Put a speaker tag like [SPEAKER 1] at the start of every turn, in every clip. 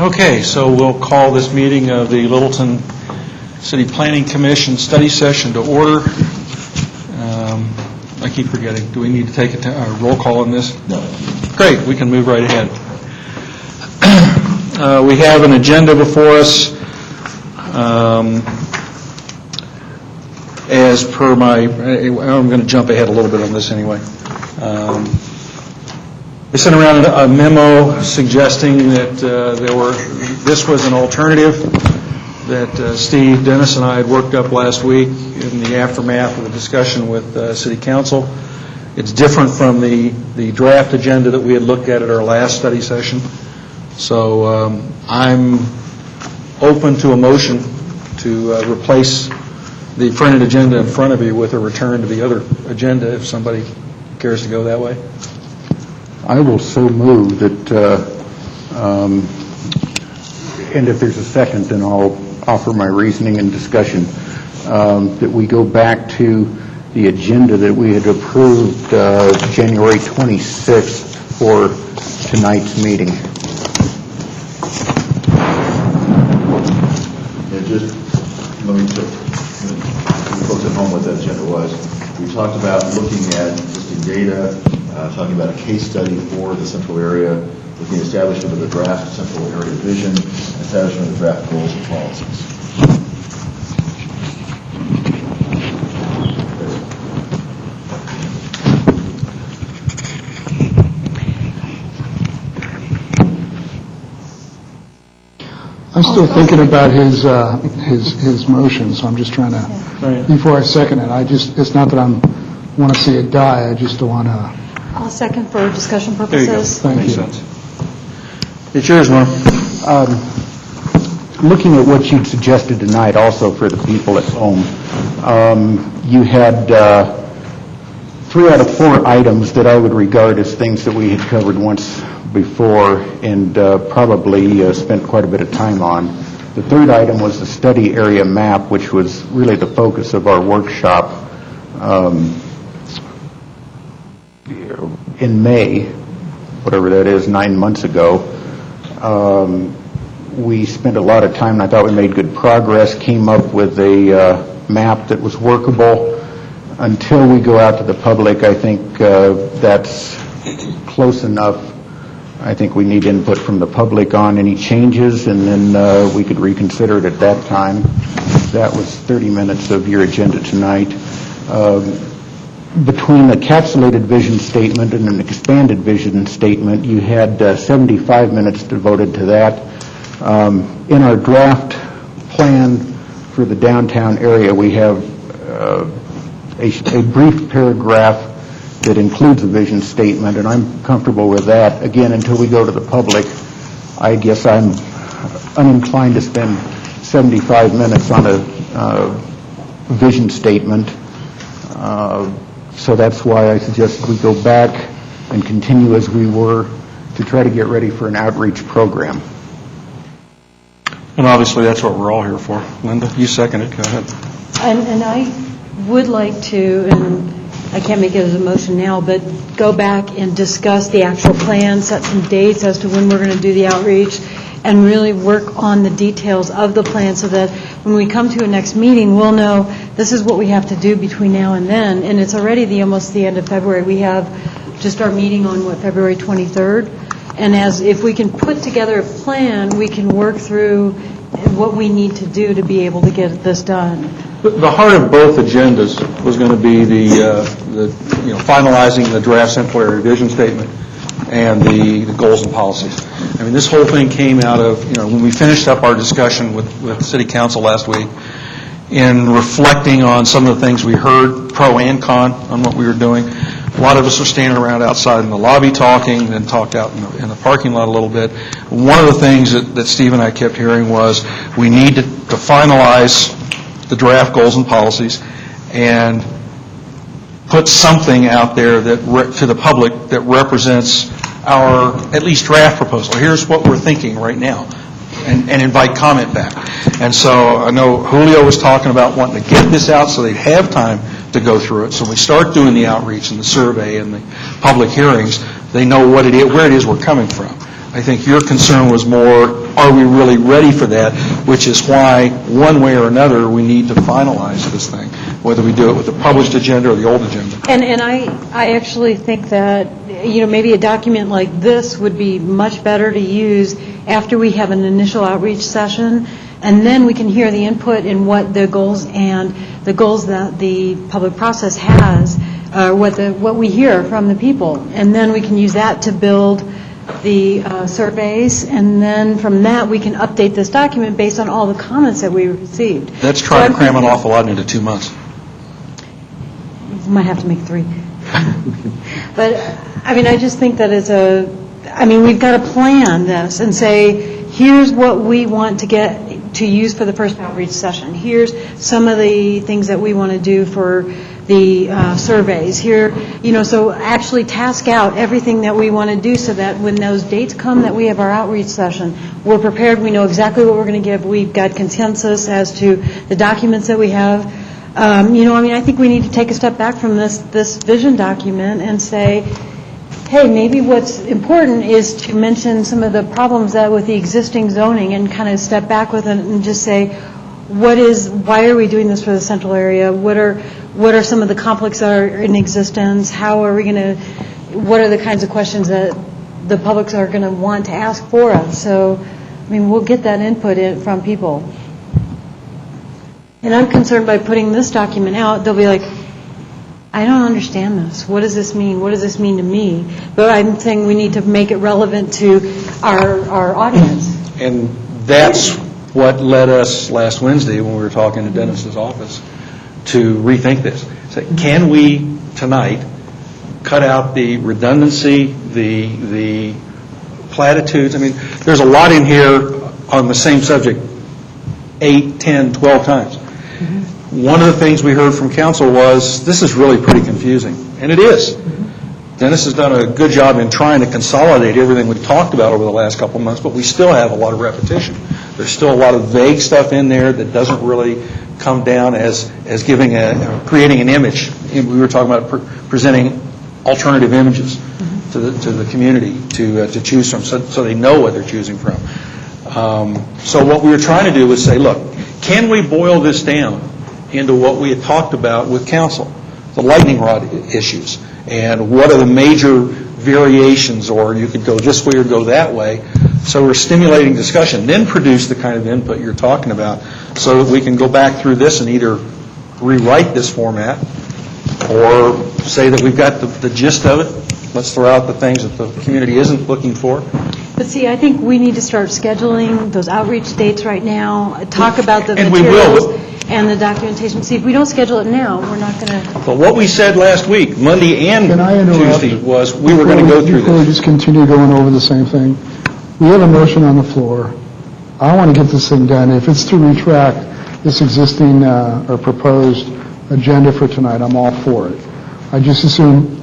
[SPEAKER 1] Okay, so we'll call this meeting of the Littleton City Planning Commission study session to order. I keep forgetting. Do we need to take a roll call on this?
[SPEAKER 2] No.
[SPEAKER 1] Great, we can move right ahead. We have an agenda before us. As per my, I'm going to jump ahead a little bit on this anyway. They sent around a memo suggesting that this was an alternative that Steve, Dennis, and I had worked up last week in the aftermath of the discussion with City Council. It's different from the draft agenda that we had looked at our last study session. So I'm open to a motion to replace the printed agenda in front of you with a return to the other agenda if somebody cares to go that way.
[SPEAKER 3] I will so move that, and if there's a second, then I'll offer my reasoning and discussion, that we go back to the agenda that we had approved January 26th for tonight's meeting.
[SPEAKER 2] Yeah, just let me folks at home what that agenda was. We talked about looking at existing data, talking about a case study for the central area, looking at establishment of the draft central area vision, establishment of the draft goals and policies.
[SPEAKER 4] I'm still thinking about his motion, so I'm just trying to, before I second it, it's not that I want to see it die, I just don't want to.
[SPEAKER 5] I'll second for discussion purposes.
[SPEAKER 1] There you go. Makes sense. It's yours, Norm.
[SPEAKER 3] Looking at what you'd suggested tonight also for the people at home, you had 3 out of 4 items that I would regard as things that we had covered once before and probably spent quite a bit of time on. The 3rd item was the study area map, which was really the focus of our workshop in May, whatever that is, 9 months ago. We spent a lot of time, and I thought we made good progress, came up with a map that was workable. Until we go out to the public, I think that's close enough. I think we need input from the public on any changes, and then we could reconsider it at that time. That was 30 minutes of your agenda tonight. Between a capsulated vision statement and an expanded vision statement, you had 75 minutes devoted to that. In our draft plan for the downtown area, we have a brief paragraph that includes a vision statement, and I'm comfortable with that. Again, until we go to the public, I guess I'm uninclined to spend 75 minutes on a vision statement. So that's why I suggest we go back and continue as we were to try to get ready for an outreach program.
[SPEAKER 1] And obviously that's what we're all here for. Linda, you second it. Go ahead.
[SPEAKER 5] And I would like to, and I can't make it as a motion now, but go back and discuss the actual plan, set some dates as to when we're going to do the outreach, and really work on the details of the plan so that when we come to a next meeting, we'll know this is what we have to do between now and then. And it's already almost the end of February. We have just our meeting on, February 23rd? And if we can put together a plan, we can work through what we need to do to be able to get this done.
[SPEAKER 1] The heart of both agendas was going to be the finalizing the draft central area vision statement and the goals and policies. I mean, this whole thing came out of, when we finished up our discussion with City Council last week, in reflecting on some of the things we heard, pro and con, on what we were doing. A lot of us were standing around outside in the lobby talking, then talked out in the parking lot a little bit. One of the things that Steve and I kept hearing was we need to finalize the draft goals and policies and put something out there that to the public that represents our at least draft proposal. Here's what we're thinking right now, and invite comment back. And so I know Julio was talking about wanting to get this out so they'd have time to go through it. So we start doing the outreach and the survey and the public hearings, they know what it is, where it is we're coming from. I think your concern was more are we really ready for that? Which is why, one way or another, we need to finalize this thing, whether we do it with the published agenda or the old agenda.
[SPEAKER 5] And I actually think that, maybe a document like this would be much better to use after we have an initial outreach session, and then we can hear the input in what the goals that the public process has, what we hear from the people, and then we can use that to build the surveys, and then from that we can update this document based on all the comments that we received.
[SPEAKER 1] That's trying to cram an awful lot into 2 months.
[SPEAKER 5] Might have to make 3. But, I just think that we've got to plan this and say, here's what we want to use for the first outreach session. Here's some of the things that we want to do for the surveys. Here, so actually task out everything that we want to do so that when those dates come that we have our outreach session, we're prepared, we know exactly what we're going to give, we've got consensus as to the documents that we have. I think we need to take a step back from this vision document and say, hey, maybe what's important is to mention some of the problems that with the existing zoning and kind of step back with it and just say, why are we doing this for the central area? What are some of the conflicts that are in existence? What are the kinds of questions that the publics are going to want to ask for us? So, we'll get that input from people. And I'm concerned by putting this document out, they'll be like, I don't understand this. What does this mean? What does this mean to me? But I'm saying we need to make it relevant to our audience.
[SPEAKER 1] And that's what led us last Wednesday when we were talking to Dennis's office to rethink this. Say, can we tonight cut out the redundancy, the platitudes? There's a lot in here on the same subject 8, 10, 12 times. One of the things we heard from council was, this is really pretty confusing. And it is. Dennis has done a good job in trying to consolidate everything we've talked about over the last couple of months, but we still have a lot of repetition. There's still a lot of vague stuff in there that doesn't really come down as creating an image. We were talking about presenting alternative images to the community to choose from, so they know what they're choosing from. So what we were trying to do was say, look, can we boil this down into what we had talked about with council, the lightning rod issues, and what are the major variations, or you could go this way or go that way. So we're stimulating discussion, then produce the kind of input you're talking about so that we can go back through this and either rewrite this format or say that we've got the gist of it. Let's throw out the things that the community isn't looking for.
[SPEAKER 5] But see, I think we need to start scheduling those outreach dates right now, talk about the
[SPEAKER 1] And
[SPEAKER 5] materials
[SPEAKER 1] we will.
[SPEAKER 5] And the documentation. See, if we don't schedule it now, we're not going to...
[SPEAKER 1] But what we said last week, Monday and
[SPEAKER 4] Can I interrupt?
[SPEAKER 1] Tuesday, was we were going to go through
[SPEAKER 4] Before we
[SPEAKER 1] this.
[SPEAKER 4] just continue going over the same thing, we have a motion on the floor. I want to get this thing done. If it's to retract this existing or proposed agenda for tonight, I'm all for it. I just assume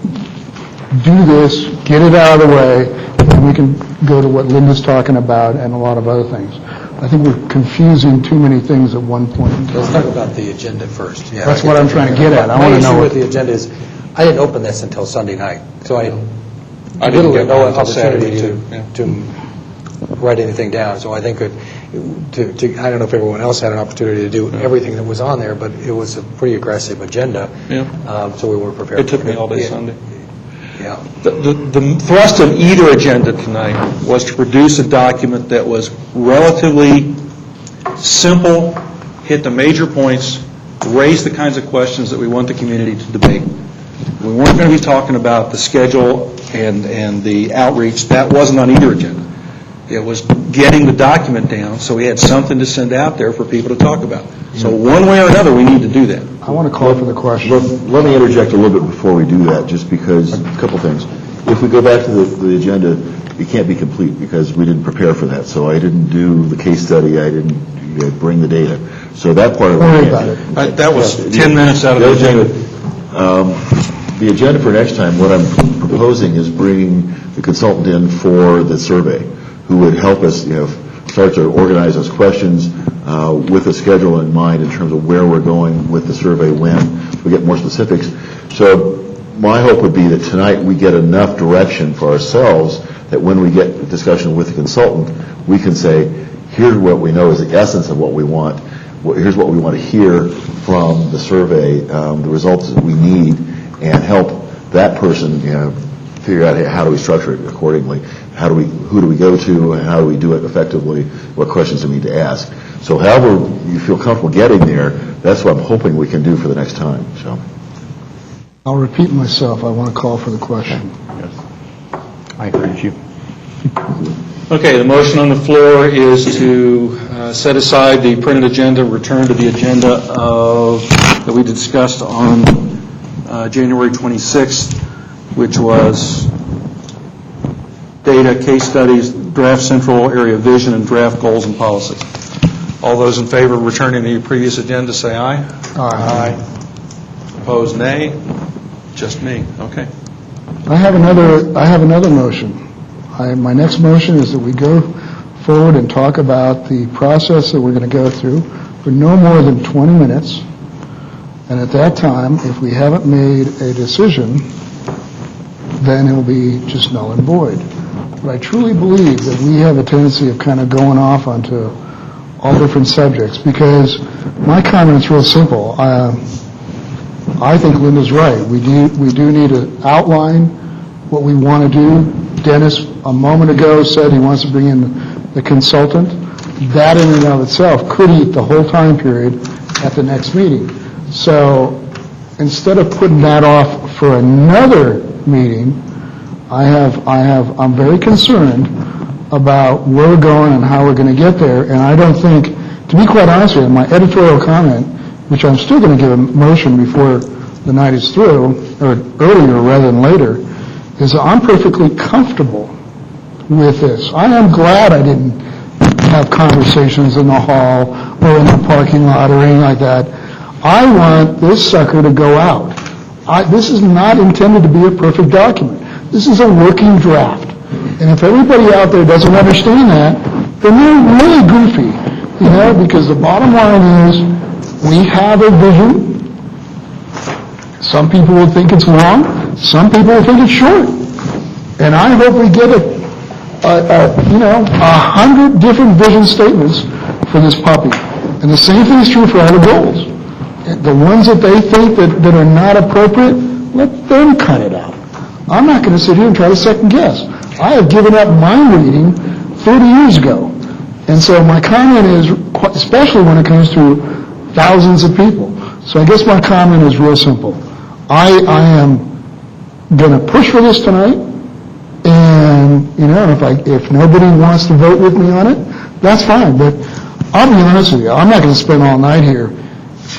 [SPEAKER 4] do this, get it out of the way, and we can go to what Linda's talking about and a lot of other things. I think we're confusing too many things at one point in time.
[SPEAKER 6] Let's talk about the agenda first. Yeah,
[SPEAKER 4] That's what I'm trying to get at. I want to know
[SPEAKER 6] My
[SPEAKER 4] what...
[SPEAKER 6] issue with the agenda is, I didn't open this until Sunday night, so I
[SPEAKER 1] I didn't
[SPEAKER 6] literally
[SPEAKER 1] get
[SPEAKER 6] no
[SPEAKER 1] one until
[SPEAKER 6] opportunity
[SPEAKER 1] Saturday, too.
[SPEAKER 6] to write anything down. So I think I don't know if everyone else had an opportunity to do everything that was on there, but it was a pretty aggressive agenda.
[SPEAKER 1] Yeah.
[SPEAKER 6] So we were prepared.
[SPEAKER 1] It took me all day Sunday.
[SPEAKER 6] Yeah.
[SPEAKER 1] The thrust of either agenda tonight was to produce a document that was relatively simple, hit the major points, raise the kinds of questions that we want the community to debate. We weren't going to be talking about the schedule and the outreach. That wasn't on either agenda. It was getting the document down so we had something to send out there for people to talk about. So one way or another, we need to do that.
[SPEAKER 4] I want to call for the question.
[SPEAKER 2] Let me interject a little bit before we do that, just because, a couple things. If we go back to the agenda, it can't be complete because we didn't prepare for that. So I didn't do the case study, I didn't bring the data. So that part of it.
[SPEAKER 4] Don't worry
[SPEAKER 2] can't
[SPEAKER 4] about
[SPEAKER 2] do.
[SPEAKER 4] it.
[SPEAKER 1] That was 10 minutes out of the agenda.
[SPEAKER 2] The agenda for next time, what I'm proposing is bringing the consultant in for the survey, who would help us, start to organize those questions with a schedule in mind in terms of where we're going with the survey when we get more specifics. So my hope would be that tonight we get enough direction for ourselves that when we get a discussion with the consultant, we can say, here's what we know is the essence of what we want. Here's what we want to hear from the survey, the results that we need, and help that person, figure out how do we structure it accordingly. Who do we go to, and how do we do it effectively? What questions do we need to ask? So however you feel comfortable getting there, that's what I'm hoping we can do for the next time. So
[SPEAKER 4] I'll repeat myself. I want to call for the question.
[SPEAKER 3] Yes. I agree with you.
[SPEAKER 1] Okay, the motion on the floor is to set aside the printed agenda, return to the agenda that we discussed on January 26th, which was data, case studies, draft central area vision, and draft goals and policies. All those in favor of returning to the previous agenda, say aye.
[SPEAKER 4] Aye.
[SPEAKER 1] Opposed, nay. Just me. Okay.
[SPEAKER 4] I have another motion. My next motion is that we go forward and talk about the process that we're going to go through for no more than 20 minutes. And at that time, if we haven't made a decision, then it will be just null and void. But I truly believe that we have a tendency of kind of going off onto all different subjects, because my comment's real simple. I think Linda's right. We do need to outline what we want to do. Dennis, a moment ago, said he wants to bring in the consultant. That in and of itself could eat the whole time period at the next meeting. So instead of putting that off for another meeting, I'm very concerned about where we're going and how we're going to get there. And I don't think, to be quite honest with you, my editorial comment, which I'm still going to give a motion before the night is through, or earlier rather than later, is that I'm perfectly comfortable with this. I am glad I didn't have conversations in the hall or in the parking lot or anything like that. I want this sucker to go out. This is not intended to be a perfect document. This is a working draft. And if everybody out there doesn't understand that, then they're really goofy, because the bottom line is we have a vision. Some people will think it's long. Some people will think it's short. And I hope we get 100 different vision statements for this puppy. And the same thing is true for all the goals. The ones that they think that are not appropriate, let them cut it out. I'm not going to sit here and try to second guess. I have given up mind reading 30 years ago. And so my comment is, especially when it comes to thousands of people. So I guess my comment is real simple. I am going to push for this tonight, and if nobody wants to vote with me on it, that's fine. But I'll be honest with you, I'm not going to spend all night here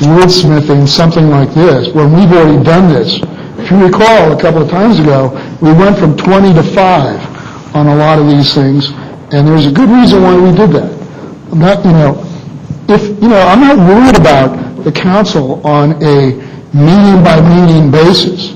[SPEAKER 4] wordsmithing something like this when we've already done this. If you recall, a couple of times ago, we went from 20 to 5 on a lot of these things, and there's a good reason why we did that. I'm not worried about the council on a meeting-by-meeting basis.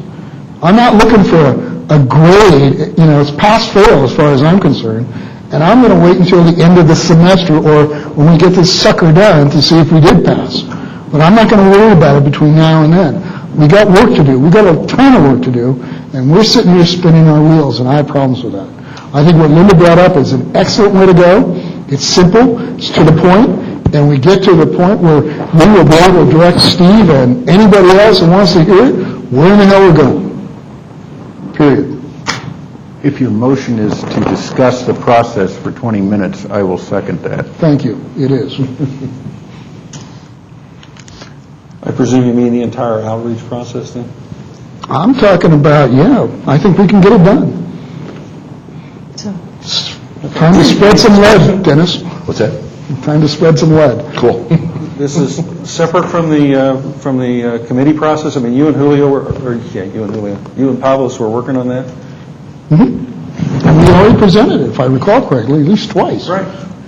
[SPEAKER 4] I'm not looking for a grade. It's pass-fail as far as I'm concerned, and I'm going to wait until the end of the semester or when we get this sucker done to see if we did pass. But I'm not going to worry about it between now and then. We got work to do. We got a ton of work to do, and we're sitting here spinning our wheels, and I have problems with that. I think what Linda brought up is an excellent way to go. It's simple. It's to the point. And we get to the point where we will be able to direct Steve and anybody else who wants to hear it, where in the hell we're going. Period.
[SPEAKER 3] If your motion is to discuss the process for 20 minutes, I will second that.
[SPEAKER 4] Thank you. It is.
[SPEAKER 1] I presume you mean the entire outreach process then?
[SPEAKER 4] I'm talking about, I think we can get it done.
[SPEAKER 5] So,
[SPEAKER 4] Time to spread some lead, Dennis.
[SPEAKER 2] what's that?
[SPEAKER 4] Time to spread some lead.
[SPEAKER 2] Cool.
[SPEAKER 1] This is separate from the committee process. I mean, you and Julio you and Pavlos were working on that.
[SPEAKER 4] Mm-hmm. And we already presented it, if I recall correctly, at least twice.
[SPEAKER 1] Right.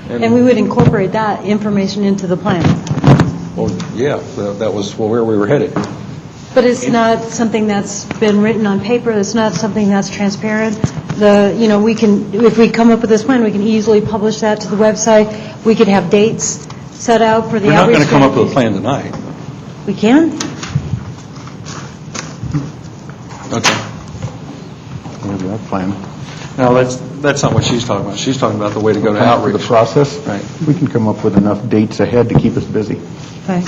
[SPEAKER 5] and we would incorporate that information into the plan.
[SPEAKER 1] Well, yeah, that was where we were headed.
[SPEAKER 5] But it's not something that's been written on paper. It's not something that's transparent. We can, if we come up with this plan, we can easily publish that to the website. We could have dates set out for the
[SPEAKER 1] We're not
[SPEAKER 5] outreach.
[SPEAKER 1] going to come up with a plan tonight.
[SPEAKER 5] We can?
[SPEAKER 1] Okay.
[SPEAKER 3] We have that plan.
[SPEAKER 1] Now, that's not what she's talking about. She's talking about the way to go to
[SPEAKER 3] For
[SPEAKER 1] outreach.
[SPEAKER 3] the process?
[SPEAKER 1] Right.
[SPEAKER 3] We can come up with enough dates ahead to keep us busy.
[SPEAKER 5] Okay.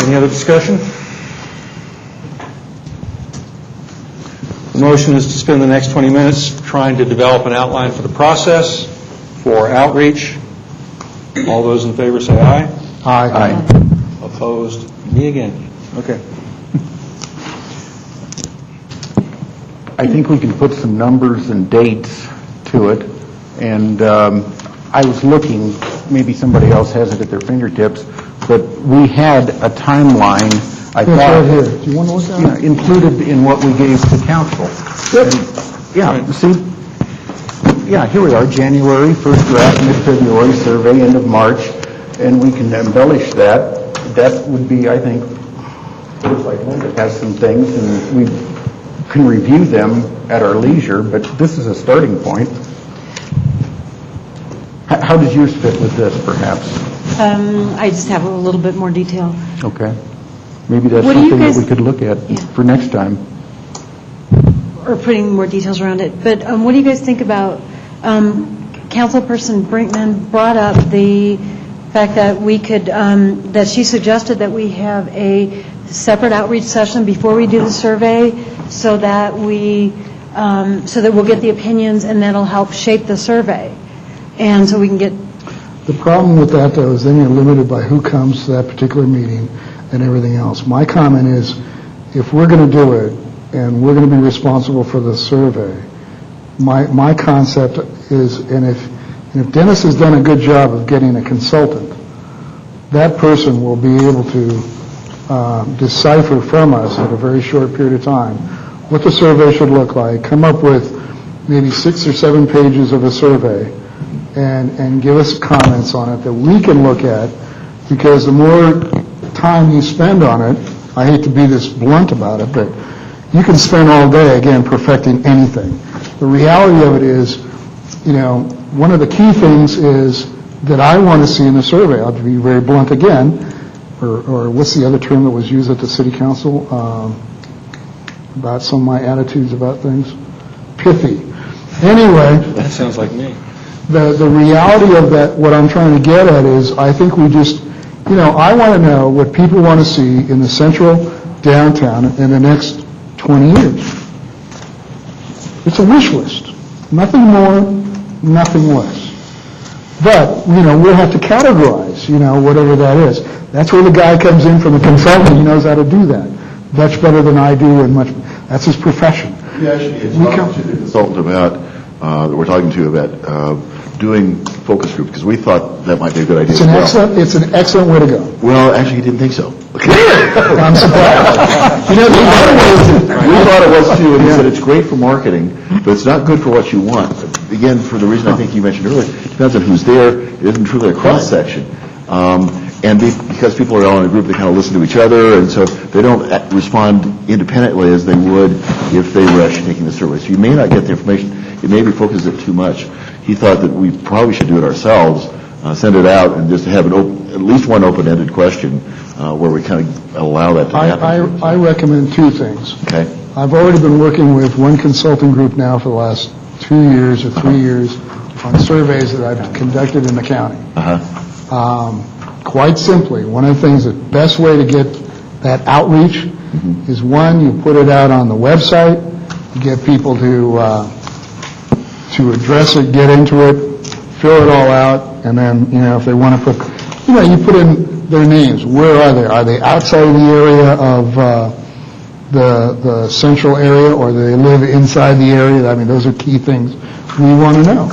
[SPEAKER 1] Any other discussion? The motion is to spend the next 20 minutes trying to develop an outline for the process for outreach. All those in favor say aye.
[SPEAKER 4] Aye.
[SPEAKER 1] Opposed? Me again. Okay.
[SPEAKER 3] I think we can put some numbers and dates to it, and I was looking, maybe somebody else has it at their fingertips, but we had a timeline, I
[SPEAKER 4] It's right
[SPEAKER 3] thought,
[SPEAKER 4] here. Do you want to look at it?
[SPEAKER 3] included in what we gave to council. And, yeah, see, yeah, here we are, January, first draft, mid-February, survey, end of March, and we can embellish that. That would be, I think, looks like Linda has some things, and we can review them at our leisure, but this is a starting point. How does yours fit with this, perhaps?
[SPEAKER 5] I just have a little bit more detail.
[SPEAKER 3] Okay. Maybe that's
[SPEAKER 5] What do you
[SPEAKER 3] something that
[SPEAKER 5] guys-
[SPEAKER 3] we could look at
[SPEAKER 5] Yeah.
[SPEAKER 3] for next time.
[SPEAKER 5] Or putting more details around it. But what do you guys think about, Councilperson Brinkman brought up the fact that we could, that she suggested that we have a separate outreach session before we do the survey so that we'll get the opinions and that'll help shape the survey. And so we can get,
[SPEAKER 4] The problem with that, though, is then you're limited by who comes to that particular meeting and everything else. My comment is, if we're going to do it, and we're going to be responsible for the survey, my concept is, and if Dennis has done a good job of getting a consultant, that person will be able to decipher from us in a very short period of time what the survey should look like, come up with maybe 6 or 7 pages of a survey, and give us comments on it that we can look at, because the more time you spend on it, I hate to be this blunt about it, but you can spend all day, again, perfecting anything. The reality of it is, one of the key things is that I want to see in the survey, I'll be very blunt again, or what's the other term that was used at the city council about some of my attitudes about things? Pithy. Anyway.
[SPEAKER 1] That sounds like me.
[SPEAKER 4] The reality of that, what I'm trying to get at is, I think we just, I want to know what people want to see in the central downtown in the next 20 years. It's a wish list. Nothing more, nothing less. But, we'll have to categorize, whatever that is. That's where the guy comes in from the consultant. He knows how to do that much better than I do, and that's his profession.
[SPEAKER 2] Yeah, actually, it's talking to the consultant about, that we're talking to about doing focus group, because we thought that might be a good idea as well.
[SPEAKER 4] It's an excellent way to go.
[SPEAKER 2] Well, actually, he didn't think so.
[SPEAKER 4] I'm surprised.
[SPEAKER 2] We thought it was too, and he said it's great for marketing, but it's not good for what you want. Again, for the reason I think you mentioned earlier, it depends on who's there. It isn't truly a cross-section. And because people are all in a group, they kind of listen to each other, and so they don't respond independently as they would if they were actually taking the survey. So you may not get the information. It may be focused it too much. He thought that we probably should do it ourselves, send it out, and just have at least one open-ended question where we kind of allow that to happen.
[SPEAKER 4] I recommend 2 things.
[SPEAKER 2] Okay.
[SPEAKER 4] I've already been working with one consulting group now for the last 2 years or 3 years on surveys that I've conducted in the county. Quite simply, one of the things, the best way to get that outreach is, one, you put it out on the website, you get people to address it, get into it, fill it all out, and then, if they want to put, you put in their names. Where are they? Are they outside the area of the central area, or do they live inside the area? I mean, those are key things we want to know.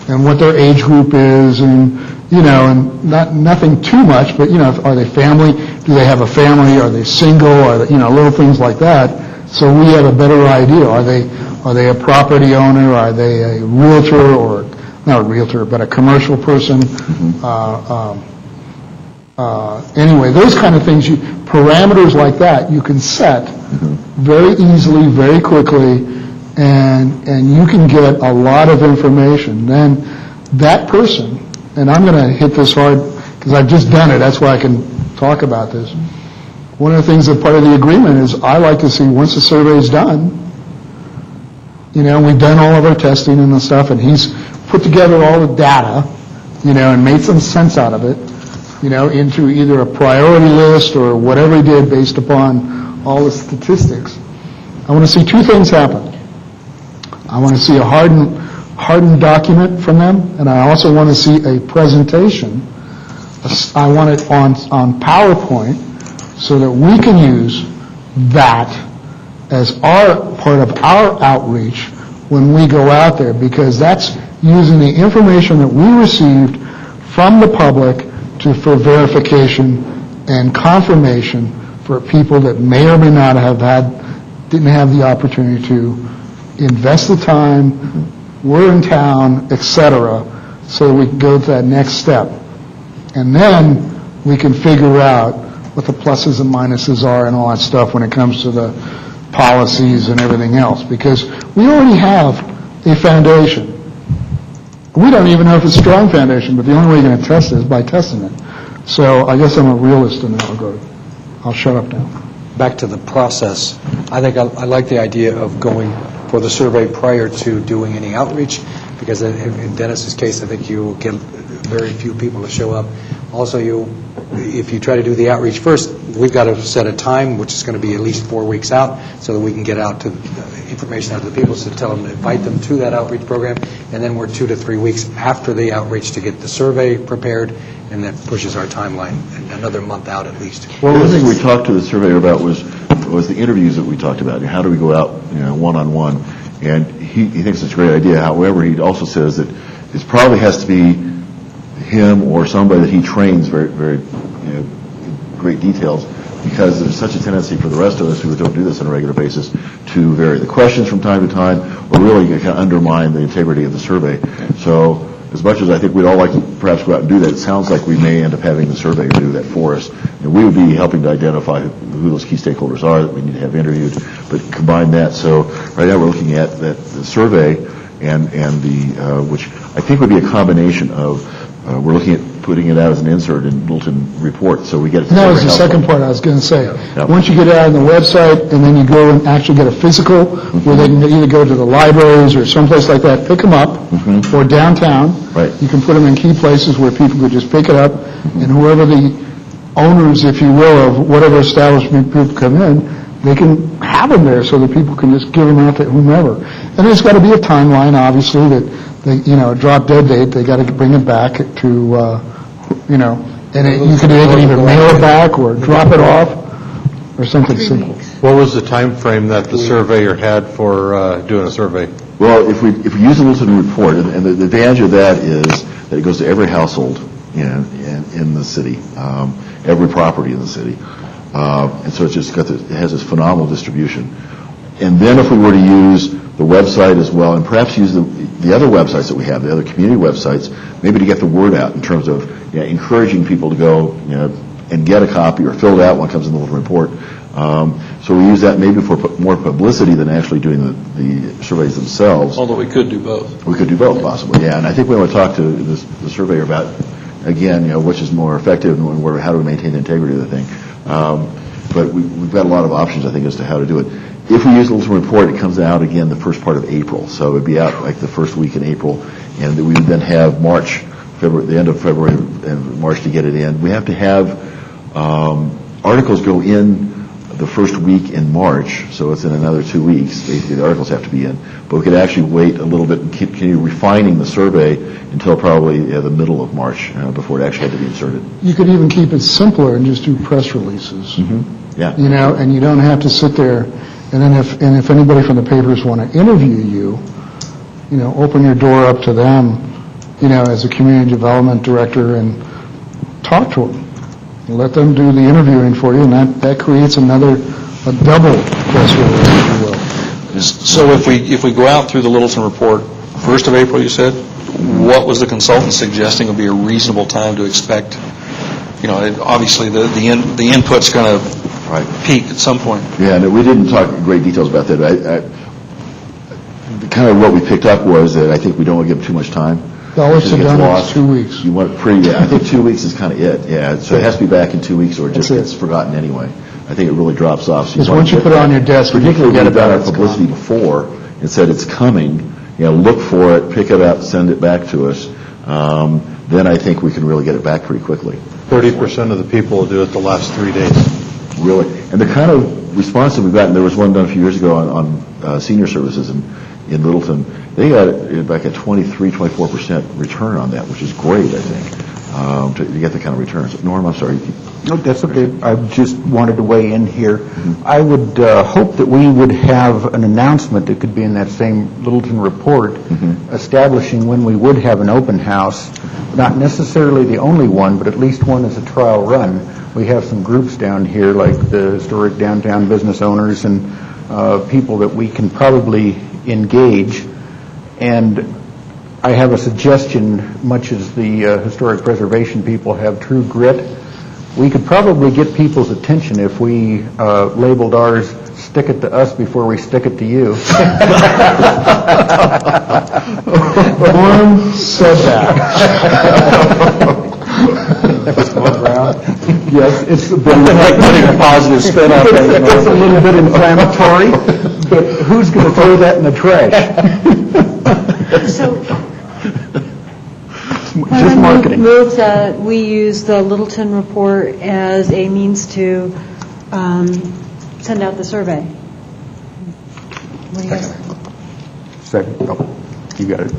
[SPEAKER 4] And what their age group is, and, and nothing too much, but, are they family? Do they have a family? Are they single? Are they, little things like that. So we have a better idea. Are they a property owner? Are they a realtor, or not a realtor, but a commercial person? Anyway, those kind of things, parameters like that, you can set very easily, very quickly, and you can get a lot of information. Then that person, and I'm going to hit this hard because I've just done it, that's why I can talk about this. one of the things that part of the agreement is I like to see, once the survey's done, we've done all of our testing and the stuff, and he's put together all the data, and made some sense out of it, into either a priority list or whatever he did based upon all the statistics. I want to see two things happen. I want to see a hardened document from them, and I also want to see a presentation. I want it on PowerPoint so that we can use that as our part of our outreach when we go out there, because that's using the information that we received from the public for verification and confirmation for people that may or may not didn't have the opportunity to invest the time, were in town, etc., so that we can go to that next step. And then we can figure out what the pluses and minuses are and all that stuff when it comes to the policies and everything else, because we already have a foundation. We don't even know if it's a strong foundation, but the only way you're going to test it is by testing it. So I guess I'm a realist in that regard. I'll shut up now.
[SPEAKER 6] Back to the process, I think I like the idea of going for the survey prior to doing any outreach, because in Dennis's case, I think you will get very few people to show up. Also, if you try to do the outreach first, we've got to set a time, which is going to be at least 4 weeks out, so that we can get out to information out to the people, so tell them to invite them to that outreach program, and then we're 2 to 3 weeks after the outreach to get the survey prepared, and that pushes our timeline another month out at least.
[SPEAKER 2] Well, one thing we talked to the surveyor about was the interviews that we talked about. How do we go out, one-on-one? And he thinks it's a great idea. However, he also says that it probably has to be him or somebody that he trains very, very, great details, because there's such a tendency for the rest of us who don't do this on a regular basis to vary the questions from time to time, or really kind of undermine the integrity of the survey. So, as much as I think we'd all like to perhaps go out and do that, it sounds like we may end up having the surveyor do that for us. And we would be helping to identify who those key stakeholders are that we need to have interviewed, but combine that. So right now we're looking at the survey and the which I think would be a combination of we're looking at putting it out as an insert in Littleton report, so we get it.
[SPEAKER 4] That was the second part I was going to say.
[SPEAKER 2] Yep.
[SPEAKER 4] Once you get it out on the website, and then you go and actually get a physical, where they can either go to the libraries or someplace like that, pick them up, or downtown.
[SPEAKER 2] Right.
[SPEAKER 4] You can put them in key places where people could just pick it up, and whoever the owners, if you will, of whatever establishment people come in, they can have them there so that people can just give them out to whomever. And there's got to be a timeline, obviously, that they, a drop dead date. They got to bring it back to, you can either mail it back or drop it off or something simple.
[SPEAKER 7] What was the time frame that the surveyor had for doing a survey?
[SPEAKER 2] Well, if we use the Littleton report, and the advantage of that is that it goes to every household in the city, every property in the city, and so it's just it has this phenomenal distribution. And then if we were to use the website as well, and perhaps use the other websites that we have, the other community websites, maybe to get the word out in terms of encouraging people to go and get a copy or fill it out when it comes in the Littleton report. So we use that maybe for more publicity than actually doing the surveys themselves.
[SPEAKER 1] Although we could do both.
[SPEAKER 2] We could do both, possibly, yeah. And I think we want to talk to the surveyor about, again, which is more effective and how do we maintain the integrity of the thing. But we've got a lot of options, I think, as to how to do it. If we use the Littleton report, it comes out again the first part of April. So it would be out like the first week in April. And we would then have the end of February and March to get it in. We have to have articles go in the first week in March, so it's in another 2 weeks. The articles have to be in. But we could actually wait a little bit and continue refining the survey until probably the middle of March before it actually had to be inserted.
[SPEAKER 4] You could even keep it simpler and just do press releases.
[SPEAKER 2] Yeah.
[SPEAKER 4] And you don't have to sit there. And then if anybody from the papers want to interview you, open your door up to them, as a community development director, and talk to them. Let them do the interviewing for you, and that creates a double press release, if you will.
[SPEAKER 1] So if we go out through the Littleton report, 1st of April, you said, what was the consultant suggesting would be a reasonable time to expect? Obviously the input's going to peak at some point.
[SPEAKER 2] Yeah, and we didn't talk in great details about that. Kind of what we picked up was that I think we don't want to give too much time.
[SPEAKER 4] All it's done is 2 weeks.
[SPEAKER 2] You want I think 2 weeks is kind of it. Yeah, so it has to be back in 2 weeks, or it just gets forgotten anyway. I I think it really drops off. So
[SPEAKER 4] Because
[SPEAKER 2] wanna
[SPEAKER 4] once you
[SPEAKER 2] get
[SPEAKER 4] put it
[SPEAKER 2] that.
[SPEAKER 4] on your desk, you
[SPEAKER 2] Particularly
[SPEAKER 4] forget
[SPEAKER 2] when we've done
[SPEAKER 4] about
[SPEAKER 2] our
[SPEAKER 4] it, it's
[SPEAKER 2] publicity
[SPEAKER 4] gone.
[SPEAKER 2] before and said it's coming, look for it, pick it up, send it back to us. Then I think we can really get it back pretty quickly.
[SPEAKER 7] 30% of the people will do it the last 3 days.
[SPEAKER 2] Really. And the kind of response that we've gotten, there was one done a few years ago on senior services in Littleton. They got like a 23-24% return on that, which is great, I think, to get the kind of returns. Norm, I'm sorry.
[SPEAKER 3] No, that's okay. I just wanted to weigh in here. I would hope that we would have an announcement that could be in that same Littleton report establishing when we would have an open house, not necessarily the only one, but at least one as a trial run. We have some groups down here like the historic downtown business owners and people that we can probably engage. And I have a suggestion, much as the historic preservation people have true grit. We could probably get people's attention if we labeled ours, "Stick it to us before we stick it to you."
[SPEAKER 4] Norm said that.
[SPEAKER 3] Yes, it's a bit
[SPEAKER 1] Like putting a positive spin on things.
[SPEAKER 3] it's a little bit inflammatory, but who's going to throw that in the trash?
[SPEAKER 5] So,
[SPEAKER 3] Just marketing.
[SPEAKER 5] move that we use the Littleton report as a means to send out the survey. What do you guys?
[SPEAKER 3] Second. Oh, you got it.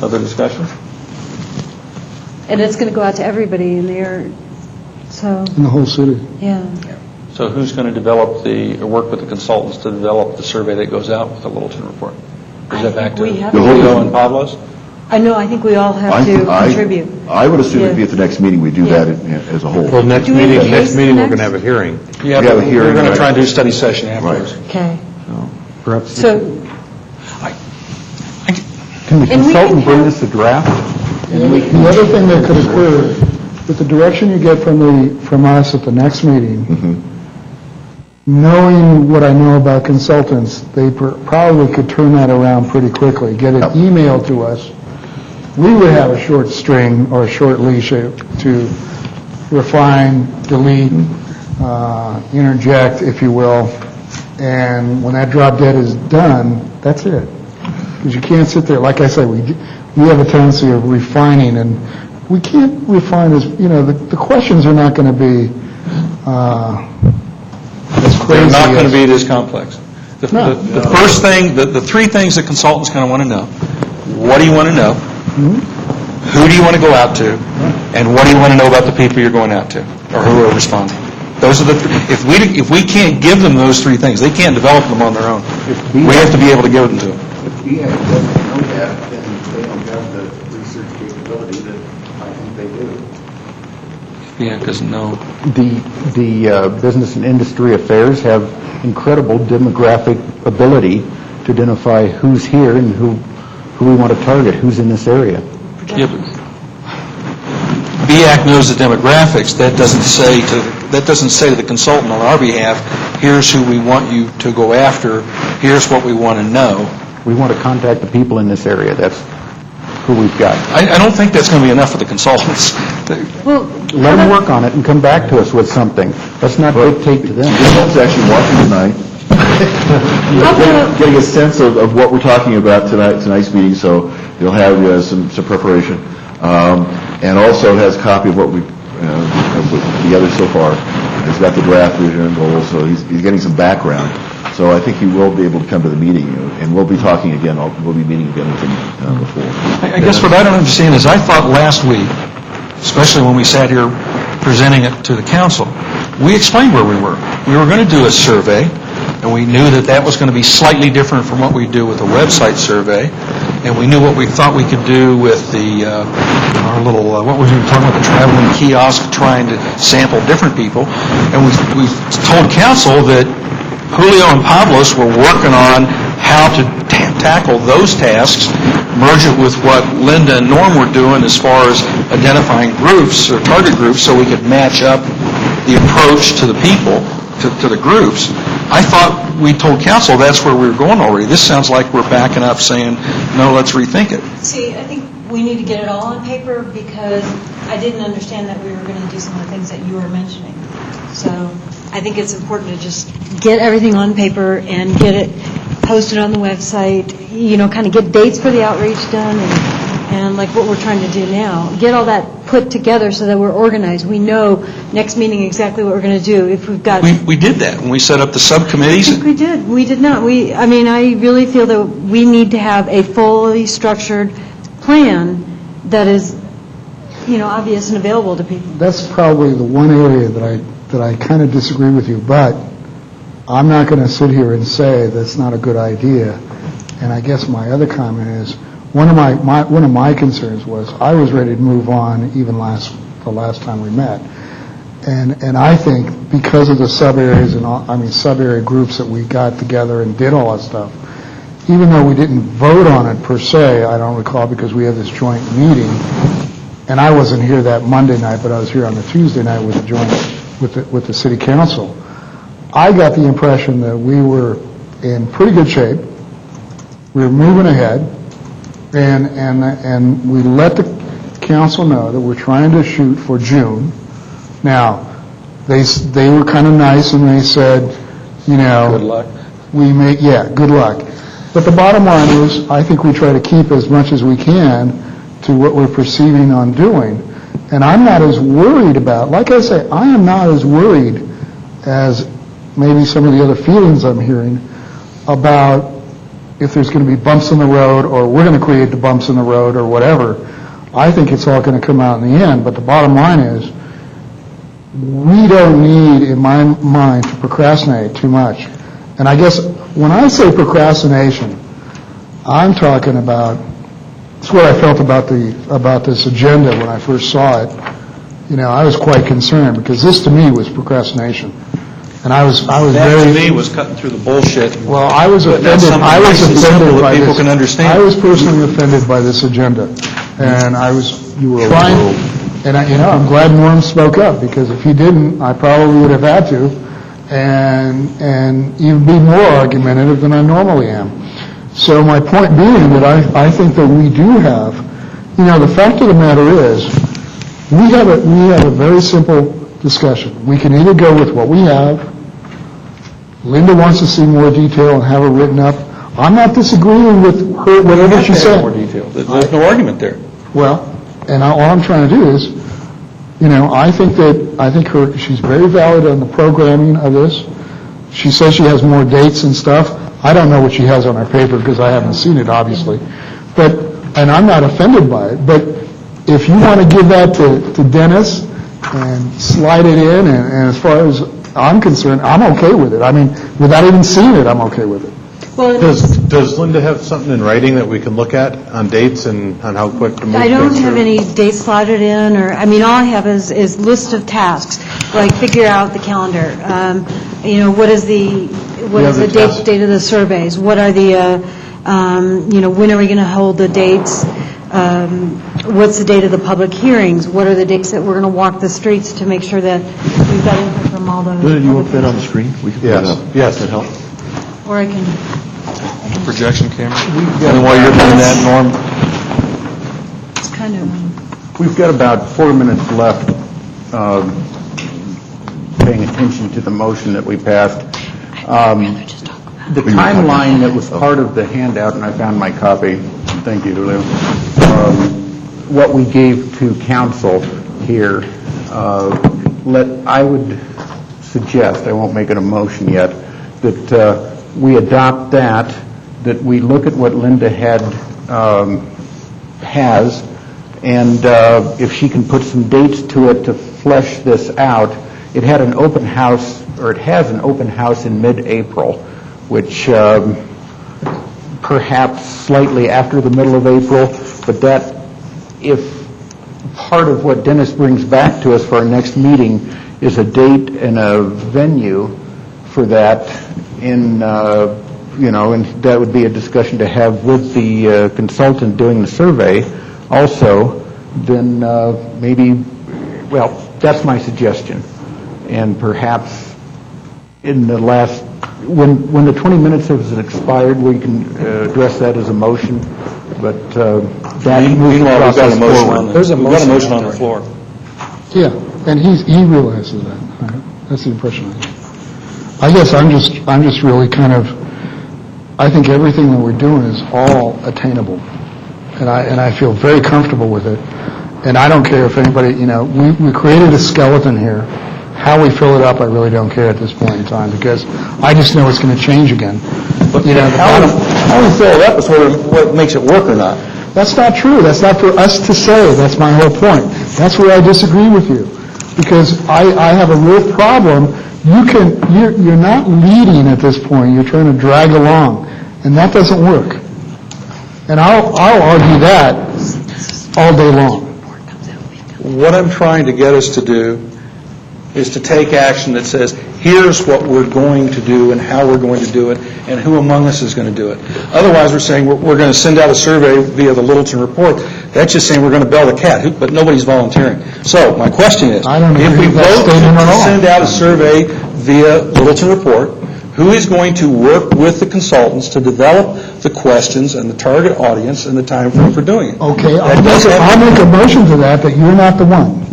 [SPEAKER 1] Other discussion?
[SPEAKER 5] And it's going to go out to everybody in there, so,
[SPEAKER 4] In the whole city.
[SPEAKER 5] yeah.
[SPEAKER 1] So who's going to develop or work with the consultants to develop the survey that goes out with the Littleton report? Is that back to
[SPEAKER 5] We have to-
[SPEAKER 1] Julio and Pablo's?
[SPEAKER 5] I know, I think we all have to contribute.
[SPEAKER 2] I would assume it'd be
[SPEAKER 5] Yeah.
[SPEAKER 2] at the next meeting we do
[SPEAKER 5] Yeah.
[SPEAKER 2] that as a whole.
[SPEAKER 7] Well, next
[SPEAKER 5] Do we have a
[SPEAKER 7] meeting,
[SPEAKER 5] case
[SPEAKER 7] we're
[SPEAKER 5] next?
[SPEAKER 7] going to have a hearing.
[SPEAKER 1] Yeah,
[SPEAKER 2] We have a
[SPEAKER 1] but
[SPEAKER 2] hearing,
[SPEAKER 1] we're going to
[SPEAKER 2] right.
[SPEAKER 1] try and do a study session afterwards.
[SPEAKER 5] Okay.
[SPEAKER 3] Perhaps,
[SPEAKER 5] So,
[SPEAKER 3] can the
[SPEAKER 5] and we
[SPEAKER 3] consultant
[SPEAKER 5] can
[SPEAKER 3] bring
[SPEAKER 5] have-
[SPEAKER 3] us a draft?
[SPEAKER 4] The other thing that could occur, with the direction you get from us at the next meeting, knowing what I know about consultants, they probably could turn that around pretty quickly, get it emailed to us. We would have a short string or a short leash to refine, delete, interject, if you will, and when that drop dead is done, that's it. Because you can't sit there, like I say, we have a tendency of refining, and we can't refine as, the questions are not going to be as crazy
[SPEAKER 1] They're not going to
[SPEAKER 4] as-
[SPEAKER 1] be this complex.
[SPEAKER 4] No.
[SPEAKER 1] The first thing, the three things that consultants kind of want to know: what do you want to know? Who do you want to go out to? And what do you want to know about the people you're going out to, or who are responding? Those are the if we can't give them those three things, they can't develop them on their own. We have to be able to give them to them.
[SPEAKER 3] If BAC doesn't know that, then they don't have the research capability that I think they do.
[SPEAKER 1] Yeah, because no.
[SPEAKER 3] The business and industry affairs have incredible demographic ability to identify who's here and who we want to target, who's in this area.
[SPEAKER 1] Yeah, but BAC knows the demographics. That doesn't say to the consultant on our behalf, here's who we want you to go after, here's what we want to know.
[SPEAKER 3] We want to contact the people in this area. That's who we've got.
[SPEAKER 1] I don't think that's going to be enough for the consultants.
[SPEAKER 5] well,
[SPEAKER 3] Let them work on it and come back to us with something. Let's not dictate to them.
[SPEAKER 2] Consultants actually watching tonight, getting a sense of what we're talking about tonight's meeting, so they'll have some preparation. And also has a copy of what we put together so far. He's got the draft vision and goals, so he's getting some background. So I think he will be able to come to the meeting, and we'll be talking again. We'll be meeting again with him before.
[SPEAKER 1] I guess what I don't understand is I thought last week, especially when we sat here presenting it to the council, we explained where we were. We were going to do a survey, and we knew that was going to be slightly different from what we do with a website survey, and we knew what we thought we could do with our little, what were we talking about, the traveling kiosk, trying to sample different people, and we told council that Julio and Pablos were working on how to tackle those tasks, merge it with what Linda and Norm were doing as far as identifying groups or target groups so we could match up the approach to the people, to the groups. I thought we told council that's where we were going already. This sounds like we're backing up saying, no, let's rethink it.
[SPEAKER 5] see, I think we need to get it all on paper because I didn't understand that we were going to do some of the things that you were mentioning. So I think it's important to just get everything on paper and get it posted on the website, kind of get dates for the outreach done and like what we're trying to do now. Get all that put together so that we're organized. We know next meeting exactly what we're going to do. If we've got...
[SPEAKER 1] We did that when we set up the subcommittees.
[SPEAKER 5] I think we did. We did not. I really feel that we need to have a fully structured plan that is, obvious and available to people.
[SPEAKER 4] That's probably the one area that I kind of disagree with you, but I'm not going to sit here and say that's not a good idea. And I guess my other comment is, one of my concerns was I was ready to move on even the last time we met. And I think because of the sub-areas and sub-area groups that we got together and did all that stuff, even though we didn't vote on it per se, I don't recall because we had this joint meeting, and I wasn't here that Monday night, but I was here on the Tuesday night with the joint with the city council. I got the impression that we were in pretty good shape. We were moving ahead, and we let the council know that we're trying to shoot for June. Now, they were kind of nice, and they said,
[SPEAKER 1] Good luck.
[SPEAKER 4] Good luck. But the bottom line is, I think we try to keep as much as we can to what we're perceiving on doing. And I'm not as worried about, like I say, I am not as worried as maybe some of the other feelings I'm hearing about if there's going to be bumps in the road or we're going to create the bumps in the road or whatever. I think it's all going to come out in the end. But the bottom line is, we don't need, in my mind, to procrastinate too much. And I guess when I say procrastination, I'm talking about, it's what I felt about this agenda when I first saw it. I was quite concerned because this to me was procrastination. And I was
[SPEAKER 1] That
[SPEAKER 4] very...
[SPEAKER 1] to me was cutting through the bullshit.
[SPEAKER 4] Well, I was
[SPEAKER 1] Putting out
[SPEAKER 4] offended.
[SPEAKER 1] something
[SPEAKER 4] I was
[SPEAKER 1] nice and simple
[SPEAKER 4] offended
[SPEAKER 1] that
[SPEAKER 4] by
[SPEAKER 1] people
[SPEAKER 4] this.
[SPEAKER 1] can understand.
[SPEAKER 4] I was personally offended by this agenda, and I was trying. And I'm glad Norm spoke up because if he didn't, I probably would have had to, and even be more argumentative than I normally am. So my point being that I think that we do have, the fact of the matter is, we have a very simple discussion. We can either go with what we have. Linda wants to see more detail and have it written up. I'm not disagreeing with her, whatever she said.
[SPEAKER 1] More detail. There's no argument there.
[SPEAKER 4] Well, and all I'm trying to do is, I think she's very valid on the programming of this. She says she has more dates and stuff. I don't know what she has on her paper because I haven't seen it, obviously. And I'm not offended by it. But if you want to give that to Dennis and slide it in, and as far as I'm concerned, I'm okay with it. I mean, without even seeing it, I'm okay with it.
[SPEAKER 5] Well,
[SPEAKER 7] Does Linda have something in writing that we can look at on dates and on how quick to move
[SPEAKER 5] I don't
[SPEAKER 7] things
[SPEAKER 5] have
[SPEAKER 7] through?
[SPEAKER 5] any dates slotted in, all I have is list of tasks, like figure out the calendar. What is the date of the surveys? What are the, when are we going to hold the dates? What's the date of the public hearings? What are the dates that we're going to walk the streets to make sure that we've got input from all the...
[SPEAKER 2] Linda, you want that on the screen? We can put it up.
[SPEAKER 7] Yes.
[SPEAKER 2] That help?
[SPEAKER 5] Or I can...
[SPEAKER 1] Projection camera. And while you're doing that, Norm,
[SPEAKER 5] It's kind of...
[SPEAKER 3] We've got about 4 minutes left, paying attention to the motion that we passed. The timeline that was part of the handout, and I found my copy, thank you, Lou, what we gave to council here, I would suggest, I won't make it a motion yet, that we adopt that we look at what Linda has, and if she can put some dates to it to flesh this out. It had an open house, or it has an open house in mid-April, which perhaps slightly after the middle of April, but that, if part of what Dennis brings back to us for our next meeting is a date and a venue for that, and that would be a discussion to have with the consultant doing the survey also, then that's my suggestion. And perhaps in the last, when the 20 minutes has expired, we can address that as a motion, but that moves the process forward.
[SPEAKER 1] There's a motion on the floor.
[SPEAKER 4] Yeah, and he realizes that. Right? That's the impression I have. I guess I'm just really kind of, I think everything that we're doing is all attainable, and I feel very comfortable with it. And I don't care if anybody, we created a skeleton here. How we fill it up, I really don't care at this point in time, because I just know it's going to change again.
[SPEAKER 1] But how we fill it up is sort of what makes it work or not.
[SPEAKER 4] That's not true. That's not for us to say. That's my whole point. That's where I disagree with you, because I have a real problem. You're not leading at this point. You're trying to drag along, and that doesn't work. And I'll argue that all day long.
[SPEAKER 1] What I'm trying to get us to do is to take action that says, here's what we're going to do and how we're going to do it and who among us is going to do it. Otherwise, we're saying we're going to send out a survey via the Littleton report. That's just saying we're going to bell the cat, but nobody's volunteering. So my question is, if we vote to send out a survey via Littleton report, who is going to work with the consultants to develop the questions and the target audience and the time frame for doing it?
[SPEAKER 4] Okay, I'll make a motion to that you're not the one.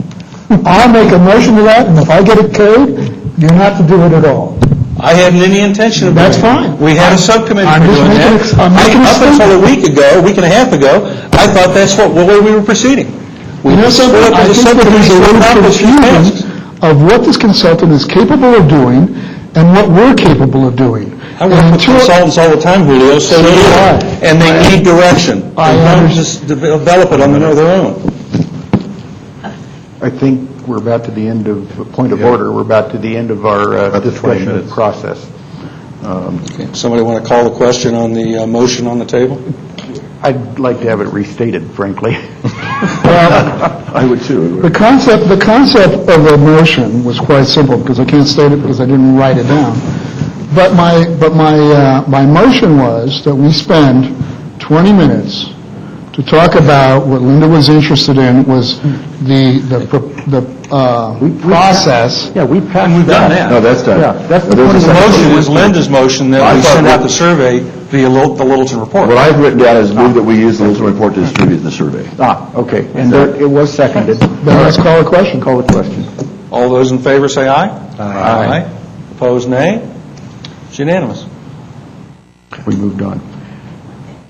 [SPEAKER 4] I'll make a motion to that, and if I get it carried, you're not to do it at all.
[SPEAKER 1] I hadn't any intention of doing it.
[SPEAKER 4] That's fine.
[SPEAKER 1] We had a subcommittee for doing that. Up until a week and a half ago, I thought that's the way we were proceeding.
[SPEAKER 4] I think that there's a little confusion of what this consultant is capable of doing and what we're capable of doing.
[SPEAKER 1] I work with consultants all the time, Julio, so do I. And they need direction. They don't just develop it on their own.
[SPEAKER 3] I think we're about to the end of, point of order, we're about to the end of our discussion process.
[SPEAKER 1] Okay. Somebody want to call the question on the motion on the table?
[SPEAKER 3] I'd like to have it restated, frankly.
[SPEAKER 2] I would too.
[SPEAKER 4] The concept of the motion was quite simple, because I can't state it because I didn't write it down. But my motion was that we spend 20 minutes to talk about what Linda was interested in was the process.
[SPEAKER 3] Yeah, we've passed
[SPEAKER 1] We've done that.
[SPEAKER 2] No, that's done.
[SPEAKER 3] Yeah, that's the
[SPEAKER 1] motion is Linda's motion that we send out the survey via the Littleton report.
[SPEAKER 2] What I've written down is move that we use the Littleton report to distribute the survey.
[SPEAKER 3] Okay. And it was seconded.
[SPEAKER 4] Then let's call a question.
[SPEAKER 3] Call the question.
[SPEAKER 1] All those in favor say aye. Aye. Opposed, nay. It's unanimous.
[SPEAKER 3] We moved on.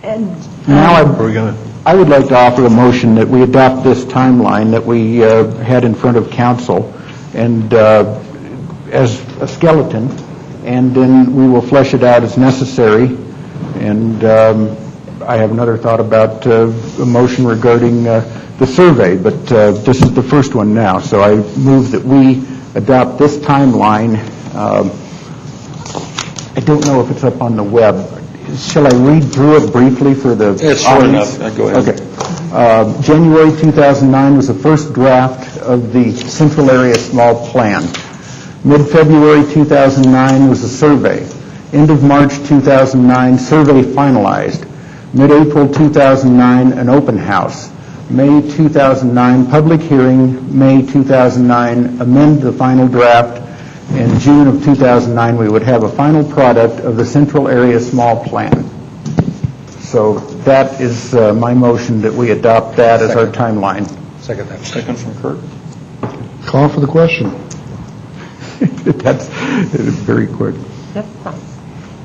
[SPEAKER 5] And
[SPEAKER 3] Now I would like to offer a motion that we adopt this timeline that we had in front of council and as a skeleton, and then we will flesh it out as necessary. And I have another thought about a motion regarding the survey, but this is the first one now. So I move that we adopt this timeline. I don't know if it's up on the web. Shall I read through it briefly for the
[SPEAKER 1] It's short
[SPEAKER 3] audience?
[SPEAKER 1] enough. Go ahead.
[SPEAKER 3] Okay. January 2009 was the first draft of the Central Area Small Plan. Mid-February 2009 was the survey. End of March 2009, survey finalized. Mid-April 2009, an open house. May 2009, public hearing. May 2009, amend the final draft. In June of 2009, we would have a final product of the Central Area Small Plan. So that is my motion, that we adopt that as our timeline.
[SPEAKER 1] Second that. Second from Kurt.
[SPEAKER 4] Call for the question.
[SPEAKER 3] That's very quick.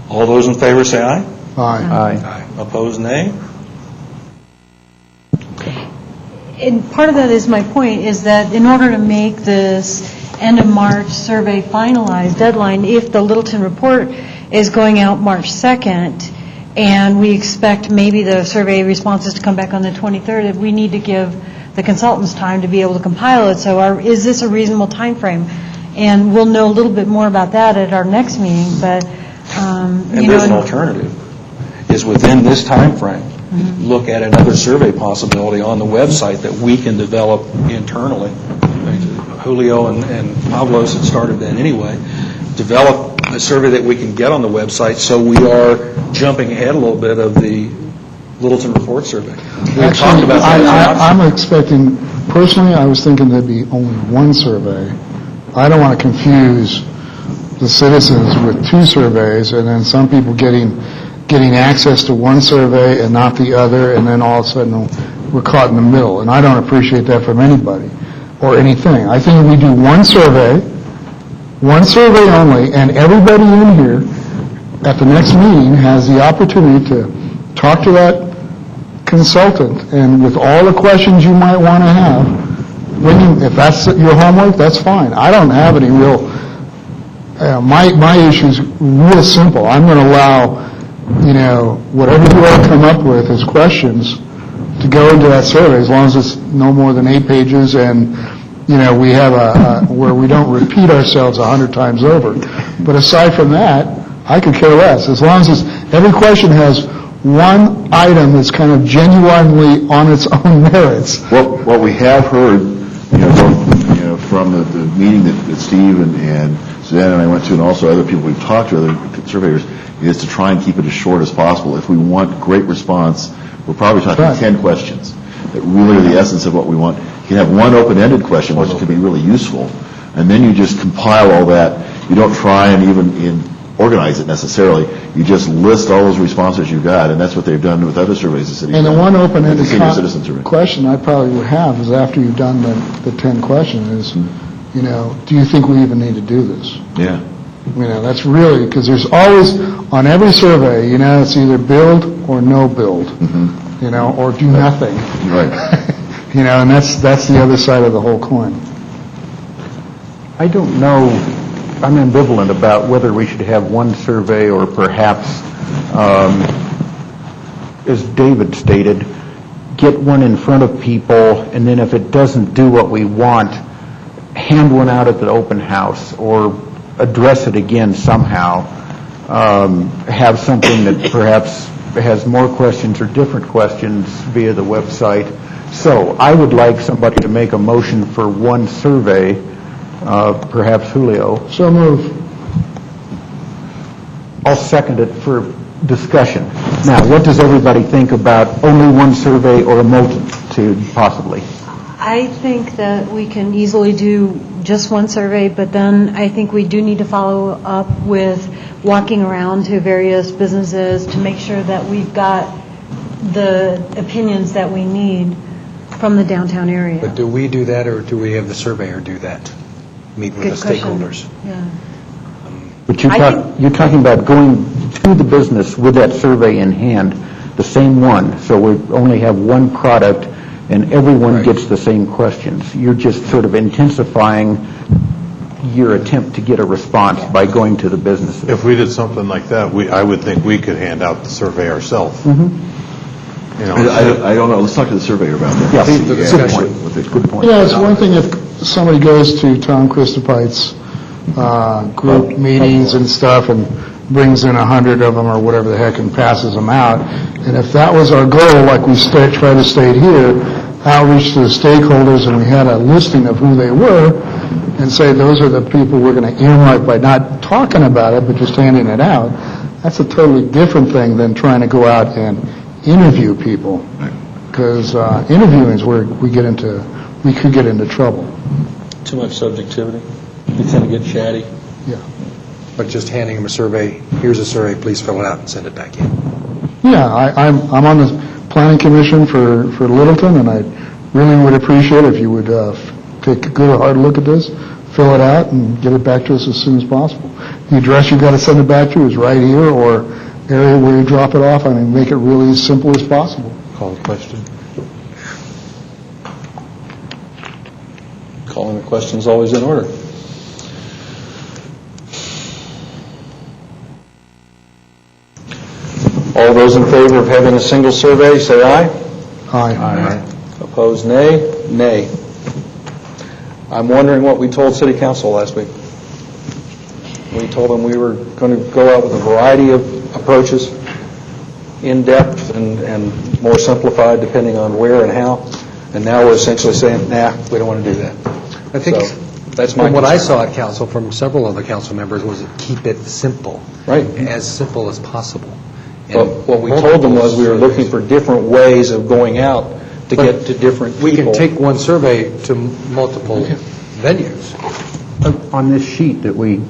[SPEAKER 1] All those in favor say aye.
[SPEAKER 4] Aye.
[SPEAKER 1] Aye. Opposed, nay.
[SPEAKER 5] And part of that is my point, is that in order to make this end of March survey finalized deadline, if the Littleton report is going out March 2nd, and we expect maybe the survey responses to come back on the 23rd, we need to give the consultants time to be able to compile it. So is this a reasonable time frame? And we'll know a little bit more about that at our next meeting, but
[SPEAKER 1] And there's an alternative, is within this time frame, look at another survey possibility on the website that we can develop internally. Julio and Pablo's had started then anyway. Develop a survey that we can get on the website, so we are jumping ahead a little bit of the Littleton report survey. We talked about that.
[SPEAKER 4] I'm expecting, personally, I was thinking there'd be only one survey. I don't want to confuse the citizens with two surveys, and then some people getting access to one survey and not the other, and then all of a sudden we're caught in the middle. And I don't appreciate that from anybody or anything. I think if we do one survey, one survey only, and everybody in here at the next meeting has the opportunity to talk to that consultant, and with all the questions you might want to have, if that's your homework, that's fine. I don't have any real, my issue's real simple. I'm going to allow, whatever you all come up with as questions to go into that survey, as long as it's no more than 8 pages, and, we have where we don't repeat ourselves 100 times over. But aside from that, I could care less. As long as every question has one item that's kind of genuinely on its own merits.
[SPEAKER 2] What we have heard, from the meeting that Steve and Suzanne and I went to, and also other people we've talked to, other surveyors, is to try and keep it as short as possible. If we want great response, we're probably talking 10 questions that really are the essence of what we want. You can have one open-ended question, which can be really useful, and then you just compile all that. You don't try and even organize it necessarily. You just list all those responses you got, and that's what they've done with other surveys the city.
[SPEAKER 4] And the one open-ended
[SPEAKER 2] citizen
[SPEAKER 4] question I probably would have is after you've done the 10 questions is, do you think we even need to do this?
[SPEAKER 2] Yeah.
[SPEAKER 4] That's really, because there's always, on every survey, it's either build or no build, or do nothing.
[SPEAKER 2] Right.
[SPEAKER 4] And that's the other side of the whole coin.
[SPEAKER 3] I don't know, I'm ambivalent about whether we should have one survey or perhaps, as David stated, get one in front of people, and then if it doesn't do what we want, hand one out at the open house or address it again somehow. Have something that perhaps has more questions or different questions via the website. So I would like somebody to make a motion for one survey, perhaps Julio.
[SPEAKER 4] So move.
[SPEAKER 3] I'll second it for discussion. Now, what does everybody think about only one survey or a multitude, possibly?
[SPEAKER 5] I think that we can easily do just one survey, but then I think we do need to follow up with walking around to various businesses to make sure that we've got the opinions that we need from the downtown area.
[SPEAKER 6] But do we do that, or do we have the surveyor do that? Meet with
[SPEAKER 5] Good
[SPEAKER 6] the
[SPEAKER 5] question.
[SPEAKER 6] stakeholders?
[SPEAKER 5] Yeah.
[SPEAKER 3] But you're talking about going to the business with that survey in hand, the same one, so we only have one product and everyone gets the same questions. You're just sort of intensifying your attempt to get a response by going to the businesses.
[SPEAKER 7] If we did something like that, I would think we could hand out the survey ourselves.
[SPEAKER 2] I don't know. Let's talk to the surveyor about that.
[SPEAKER 3] Yes,
[SPEAKER 2] See,
[SPEAKER 3] good point.
[SPEAKER 4] It's one thing if somebody goes to Tom Christopite's group meetings and stuff and brings in 100 of them or whatever the heck and passes them out. And if that was our goal, like we try to state here, outreach to the stakeholders, and we had a listing of who they were, and say those are the people we're going to earmark by not talking about it, but just handing it out, that's a totally different thing than trying to go out and interview people. Because interviewing is where we could get into trouble.
[SPEAKER 1] Too much subjectivity. We tend to get chatty.
[SPEAKER 4] Yeah.
[SPEAKER 6] But just handing them a survey, here's a survey, please fill it out and send it back in.
[SPEAKER 4] Yeah, I'm on the planning commission for Littleton, and I really would appreciate it if you would take a good hard look at this, fill it out, and get it back to us as soon as possible. The address you got to send it back to is right here, or area where you drop it off. I mean, make it really as simple as possible.
[SPEAKER 7] Call the question.
[SPEAKER 1] Calling the question is always in order. All those in favor of having a single survey, say aye.
[SPEAKER 4] Aye.
[SPEAKER 1] Opposed, nay. Nay. I'm wondering what we told City Council last week. We told them we were going to go out with a variety of approaches, in-depth and more simplified depending on where and how, and now we're essentially saying, nah, we don't want to do that.
[SPEAKER 6] I think
[SPEAKER 1] So, that's my
[SPEAKER 6] from what I
[SPEAKER 1] concern.
[SPEAKER 6] saw at council from several of the council members was keep it simple.
[SPEAKER 1] Right.
[SPEAKER 6] As simple as possible.
[SPEAKER 1] But what we told them was we were looking for different ways of going out to get to different people.
[SPEAKER 6] We can take one survey to multiple venues.
[SPEAKER 3] On this sheet that we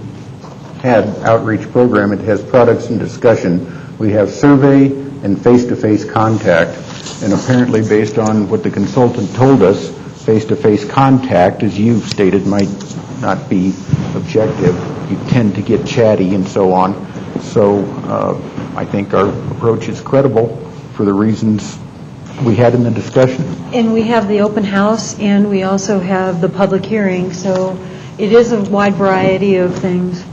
[SPEAKER 3] had, outreach program, it has products and discussion. We have survey and face-to-face contact, and apparently based on what the consultant told us, face-to-face contact, as you've stated, might not be objective. You tend to get chatty and so on. So I think our approach is credible for the reasons we had in the discussion.
[SPEAKER 5] And we have the open house, and we also have the public hearing, so it is a wide variety of things.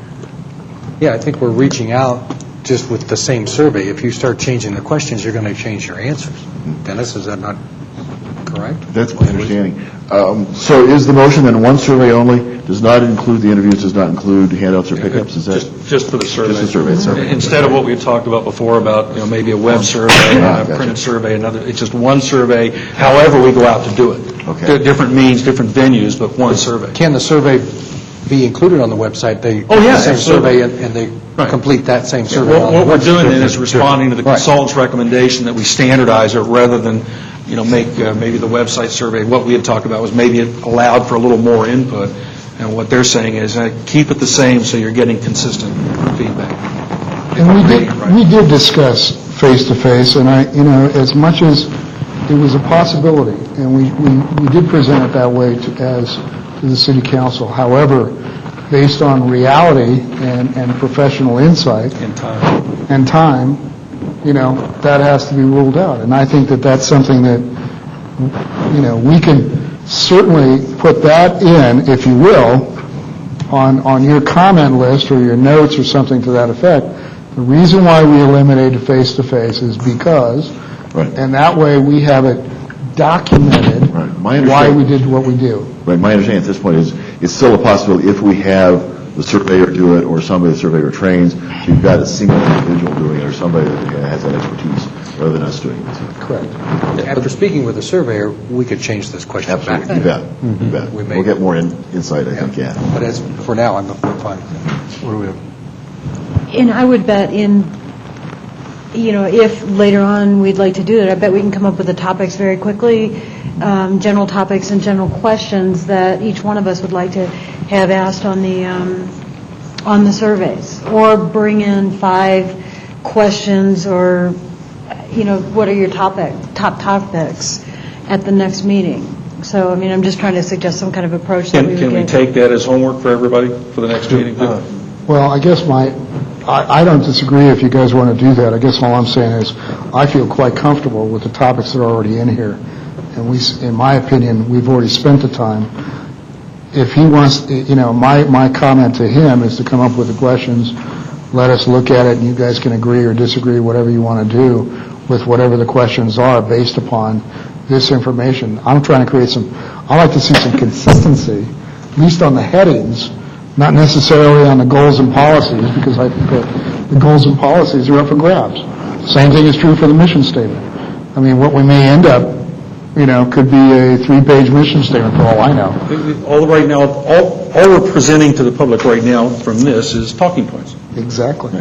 [SPEAKER 6] Yeah, I think we're reaching out just with the same survey. If you start changing the questions, you're going to change your answers. Dennis, is that not correct?
[SPEAKER 2] That's my understanding. So is the motion then one survey only, does not include the interviews, does not include handouts or pickups? Is that
[SPEAKER 1] Just for the survey.
[SPEAKER 2] Just the survey itself.
[SPEAKER 1] Instead of what we had talked about before about, maybe a web survey, a
[SPEAKER 2] gotcha.
[SPEAKER 1] printed survey, another, it's just one survey, however we go out to do it.
[SPEAKER 2] Okay.
[SPEAKER 1] Different means, different venues, but one survey.
[SPEAKER 6] Can the survey be included on the website? They
[SPEAKER 1] Oh, yeah,
[SPEAKER 6] the same
[SPEAKER 1] absolutely.
[SPEAKER 6] survey, and they
[SPEAKER 1] Right.
[SPEAKER 6] complete that same survey.
[SPEAKER 1] What we're doing then is responding to the
[SPEAKER 6] Right.
[SPEAKER 1] consultant's recommendation that we standardize it rather than, make maybe the website survey. What we had talked about was maybe it allowed for a little more input, and what they're saying is keep it the same so you're getting consistent feedback.
[SPEAKER 4] And we did discuss face-to-face, and as much as it was a possibility, and we did present it that way to the city council. However, based on reality and professional insight
[SPEAKER 1] In time.
[SPEAKER 4] and time, that has to be ruled out. And I think that that's something that, we can certainly put that in, if you will, on your comment list or your notes or something to that effect. The reason why we eliminated face-to-face is because,
[SPEAKER 2] Right.
[SPEAKER 4] and that way we have it documented
[SPEAKER 2] Right. My
[SPEAKER 4] why
[SPEAKER 2] understanding-
[SPEAKER 4] we did what we do.
[SPEAKER 2] Right, my understanding at this point is, it's still a possibility if we have the surveyor do it, or somebody the surveyor trains, so you've got a single individual doing it, or somebody that has that expertise, rather than us doing it.
[SPEAKER 4] Correct.
[SPEAKER 6] After speaking with the surveyor, we could change this question back.
[SPEAKER 2] Absolutely, you bet, you bet.
[SPEAKER 6] We may-
[SPEAKER 2] We'll get more insight, I think, yeah.
[SPEAKER 6] But as for now, I'm fine. What do we have?
[SPEAKER 5] And I would bet if later on we'd like to do that, I bet we can come up with the topics very quickly, general topics and general questions that each one of us would like to have asked on the surveys, or bring in 5 questions, or what are your top topics at the next meeting. So I'm just trying to suggest some kind of approach that we would
[SPEAKER 1] Can we
[SPEAKER 5] get.
[SPEAKER 1] take that as homework for everybody for the next meeting?
[SPEAKER 4] Well, I guess I don't disagree if you guys want to do that. I guess all I'm saying is I feel quite comfortable with the topics that are already in here. And in my opinion, we've already spent the time. If he wants, my comment to him is to come up with the questions, let us look at it, and you guys can agree or disagree, whatever you want to do with whatever the questions are based upon this information. I'm trying to create I like to see some consistency, at least on the headings, not necessarily on the goals and policies, because I think that the goals and policies are up for grabs. Same thing is true for the mission statement. What we may end up, could be a 3-page mission statement for all I know.
[SPEAKER 1] All we're presenting to the public right now from this is talking points.
[SPEAKER 4] Exactly.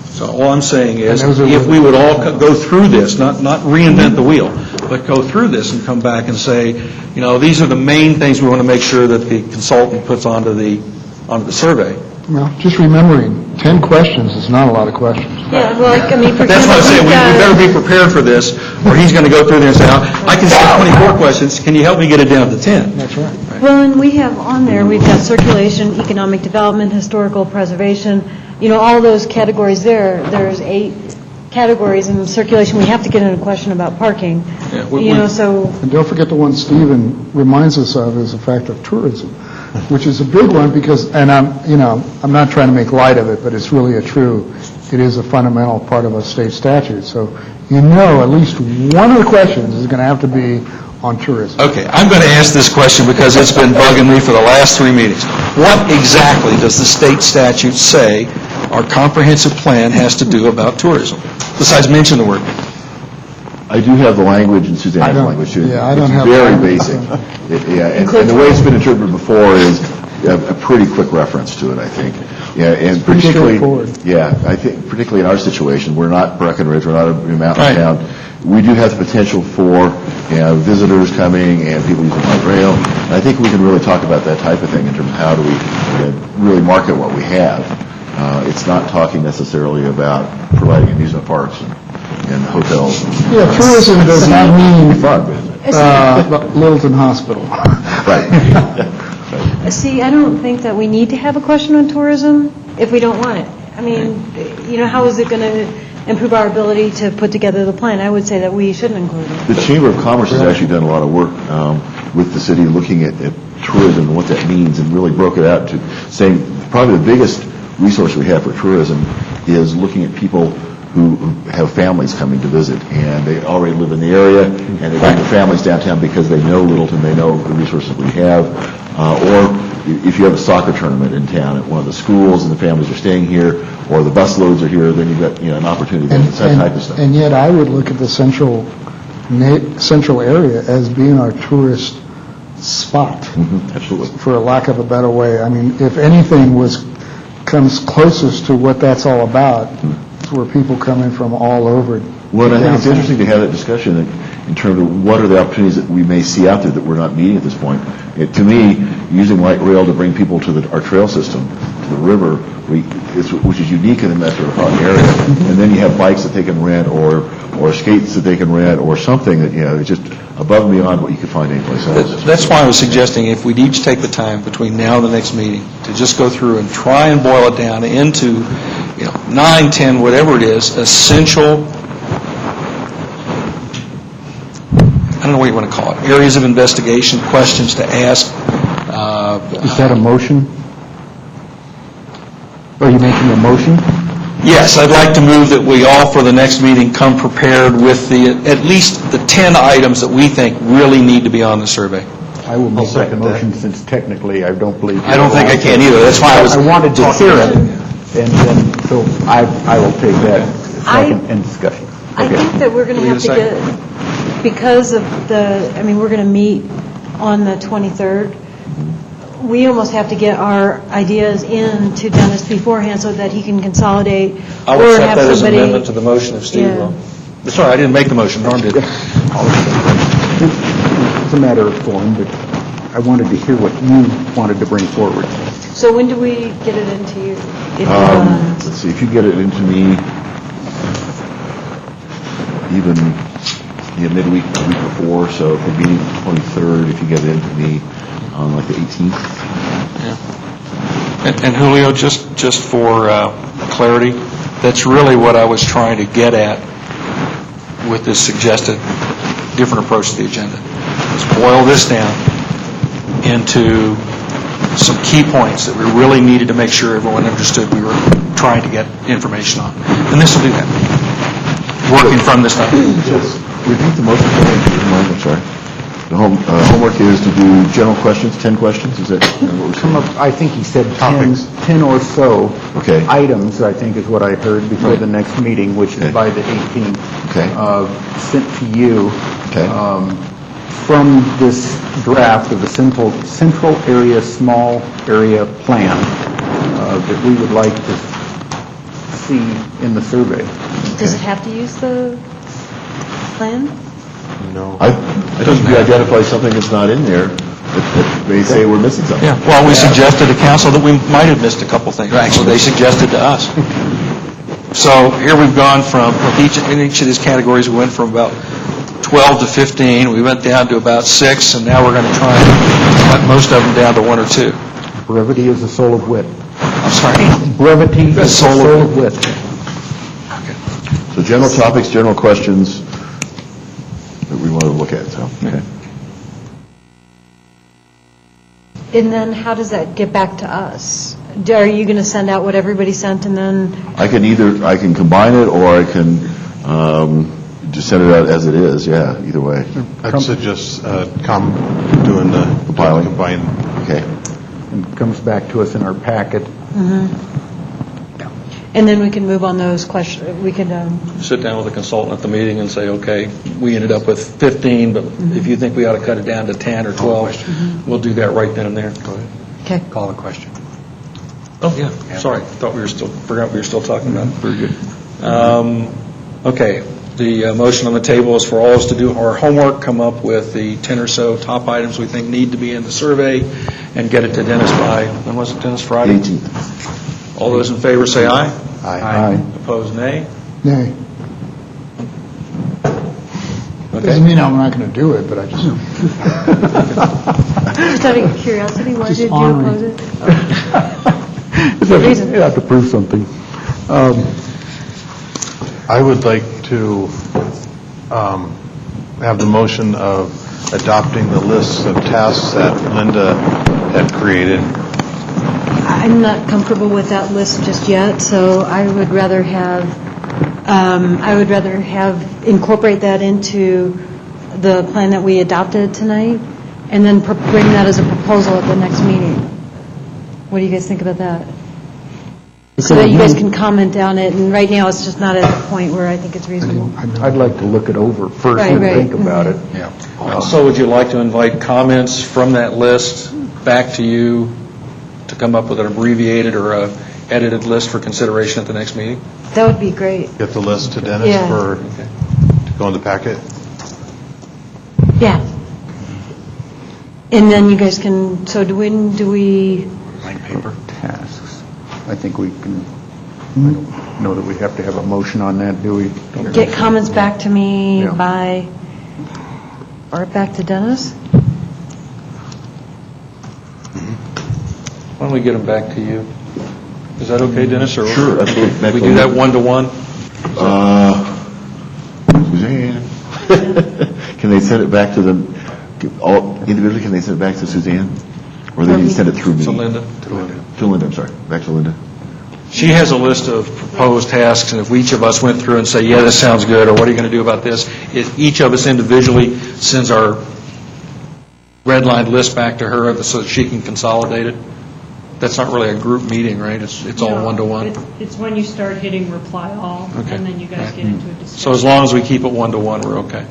[SPEAKER 1] So all I'm saying is,
[SPEAKER 4] And those are
[SPEAKER 1] if we would all go through this, not reinvent the wheel, but go through this and come back and say, these are the main things we want to make sure that the consultant puts onto the survey.
[SPEAKER 4] Well, just remembering, 10 questions is not a lot of questions.
[SPEAKER 5] Yeah, well, for
[SPEAKER 1] That's what I'm saying, we better be prepared for this, or he's going to go through there and say, I can see 24 questions, can you help me get it down to 10?
[SPEAKER 4] That's right.
[SPEAKER 5] Well, and we have on there, we've got circulation, economic development, historical preservation, all those categories there. There's 8 categories in circulation. We have to get in a question about parking.
[SPEAKER 1] Yeah,
[SPEAKER 5] so...
[SPEAKER 4] And don't forget the one Stephen reminds us of is the fact of tourism, which is a big one because, and I'm not trying to make light of it, but it's really it is a fundamental part of a state statute. So at least one of the questions is going to have to be on tourism.
[SPEAKER 1] Okay, I'm going to ask this question because it's been bugging me for the last 3 meetings. What exactly does the state statute say our comprehensive plan has to do about tourism, besides mention the word?
[SPEAKER 2] I do have the language, and Suzanne has the language too.
[SPEAKER 4] Yeah, I don't
[SPEAKER 2] It's
[SPEAKER 4] have
[SPEAKER 2] very
[SPEAKER 4] the
[SPEAKER 2] basic.
[SPEAKER 4] language.
[SPEAKER 2] And the way it's been interpreted before is a pretty quick reference to it, I think. Yeah, and
[SPEAKER 4] pretty
[SPEAKER 2] particularly,
[SPEAKER 4] straightforward.
[SPEAKER 2] I think particularly in our situation, we're not Breckenridge, we're not a mountain
[SPEAKER 1] Right.
[SPEAKER 2] town. We do have the potential for visitors coming and people using light rail. And I think we can really talk about that type of thing in terms of how do we really market what we have. It's not talking necessarily about providing amusement parks and hotels.
[SPEAKER 4] Yeah, tourism does not mean
[SPEAKER 2] Fun, isn't it?
[SPEAKER 4] Littleton Hospital.
[SPEAKER 2] Right.
[SPEAKER 5] See, I don't think that we need to have a question on tourism if we don't want it. I mean, how is it going to improve our ability to put together the plan? I would say that we shouldn't include it.
[SPEAKER 2] The Chamber of Commerce has actually done a lot of work with the city looking at tourism and what that means, and really broke it out to saying probably the biggest resource we have for tourism is looking at people who have families coming to visit, and they already live in the area, and they bring their families downtown because they know Littleton, they know the resources we have, or if you have a soccer tournament in town at one of the schools and the families are staying here, or the bus loads are here, then you've got an opportunity to do that type of stuff.
[SPEAKER 4] And yet I would look at the central area as being our tourist spot.
[SPEAKER 2] Absolutely.
[SPEAKER 4] For a lack of a better way. I mean, if anything comes closest to what that's all about, it's where people come in from all over.
[SPEAKER 2] Well, I think it's interesting to have that discussion in terms of what are the opportunities that we may see out there that we're not meeting at this point. To me, using light rail to bring people to our trail system, to the river, which is unique in the metropolitan area, and then you have bikes that they can rent, or skates that they can rent, or something that, is just above and beyond what you could find anyplace else.
[SPEAKER 1] That's why I was suggesting if we'd each take the time between now and the next meeting to just go through and try and boil it down into, 9, 10, whatever it is, essential, I don't know what you want to call it, areas of investigation, questions to ask.
[SPEAKER 3] Is that a motion? Are you making a motion?
[SPEAKER 1] Yes, I'd like to move that we all, for the next meeting, come prepared with at least the 10 items that we think really need to be on the survey.
[SPEAKER 3] I will make that motion since technically I don't believe.
[SPEAKER 1] I don't think I can either. That's why I
[SPEAKER 3] wanted to hear it, and then so I will take that second in discussion.
[SPEAKER 5] I think that we're going to have to get, because of we're going to meet on the 23rd. We almost have to get our ideas in to Dennis beforehand so that he can consolidate.
[SPEAKER 1] I would
[SPEAKER 5] or
[SPEAKER 1] accept
[SPEAKER 5] have
[SPEAKER 1] that as an
[SPEAKER 5] somebody,
[SPEAKER 1] amendment to the motion if Steve will. Sorry, I didn't make the motion. Norm did.
[SPEAKER 3] It's a matter of form, but I wanted to hear what you wanted to bring forward.
[SPEAKER 5] So when do we get it into you?
[SPEAKER 2] Let's see, if you get it into me, even midweek, the week before, so if we're meeting the 23rd, if you get it into me on like the 18th.
[SPEAKER 1] Yeah. And Julio, just for clarity, that's really what I was trying to get at with this suggested different approach to the agenda. Let's boil this down into some key points that we really needed to make sure everyone understood we were trying to get information on. And this will do that. Working from this stuff.
[SPEAKER 2] Just repeat the motion for me, if you don't mind. I'm sorry. The homework is to do general questions, 10 questions. Is that what we're saying?
[SPEAKER 3] I think he said 10 or so items, I think is what I heard before the next meeting, which is by the 18th, sent to you from this draft of the Central Area Small Area Plan that we would like to see in the survey.
[SPEAKER 5] Does it have to use the plan?
[SPEAKER 7] No.
[SPEAKER 2] I think if you identify something that's not in there, that may say we're missing something.
[SPEAKER 1] Yeah. Well, we suggested to council that we might have missed a couple things. Actually, they suggested to us. So here we've gone from, in each of these categories, we went from about 12 to 15. We went down to about 6, and now we're going to try and cut most of them down to 1 or 2.
[SPEAKER 3] Brevity is the soul of wit.
[SPEAKER 1] I'm sorry?
[SPEAKER 3] Brevity is the soul of wit.
[SPEAKER 2] So general topics, general questions that we want to look at. So, okay.
[SPEAKER 5] And then how does that get back to us? Are you going to send out what everybody sent and then?
[SPEAKER 2] I can combine it, or I can just send it out as it is. Yeah, either way.
[SPEAKER 7] I'd suggest doing the
[SPEAKER 2] Compiling.
[SPEAKER 7] combine.
[SPEAKER 2] Okay.
[SPEAKER 3] And it comes back to us in our packet.
[SPEAKER 5] And then we can move on those questions. We could.
[SPEAKER 1] Sit down with a consultant at the meeting and say, okay, we ended up with 15, but if you think we ought to cut it down to 10 or 12, we'll do that right then and there. Go ahead.
[SPEAKER 5] Okay.
[SPEAKER 6] Call a question.
[SPEAKER 1] Oh, yeah. Sorry. Forgot we were still talking about it.
[SPEAKER 2] Very good.
[SPEAKER 1] Okay. The motion on the table is for all of us to do our homework, come up with the 10 or so top items we think need to be in the survey, and get it to Dennis by, when was it, Dennis? Friday?
[SPEAKER 2] 18th.
[SPEAKER 1] All those in favor say aye.
[SPEAKER 3] Aye.
[SPEAKER 1] Opposed, nay.
[SPEAKER 4] Nay.
[SPEAKER 1] Okay.
[SPEAKER 4] Doesn't mean I'm not going to do it, but I just...
[SPEAKER 5] out of curiosity, why
[SPEAKER 4] Just
[SPEAKER 5] did you
[SPEAKER 4] honoring.
[SPEAKER 5] oppose it?
[SPEAKER 3] You have to prove something.
[SPEAKER 7] I would like to have the motion of adopting the lists of tasks that Linda had created.
[SPEAKER 5] I'm not comfortable with that list just yet, so I would rather have incorporate that into the plan that we adopted tonight, and then bring that as a proposal at the next meeting. What do you guys think about that? So that you guys can comment on it, and right now, it's just not at the point where I think it's reasonable.
[SPEAKER 3] I'd like to look it over first
[SPEAKER 5] Right,
[SPEAKER 3] and
[SPEAKER 5] right.
[SPEAKER 3] think about it.
[SPEAKER 1] Yeah. So would you like to invite comments from that list back to you to come up with an abbreviated or a edited list for consideration at the next meeting?
[SPEAKER 5] That would be great.
[SPEAKER 7] Get the list to Dennis
[SPEAKER 5] Yeah.
[SPEAKER 7] to go in the packet.
[SPEAKER 5] Yeah. And then you guys can, so do we,
[SPEAKER 7] Blank paper.
[SPEAKER 3] Tasks. I think we can, I don't know that we have to have a motion on that, do we?
[SPEAKER 5] get comments back to me
[SPEAKER 3] Yeah.
[SPEAKER 5] by, or back to Dennis?
[SPEAKER 1] Why don't we get them back to you? Is that okay, Dennis? Or
[SPEAKER 2] Sure, absolutely.
[SPEAKER 1] we do that one-to-one?
[SPEAKER 2] Suzanne, can they send it back to them, all individually, can they send it back to Suzanne? Or they need to send it through me?
[SPEAKER 1] To Linda?
[SPEAKER 2] To Linda, I'm sorry, back to Linda.
[SPEAKER 1] She has a list of proposed tasks, and if each of us went through and say, yeah, this sounds good, or what are you going to do about this, if each of us individually sends our red-lined list back to her so that she can consolidate it. That's not really a group meeting, right? It's all
[SPEAKER 8] No,
[SPEAKER 1] one-to-one?
[SPEAKER 8] It's when you start hitting reply all,
[SPEAKER 1] Okay.
[SPEAKER 8] and then you guys get into a discussion.
[SPEAKER 1] So as long as we keep it one-to-one, we're okay.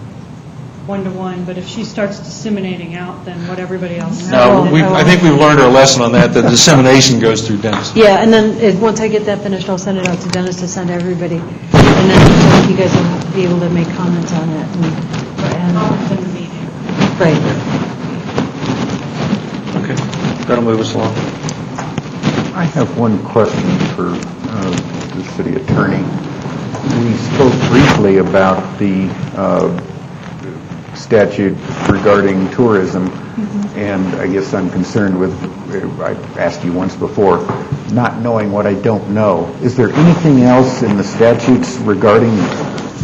[SPEAKER 8] One-to-one, but if she starts disseminating out, then what everybody else knows.
[SPEAKER 1] No, I think we've learned our lesson on that. The dissemination goes through Dennis.
[SPEAKER 5] Yeah, and then once I get that finished, I'll send it out to Dennis to send to everybody. And then I think you guys will be able to make comments on it.
[SPEAKER 8] Comments in the meeting.
[SPEAKER 5] Right.
[SPEAKER 1] Okay. That'll move us along.
[SPEAKER 3] I have one question for the city attorney. We spoke briefly about the statute regarding tourism, and I guess I'm concerned with, I asked you once before, not knowing what I don't know. Is there anything else in the statutes regarding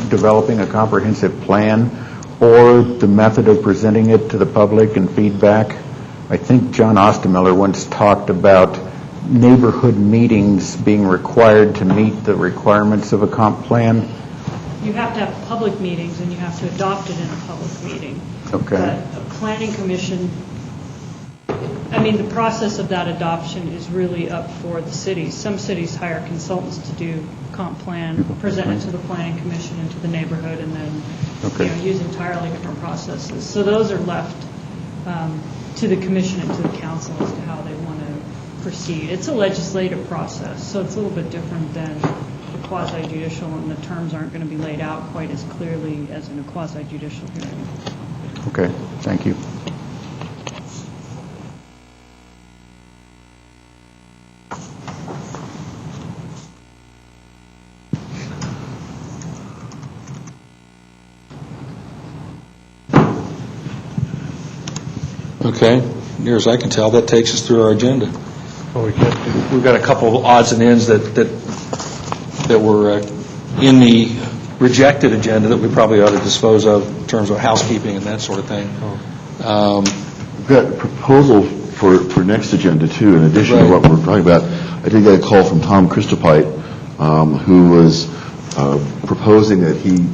[SPEAKER 3] developing a comprehensive plan or the method of presenting it to the public and feedback? I think John Ostemiller once talked about neighborhood meetings being required to meet the requirements of a comp plan.
[SPEAKER 8] You have to have public meetings, and you have to adopt it in a public meeting.
[SPEAKER 3] Okay.
[SPEAKER 8] But a planning commission, I mean, the process of that adoption is really up for the cities. Some cities hire consultants to do comp plan, present it to the planning commission and to the neighborhood, and then use entirely different processes. So those are left to the commission and to the council as to how they want to proceed. It's a legislative process, so it's a little bit different than the quasi-judicial, and the terms aren't going to be laid out quite as clearly as in a quasi-judicial hearing.
[SPEAKER 3] Okay, thank you.
[SPEAKER 1] Okay. Near as I can tell, that takes us through our agenda.
[SPEAKER 7] Well, we could
[SPEAKER 1] We've got a couple of odds and ends that were in the rejected agenda that we probably ought to dispose of in terms of housekeeping and that sort of thing.
[SPEAKER 2] We've got a proposal for next agenda, too, in addition to
[SPEAKER 1] Right.
[SPEAKER 2] what we're talking about. I did get a call from Tom Christopite, who was proposing that he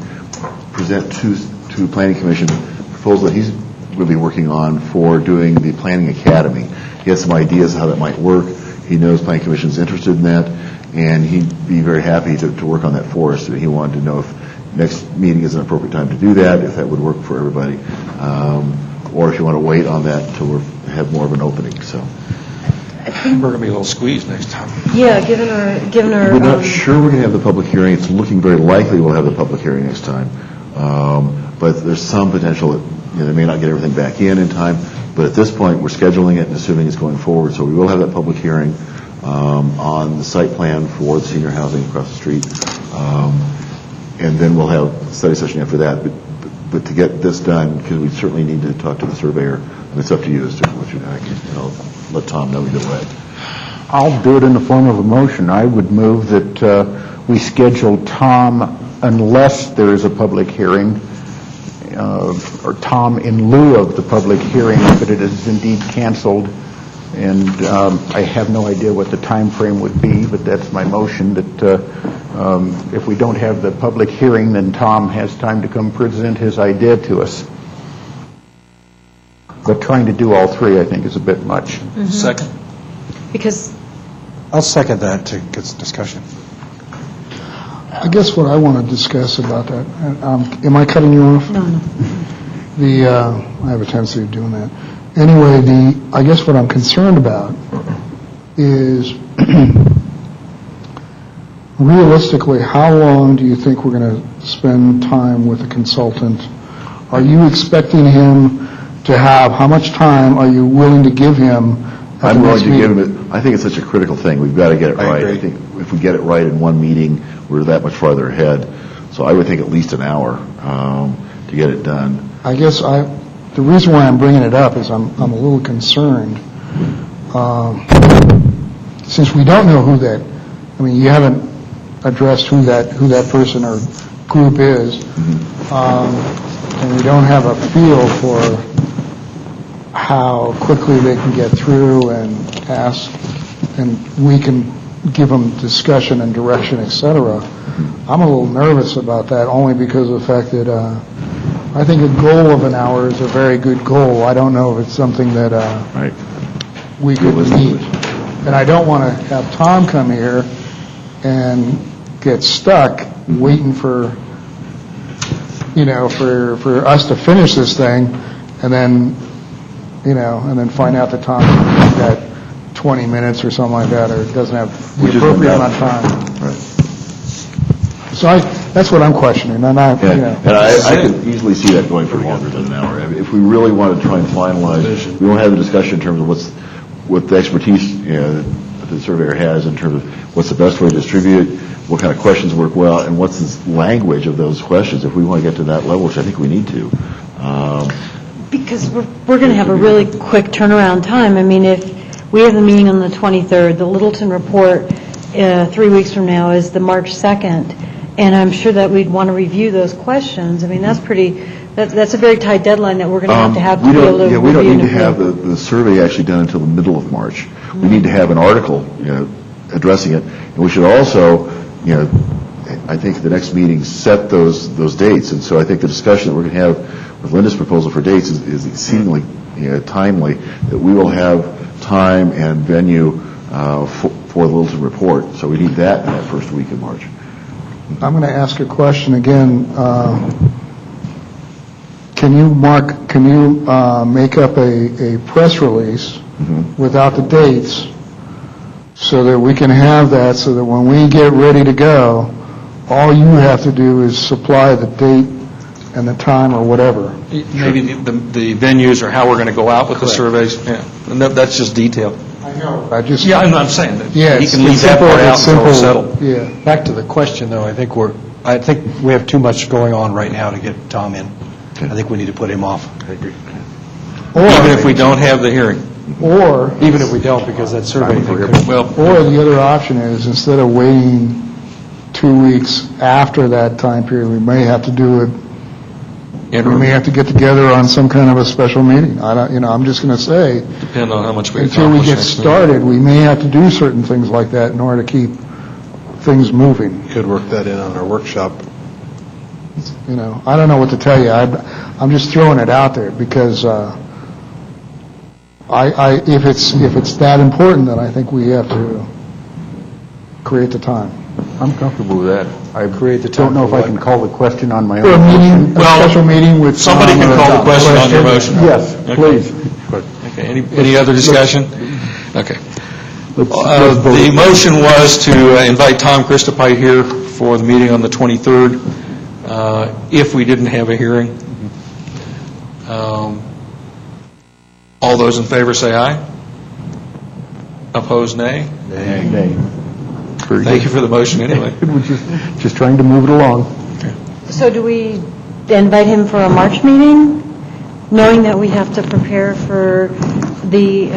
[SPEAKER 2] present to the Planning Commission a proposal that he's going to be working on for doing the Planning Academy. He has some ideas how that might work. He knows Planning Commission's interested in that, and he'd be very happy to work on that for us. He wanted to know if next meeting is an appropriate time to do that, if that would work for everybody, or if you want to wait on that until we have more of an opening. So
[SPEAKER 1] We're going to be a little squeezed next time.
[SPEAKER 5] Yeah, given our.
[SPEAKER 2] we're not sure we're going to have the public hearing. It's looking very likely we'll have the public hearing next time, but there's some potential that they may not get everything back in time. But at this point, we're scheduling it and assuming it's going forward. So we will have that public hearing on the site plan for the senior housing across the street. And then we'll have a study session after that. But to get this done, because we certainly need to talk to the surveyor It's up to you as to what you think, I'll let Tom know either way.
[SPEAKER 3] I'll do it in the form of a motion. I would move that we schedule Tom unless there is a public hearing, or Tom in lieu of the public hearing, but it is indeed canceled. And I have no idea what the time frame would be, but that's my motion, that if we don't have the public hearing, then Tom has time to come present his idea to us. But trying to do all three, I think, is a bit much.
[SPEAKER 1] Second?
[SPEAKER 5] Because
[SPEAKER 6] I'll second that to get some discussion.
[SPEAKER 4] I guess what I want to discuss about that, am I cutting you off?
[SPEAKER 5] No.
[SPEAKER 4] I have a tendency of doing that. Anyway, I guess what I'm concerned about is realistically, how long do you think we're going to spend time with a consultant? Are you expecting him to have, how much time are you willing to give him?
[SPEAKER 2] I'm willing to give him it. I think it's such a critical thing. We've got to get it right. I think if we get it right in one meeting, we're that much farther ahead. So I would think at least an hour to get it done.
[SPEAKER 4] I guess the reason why I'm bringing it up is I'm a little concerned. Since we don't know who that, I mean, you haven't addressed who that person or group is, and we don't have a feel for how quickly they can get through and ask, and we can give them discussion and direction, etc. I'm a little nervous about that, only because of the fact that I think a goal of an hour is a very good goal. I don't know if it's something that we could meet. And I don't want to have Tom come here and get stuck waiting for us to finish this thing, and then find out that Tom got 20 minutes or something like that, or doesn't have the appropriate amount of time.
[SPEAKER 2] Right.
[SPEAKER 4] So that's what I'm questioning, and I
[SPEAKER 2] could easily see that going for longer than an hour. I mean, if we really want to try and finalize, we won't have the discussion in terms of what the expertise that the surveyor has in terms of what's the best way to distribute, what kind of questions work well, and what's the language of those questions. If we want to get to that level, which I think we need to.
[SPEAKER 5] because we're going to have a really quick turnaround time. I mean, if we have the meeting on the 23rd, the Littleton report 3 weeks from now is the March 2nd, and I'm sure that we'd want to review those questions. I mean, that's a very tight deadline that we're going to have to be able to review.
[SPEAKER 2] We don't need to have the survey actually done until the middle of March. Mm-hmm. We need to have an article, addressing it, and we should also, I think the next meeting set those dates, and so I think the discussion that we're going to have with Linda's proposal for dates is exceedingly timely, that we will have time and venue for the Littleton report. So we need that in that first week of March.
[SPEAKER 4] I'm going to ask a question again. Can you make up a press release without the dates so that we can have that, so that when we get ready to go, all you have to do is supply the date and the time or whatever?
[SPEAKER 1] Maybe the venues or how we're going to go out with the surveys. Yeah. And that's just detail.
[SPEAKER 4] I know.
[SPEAKER 1] I'm saying that
[SPEAKER 4] he
[SPEAKER 1] can leave that part out until it's settled.
[SPEAKER 4] Yeah.
[SPEAKER 6] Back to the question, though, I think we have too much going on right now to get Tom in. I think we need to put him off. I agree.
[SPEAKER 1] Even if we don't have the hearing.
[SPEAKER 4] Or
[SPEAKER 6] even if we don't, because that survey thing could...
[SPEAKER 4] Or the other option is, instead of waiting 2 weeks after that time period, we may have to do it. We may have to get together on some kind of a special meeting. I'm just going to say,
[SPEAKER 1] depend on how much we
[SPEAKER 4] until we get started, we may have to do certain things like that in order to keep things moving.
[SPEAKER 7] Could work that in on our workshop.
[SPEAKER 4] I don't know what to tell you. I'm just throwing it out there because if it's that important, then I think we have to create the time.
[SPEAKER 3] I'm comfortable with that. I don't know if I can call the question on my
[SPEAKER 4] For
[SPEAKER 3] own.
[SPEAKER 4] a special meeting with
[SPEAKER 1] somebody can call the question on your motion.
[SPEAKER 3] Yes, please.
[SPEAKER 1] Okay. Any other discussion? Okay. The motion was to invite Tom Christopite here for the meeting on the 23rd. If we didn't have a hearing. All those in favor say aye. Opposed, nay.
[SPEAKER 3] Nay.
[SPEAKER 1] Thank you for the motion anyway.
[SPEAKER 3] We're just trying to move it along.
[SPEAKER 5] So do we invite him for a March meeting? knowing that we have to prepare for the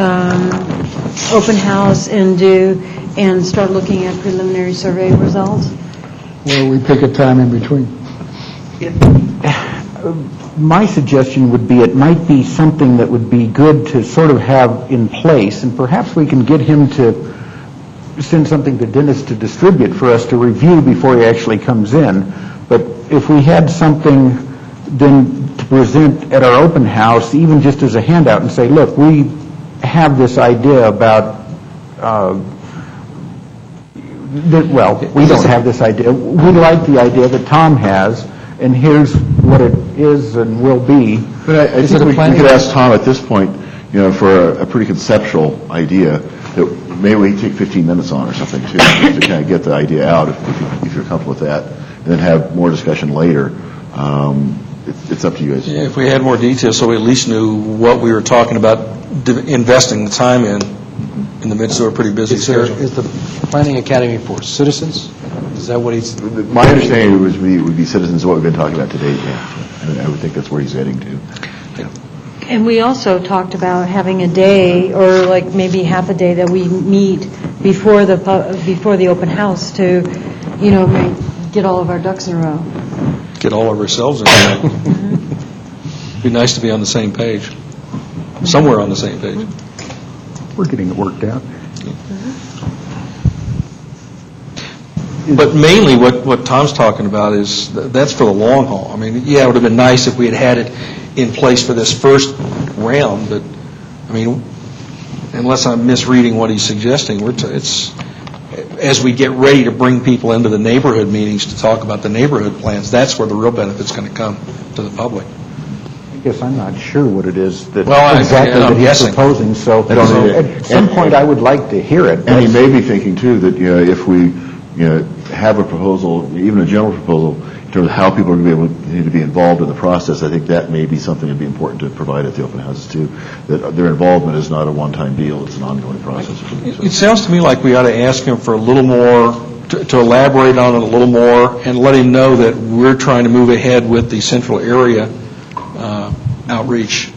[SPEAKER 5] open house and start looking at preliminary survey results?
[SPEAKER 4] Or we pick a time in between?
[SPEAKER 3] My suggestion would be it might be something that would be good to sort of have in place, and perhaps we can get him to send something to Dennis to distribute for us to review before he actually comes in. But if we had something then to present at our open house, even just as a handout, and say, look, we have this idea about, we don't have this idea. We like the idea that Tom has, and here's what it is and will be.
[SPEAKER 2] But I think we could ask Tom at this point, for a pretty conceptual idea that maybe we take 15 minutes on or something too, just to kind of get the idea out if you're comfortable with that, and then have more discussion later. It's up to you guys.
[SPEAKER 1] Yeah, if we had more details, so we at least knew what we were talking about investing the time in the midst of a pretty busy schedule.
[SPEAKER 6] Is the Planning Academy for citizens? Is that what he's...
[SPEAKER 2] My understanding would be citizens of what we've been talking about today, yeah. I would think that's where he's heading to.
[SPEAKER 1] Yeah.
[SPEAKER 5] And we also talked about having a day, or like maybe half a day, that we meet before the open house to, get all of our ducks in a row.
[SPEAKER 1] Get all of ourselves in there. Be nice to be on the same page, somewhere on the same page.
[SPEAKER 3] We're getting it worked out.
[SPEAKER 1] But mainly what Tom's talking about is that's for the long haul. I mean, yeah, it would have been nice if we had had it in place for this first round, but, I mean, unless I'm misreading what he's suggesting, it's as we get ready to bring people into the neighborhood meetings to talk about the neighborhood plans, that's where the real benefit's going to come to the public.
[SPEAKER 3] I guess I'm not sure what it is that
[SPEAKER 1] I'm
[SPEAKER 3] that he's
[SPEAKER 1] guessing.
[SPEAKER 3] proposing, so at some point I would like to hear it.
[SPEAKER 2] And he may be thinking too that if we have a proposal, even a general proposal, in terms of how people are going to need to be involved in the process, I think that may be something that would be important to provide at the open houses too. That their involvement is not a one-time deal; it's an ongoing process.
[SPEAKER 1] It sounds to me like we ought to ask him for a little more, to elaborate on it a little more, and let him know that we're trying to move ahead with the central area outreach.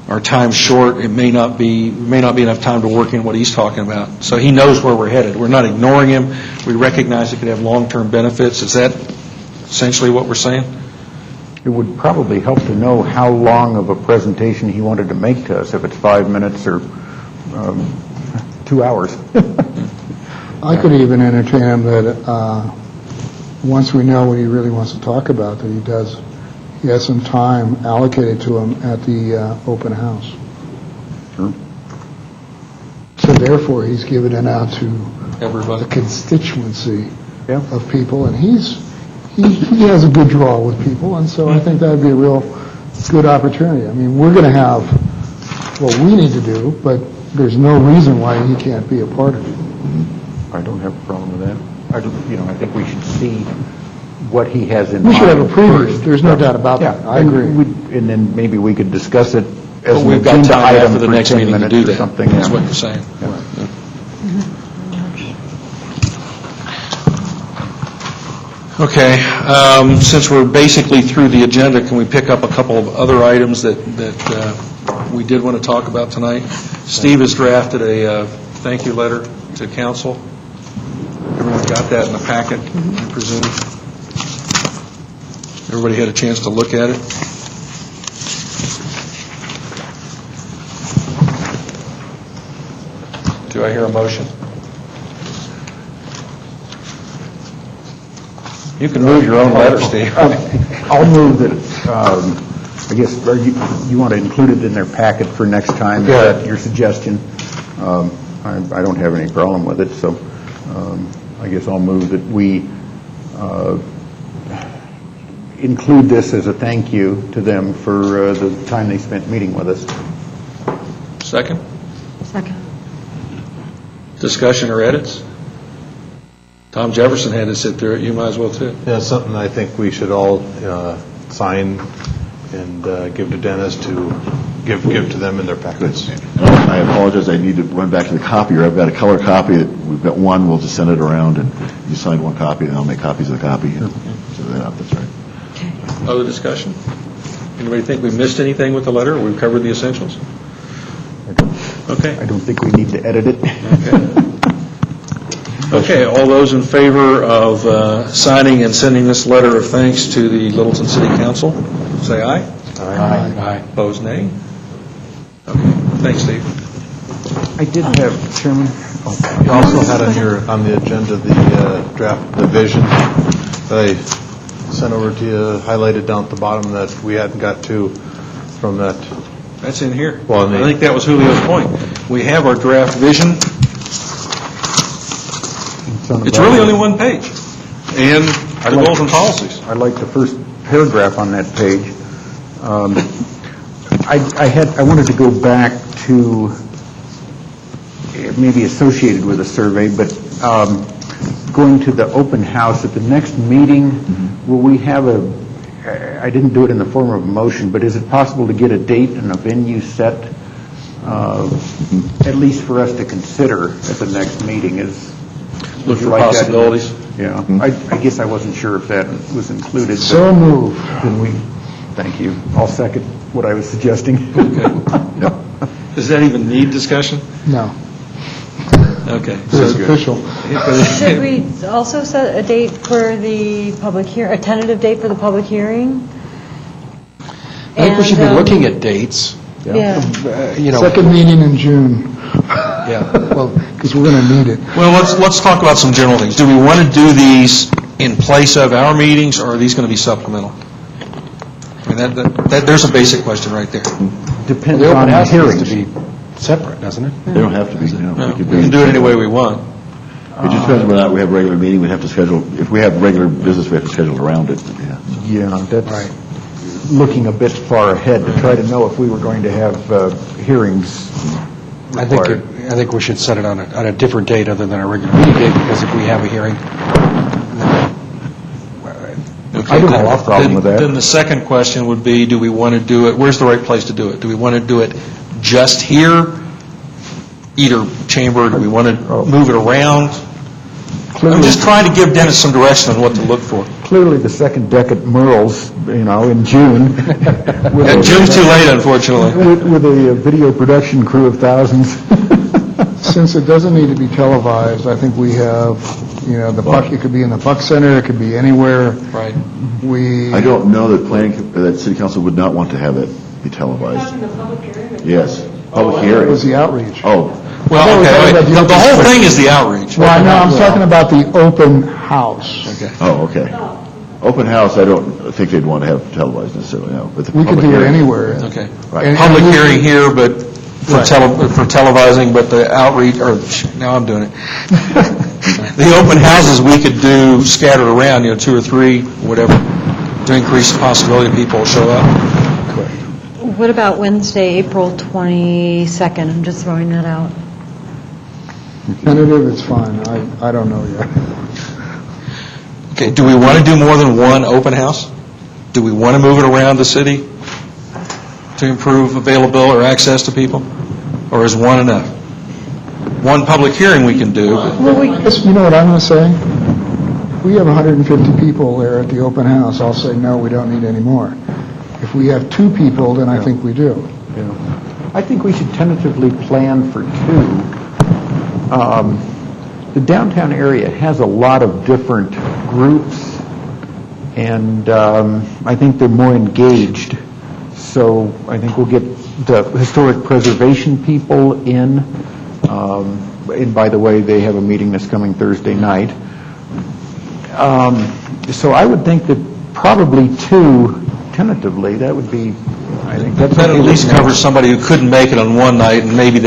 [SPEAKER 1] Our time's short. It may not be enough time to work in what he's talking about. So he knows where we're headed. We're not ignoring him. We recognize it could have long-term benefits. Is that essentially what we're saying?
[SPEAKER 3] It would probably help to know how long of a presentation he wanted to make to us, if it's 5 minutes or 2 hours.
[SPEAKER 4] I could even entertain him that once we know what he really wants to talk about, that he has some time allocated to him at the open house.
[SPEAKER 3] Sure.
[SPEAKER 4] So therefore, he's giving it out to
[SPEAKER 1] Everybody.
[SPEAKER 4] the constituency
[SPEAKER 3] Yeah.
[SPEAKER 4] of people, and he has a good draw with people, and so I think that would be a real good opportunity. I mean, we're going to have what we need to do, but there's no reason why he can't be a part of it.
[SPEAKER 3] I don't have a problem with that. I think we should see what he has in
[SPEAKER 4] We
[SPEAKER 3] mind.
[SPEAKER 4] should have a preview.
[SPEAKER 3] first.
[SPEAKER 4] There's no doubt about that.
[SPEAKER 3] Yeah,
[SPEAKER 4] I agree.
[SPEAKER 3] And then maybe we could discuss it as an
[SPEAKER 1] We've got
[SPEAKER 3] agenda
[SPEAKER 1] time
[SPEAKER 3] item
[SPEAKER 1] after the
[SPEAKER 3] for
[SPEAKER 1] next
[SPEAKER 3] 10
[SPEAKER 1] meeting to
[SPEAKER 3] minutes
[SPEAKER 1] do
[SPEAKER 3] or
[SPEAKER 1] that.
[SPEAKER 3] something.
[SPEAKER 1] That's
[SPEAKER 3] yeah.
[SPEAKER 1] what you're saying. Okay. Since we're basically through the agenda, can we pick up a couple of other items that we did want to talk about tonight? Steve has drafted a thank you letter to council. Everyone got that in the packet, I presume? Everybody had a chance to look at it? Do I hear a motion? You can move your own letter, Steve.
[SPEAKER 3] I'll move that, I guess, you want to include it in their packet for next time? Is that your suggestion? I don't have any problem with it, so I guess I'll move that we include this as a thank you to them for the time they spent meeting with us.
[SPEAKER 1] Second?
[SPEAKER 5] Second.
[SPEAKER 1] Discussion or edits? Tom Jefferson had to sit through it. You might as well, too.
[SPEAKER 7] Yeah, something I think we should all sign and give to Dennis to give to them in their packets.
[SPEAKER 2] I apologize. I need to run back to the copier. I've got a color copy. We've got one. We'll just send it around, and you sign one copy, and I'll make copies of the copy. And set that up. That's right.
[SPEAKER 5] Okay.
[SPEAKER 1] Other discussion? Anybody think we missed anything with the letter? We've covered the essentials? Okay.
[SPEAKER 3] I don't think we need to edit it.
[SPEAKER 1] Okay, all those in favor of signing and sending this letter of thanks to the Littleton City Council, say aye.
[SPEAKER 6] Aye.
[SPEAKER 1] Opposed, nay. Okay, thanks, Steve.
[SPEAKER 3] I did have, Chairman,
[SPEAKER 7] You also had on the agenda the draft, the vision that I sent over to you, highlighted down at the bottom that we hadn't got to from that.
[SPEAKER 1] That's in here.
[SPEAKER 7] Well,
[SPEAKER 1] I think that was Julio's point. We have our draft vision. It's really only one page. And the goals and policies.
[SPEAKER 3] I like the first paragraph on that page. I wanted to go back to maybe associated with a survey, but going to the open house at the next meeting, will we have I didn't do it in the form of a motion, but is it possible to get a date and a venue set, at least for us to consider at the next meeting?
[SPEAKER 1] Look for possibilities.
[SPEAKER 3] Yeah. I guess I wasn't sure if that was included.
[SPEAKER 4] So move.
[SPEAKER 3] Thank you. I'll second what I was suggesting.
[SPEAKER 1] Does that even need discussion?
[SPEAKER 4] No.
[SPEAKER 1] Okay.
[SPEAKER 4] It's official.
[SPEAKER 5] Should we also set a date for the public hearing, a tentative date for the public hearing?
[SPEAKER 6] I think we should be looking at dates.
[SPEAKER 5] Yeah.
[SPEAKER 4] Second meeting in June,
[SPEAKER 6] Yeah, well,
[SPEAKER 4] because we're going to need it.
[SPEAKER 1] Well, let's talk about some general things. Do we want to do these in place of our meetings, or are these going to be supplemental? I mean, there's a basic question right there.
[SPEAKER 3] Depends
[SPEAKER 6] the
[SPEAKER 3] on
[SPEAKER 6] open
[SPEAKER 3] the
[SPEAKER 6] house
[SPEAKER 3] hearings.
[SPEAKER 6] needs to be separate, doesn't it?
[SPEAKER 2] They don't have to be.
[SPEAKER 1] No, we can do it any way we want.
[SPEAKER 2] It just depends whether or not we have a regular meeting, we have to schedule, if we have regular business, we have to schedule around it.
[SPEAKER 3] Yeah, that's looking a bit far ahead to try to know if we were going to have hearings.
[SPEAKER 6] I think we should set it on a different date other than a regular meeting date, because if we have a hearing,
[SPEAKER 3] I don't have a problem with that.
[SPEAKER 1] Then the second question would be, do we want to do it, where's the right place to do it? Do we want to do it just here, either chamber, do we want to move it around? I'm just trying to give Dennis some direction on what to look for.
[SPEAKER 3] Clearly, the second deck at Merle's, in June.
[SPEAKER 1] June's too late, unfortunately.
[SPEAKER 3] With a video production crew of thousands.
[SPEAKER 4] Since it doesn't need to be televised, I think we have, the Buck, it could be in the Buck Center, it could be anywhere.
[SPEAKER 1] Right.
[SPEAKER 2] I don't know that City Council would not want to have it be televised.
[SPEAKER 8] Having a public hearing?
[SPEAKER 2] Yes, public
[SPEAKER 4] It
[SPEAKER 2] hearing.
[SPEAKER 4] was the outreach.
[SPEAKER 2] Oh,
[SPEAKER 1] Well, okay, wait. The whole thing is the outreach.
[SPEAKER 4] Well, no, I'm talking about the open house.
[SPEAKER 1] Okay.
[SPEAKER 2] okay. Open house, I don't think they'd want to have televised necessarily, no. But the
[SPEAKER 4] We could
[SPEAKER 2] public
[SPEAKER 4] do it
[SPEAKER 2] hearing-
[SPEAKER 4] anywhere.
[SPEAKER 1] Okay.
[SPEAKER 2] Right.
[SPEAKER 1] Public
[SPEAKER 4] and
[SPEAKER 1] hearing here, but for televising, but the outreach, now I'm doing it. The open houses we could do scattered around, 2 or 3, whatever, to increase the possibility people will show up.
[SPEAKER 5] What about Wednesday, April 22nd? I'm just throwing that out.
[SPEAKER 4] Tentative, it's fine. I don't know yet.
[SPEAKER 1] Okay, do we want to do more than one open house? Do we want to move it around the city to improve availability or access to people? Or is one enough? One public hearing we can do, but
[SPEAKER 4] Well, you know what I'm going to say? We have 150 people there at the open house. I'll say, no, we don't need any more. If we have 2 people, then I think we do.
[SPEAKER 3] I think we should tentatively plan for 2. The downtown area has a lot of different groups, and I think they're more engaged. So I think we'll get the historic preservation people in. And by the way, they have a meeting this coming Thursday night. So I would think that probably 2, tentatively, that would be, I think that's...
[SPEAKER 1] that at least covers somebody who couldn't make it on one night, and maybe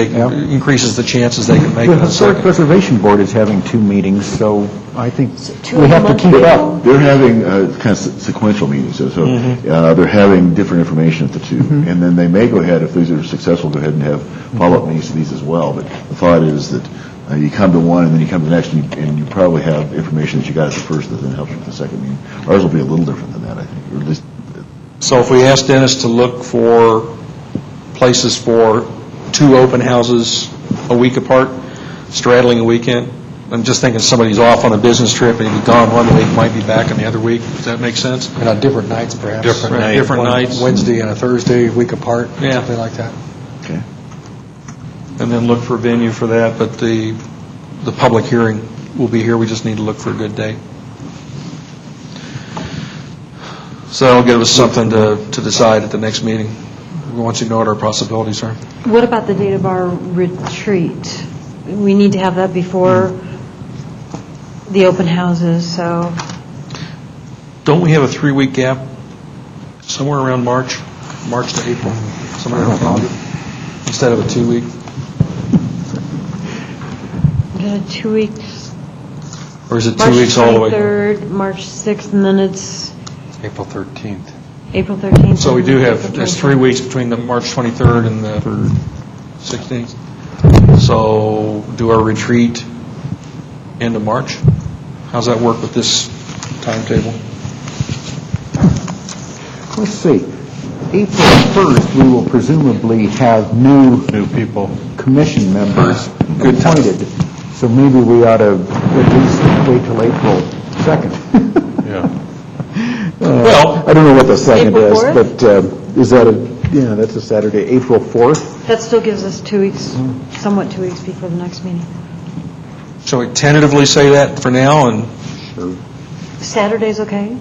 [SPEAKER 1] increases the chances they can make it
[SPEAKER 3] The
[SPEAKER 1] on the
[SPEAKER 3] Historic
[SPEAKER 1] second.
[SPEAKER 3] Preservation Board is having 2 meetings, so I think
[SPEAKER 5] 2
[SPEAKER 3] we have to
[SPEAKER 5] months
[SPEAKER 3] keep
[SPEAKER 5] ago?
[SPEAKER 3] up.
[SPEAKER 2] They're having kind of sequential meetings, so they're having different information at the 2. And then they may go ahead, if these are successful, go ahead and have follow-up meetings to these as well. But the thought is that you come to one, and then you come to the next, and you probably have information that you got at the first that then helps you with the second meeting. Ours will be a little different than that, I think, or at least...
[SPEAKER 1] So if we ask Dennis to look for places for 2 open houses a week apart, straddling a weekend, I'm just thinking somebody's off on a business trip and he'd be gone one week, might be back in the other week. Does that make sense?
[SPEAKER 6] And on different nights, perhaps.
[SPEAKER 1] Different nights.
[SPEAKER 6] Wednesday and a Thursday, a week apart,
[SPEAKER 1] Yeah.
[SPEAKER 6] something like that.
[SPEAKER 2] Okay.
[SPEAKER 1] And then look for a venue for that, but the public hearing will be here, we just need to look for a good date. So that'll give us something to decide at the next meeting, once you know what our possibilities are.
[SPEAKER 5] What about the date of our retreat? We need to have that before the open houses, so
[SPEAKER 1] Don't we have a 3-week gap somewhere around March to April, somewhere around August, instead of a 2-week?
[SPEAKER 5] we got 2 weeks.
[SPEAKER 1] Or is it 2 weeks all the way?
[SPEAKER 5] March 23rd, March 6th, and then it's
[SPEAKER 6] April 13th.
[SPEAKER 5] April 13th.
[SPEAKER 1] So we do have,
[SPEAKER 5] April
[SPEAKER 1] there's
[SPEAKER 5] 23rd.
[SPEAKER 1] 3 weeks between the March 23rd and the 16th. So do our retreat end of March? How's that work with this timetable?
[SPEAKER 3] Let's see. April 1st, we will presumably have new
[SPEAKER 7] people.
[SPEAKER 3] commission members
[SPEAKER 1] Good time.
[SPEAKER 3] appointed. So maybe we ought to at least wait till April 2nd.
[SPEAKER 7] Yeah.
[SPEAKER 1] Well,
[SPEAKER 3] I don't know what the second
[SPEAKER 5] April
[SPEAKER 3] is,
[SPEAKER 5] 4th?
[SPEAKER 3] but is that that's a Saturday, April 4th?
[SPEAKER 5] That still gives us 2 weeks, somewhat 2 weeks before the next meeting.
[SPEAKER 1] shall we tentatively say that for now? And
[SPEAKER 5] Saturday's okay?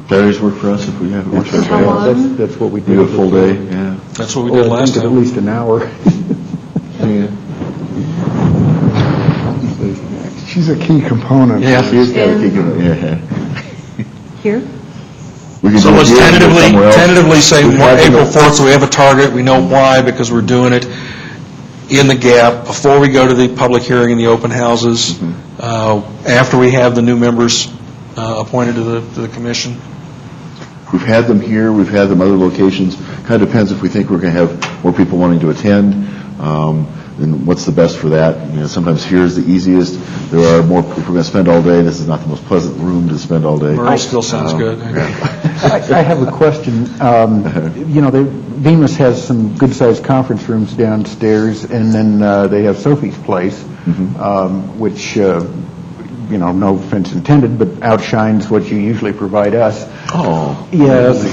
[SPEAKER 2] Saturdays work for us if we have, it works for
[SPEAKER 5] How
[SPEAKER 2] everybody else.
[SPEAKER 5] long?
[SPEAKER 3] That's what we
[SPEAKER 2] We
[SPEAKER 3] do.
[SPEAKER 2] do a full day, yeah.
[SPEAKER 1] that's what we
[SPEAKER 3] Oh,
[SPEAKER 1] did
[SPEAKER 3] I
[SPEAKER 1] last
[SPEAKER 3] think at
[SPEAKER 1] time.
[SPEAKER 3] least an hour.
[SPEAKER 4] She's a key component.
[SPEAKER 1] Yeah.
[SPEAKER 2] She's got to kick it, yeah.
[SPEAKER 5] Here?
[SPEAKER 2] We can
[SPEAKER 1] So
[SPEAKER 2] do it
[SPEAKER 1] let's
[SPEAKER 2] here, we can do it somewhere else.
[SPEAKER 1] tentatively say
[SPEAKER 2] We've had
[SPEAKER 1] April
[SPEAKER 2] them-
[SPEAKER 1] 4th, so we have a target, we know why, because we're doing it in the gap, before we go to the public hearing and the open houses, after we have the new members appointed to the commission.
[SPEAKER 2] We've had them here, we've had them other locations. Kind of depends if we think we're going to have more people wanting to attend, then what's the best for that? You know, sometimes here is the easiest. There are more, if we're going to spend all day, this is not the most pleasant room to spend all day.
[SPEAKER 1] Merle still sounds good.
[SPEAKER 3] I have a question. Bemis has some good-sized conference rooms downstairs, and then they have Sophie's Place, which, no offense intended, but outshines what you usually provide us.
[SPEAKER 2] Oh.
[SPEAKER 3] Yes.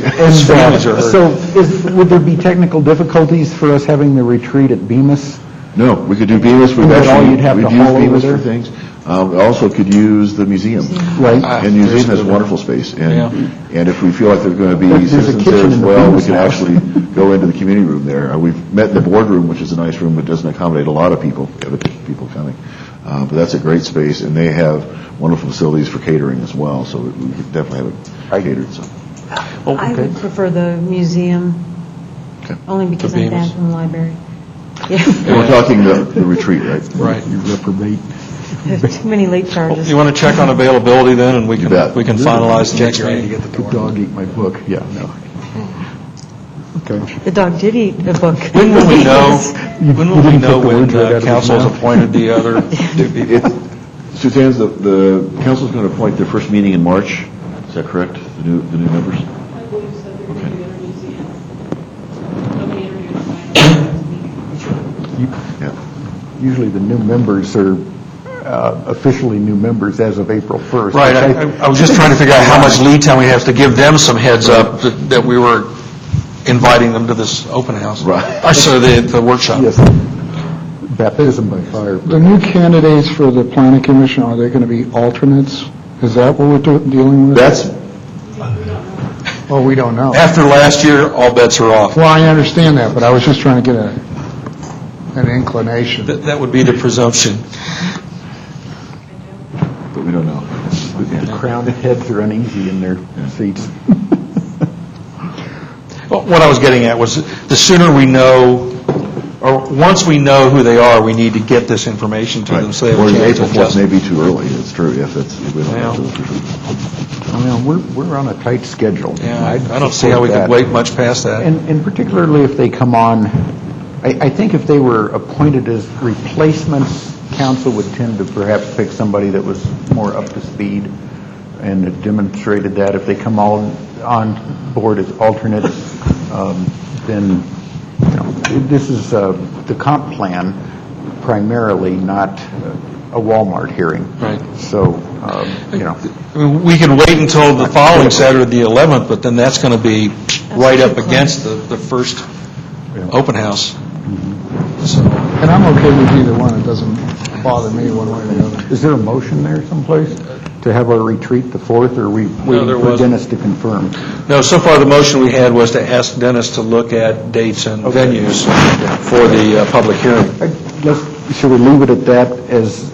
[SPEAKER 1] Feelings are hurt.
[SPEAKER 3] So would there be technical difficulties for us having the retreat at Bemis?
[SPEAKER 2] No, we could do Bemis. We've
[SPEAKER 3] Is that all
[SPEAKER 2] actually,
[SPEAKER 3] you'd have to
[SPEAKER 2] we've
[SPEAKER 3] haul
[SPEAKER 2] used
[SPEAKER 3] over
[SPEAKER 2] Bemis for
[SPEAKER 3] there?
[SPEAKER 2] things. We also could use the museum.
[SPEAKER 3] Right.
[SPEAKER 2] And the museum has wonderful space. And if we feel like there's going to be
[SPEAKER 3] There's a
[SPEAKER 2] citizens
[SPEAKER 3] kitchen
[SPEAKER 2] there as
[SPEAKER 3] in the
[SPEAKER 2] well, we
[SPEAKER 3] Bemis
[SPEAKER 2] can
[SPEAKER 3] house.
[SPEAKER 2] actually go into the community room there. We've met in the boardroom, which is a nice room, but doesn't accommodate a lot of people, other people coming. But that's a great space, and they have wonderful facilities for catering as well, so we could definitely have it catered. So.
[SPEAKER 5] I would prefer the museum,
[SPEAKER 2] Okay.
[SPEAKER 5] only because I'm
[SPEAKER 1] Bemis.
[SPEAKER 5] back from the library. Yeah.
[SPEAKER 2] And we're talking the retreat, right?
[SPEAKER 1] Right.
[SPEAKER 3] You reprobate.
[SPEAKER 5] Too many late charges.
[SPEAKER 1] You want to check on availability then, and we
[SPEAKER 2] You bet.
[SPEAKER 1] can finalize the next
[SPEAKER 6] You're ready to
[SPEAKER 1] meeting?
[SPEAKER 6] get the
[SPEAKER 3] The
[SPEAKER 6] door.
[SPEAKER 3] dog ate my book. Yeah, no. Okay.
[SPEAKER 5] The dog did eat a book.
[SPEAKER 1] When will we know,
[SPEAKER 3] You
[SPEAKER 1] when will we
[SPEAKER 3] didn't
[SPEAKER 1] know
[SPEAKER 3] put the
[SPEAKER 1] when
[SPEAKER 3] words right out of his
[SPEAKER 1] council's
[SPEAKER 3] mouth.
[SPEAKER 1] appointed the other two people?
[SPEAKER 2] Suzanne's, the council's going to appoint their first meeting in March. Is that correct? The new members?
[SPEAKER 8] I believe so, they're going to be introducing it. They'll be introduced by
[SPEAKER 2] Yeah.
[SPEAKER 3] Usually the new members are officially new members as of April 1st.
[SPEAKER 1] Right, I was just trying to figure out how much lead time we have to give them some heads up that we were inviting them to this open house.
[SPEAKER 2] Right.
[SPEAKER 1] Or so the workshop.
[SPEAKER 3] Yes. Baptism by fire.
[SPEAKER 4] The new candidates for the planning commission, are they going to be alternates? Is that what we're dealing with?
[SPEAKER 2] That's,
[SPEAKER 4] Oh, we don't know.
[SPEAKER 1] After last year, all bets are off.
[SPEAKER 4] Well, I understand that, but I was just trying to get an inclination.
[SPEAKER 1] That would be the presumption.
[SPEAKER 2] but we don't know.
[SPEAKER 3] The crowned heads are uneasy in their seats.
[SPEAKER 1] Well, what I was getting at was, the sooner we know, or once we know who they are, we need to get this information to them so they have
[SPEAKER 2] Or
[SPEAKER 1] a chance
[SPEAKER 2] April
[SPEAKER 1] to
[SPEAKER 2] 4th
[SPEAKER 1] adjust.
[SPEAKER 2] may be too early, it's true, if we don't have to.
[SPEAKER 3] We're on a tight schedule.
[SPEAKER 1] Yeah,
[SPEAKER 3] I'd
[SPEAKER 1] I don't see how we
[SPEAKER 3] support
[SPEAKER 1] could
[SPEAKER 3] that.
[SPEAKER 1] wait much past that.
[SPEAKER 3] And particularly if they come on, I think if they were appointed as replacements, council would tend to perhaps pick somebody that was more up to speed and had demonstrated that. If they come on board as alternates, then, this is the comp plan primarily, not a Walmart hearing.
[SPEAKER 1] Right.
[SPEAKER 3] So,
[SPEAKER 1] I mean, we can wait until the following Saturday, the 11th, but then that's going to be right
[SPEAKER 5] too
[SPEAKER 1] up
[SPEAKER 5] close.
[SPEAKER 1] against the first open house. So,
[SPEAKER 4] And I'm okay with either one, it doesn't bother me one way or the other.
[SPEAKER 3] is there a motion there someplace to have our retreat the 4th, or are we
[SPEAKER 1] there
[SPEAKER 3] waiting for
[SPEAKER 1] wasn't.
[SPEAKER 3] Dennis to confirm?
[SPEAKER 1] no, so far the motion we had was to ask Dennis to look at dates and venues for the public hearing.
[SPEAKER 3] Should we leave it at that as,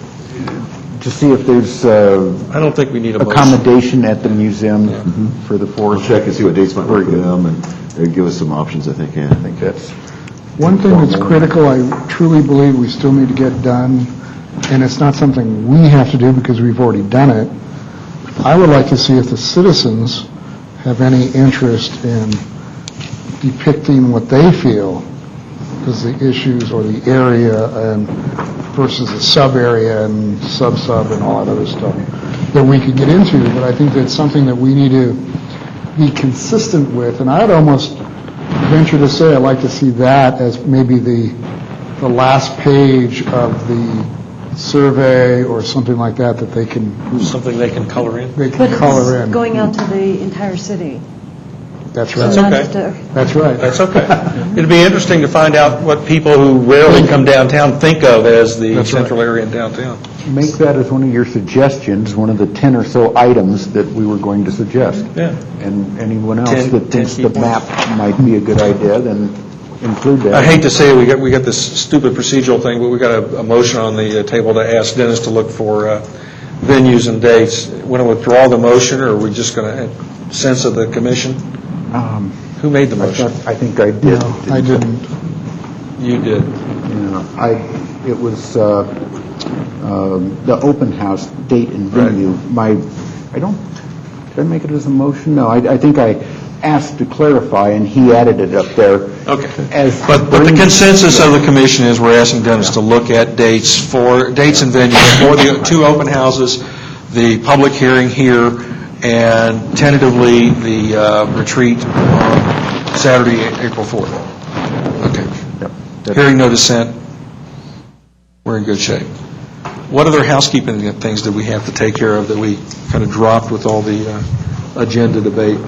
[SPEAKER 3] to see if there's
[SPEAKER 1] I don't think we need a motion.
[SPEAKER 3] accommodation at the museum for the 4th?
[SPEAKER 2] We'll check and see what dates might work for them, and give us some options, I think, yeah.
[SPEAKER 3] I think that's...
[SPEAKER 4] One thing that's critical, I truly believe we still need to get done, and it's not something we have to do because we've already done it. I would like to see if the citizens have any interest in depicting what they feel is the issues or the area and versus the sub-area and sub-sub and all that other stuff that we could get into, but I think that's something that we need to be consistent with, and I'd almost venture to say I'd like to see that as maybe the last page of the survey or something like that they can
[SPEAKER 1] Something they can color in?
[SPEAKER 4] they can
[SPEAKER 5] But
[SPEAKER 4] color
[SPEAKER 5] it's
[SPEAKER 4] in.
[SPEAKER 5] going out to the entire city.
[SPEAKER 4] That's
[SPEAKER 5] So
[SPEAKER 4] right.
[SPEAKER 5] not
[SPEAKER 1] okay.
[SPEAKER 5] just a-
[SPEAKER 4] That's right.
[SPEAKER 1] That's okay. It'd be interesting to find out what people who rarely come downtown think of as the
[SPEAKER 4] That's right.
[SPEAKER 1] central area in downtown.
[SPEAKER 3] Make that as one of your suggestions, one of the 10 or so items that we were going to suggest.
[SPEAKER 1] Yeah.
[SPEAKER 3] And anyone else
[SPEAKER 1] 10
[SPEAKER 3] that thinks
[SPEAKER 1] key
[SPEAKER 3] the
[SPEAKER 1] points.
[SPEAKER 3] map might be a good idea, then include that.
[SPEAKER 1] I hate to say it, we got this stupid procedural thing, but we got a motion on the table to ask Dennis to look for venues and dates. Want to withdraw the motion, or are we just going to sense of the commission? Who made the motion?
[SPEAKER 3] I think I did.
[SPEAKER 4] No, I didn't.
[SPEAKER 1] You did.
[SPEAKER 3] Yeah, it was the open house date and venue. Did I make it as a motion? No, I think I asked to clarify, and he added it up there.
[SPEAKER 1] Okay.
[SPEAKER 3] But
[SPEAKER 1] the consensus of the commission is we're asking Dennis to look at dates and venues for the two open houses, the public hearing here, and tentatively the retreat on Saturday, April 4th. Okay. Hearing no dissent, we're in good shape. What other housekeeping things did we have to take care of that we kind of dropped with all the agenda debate?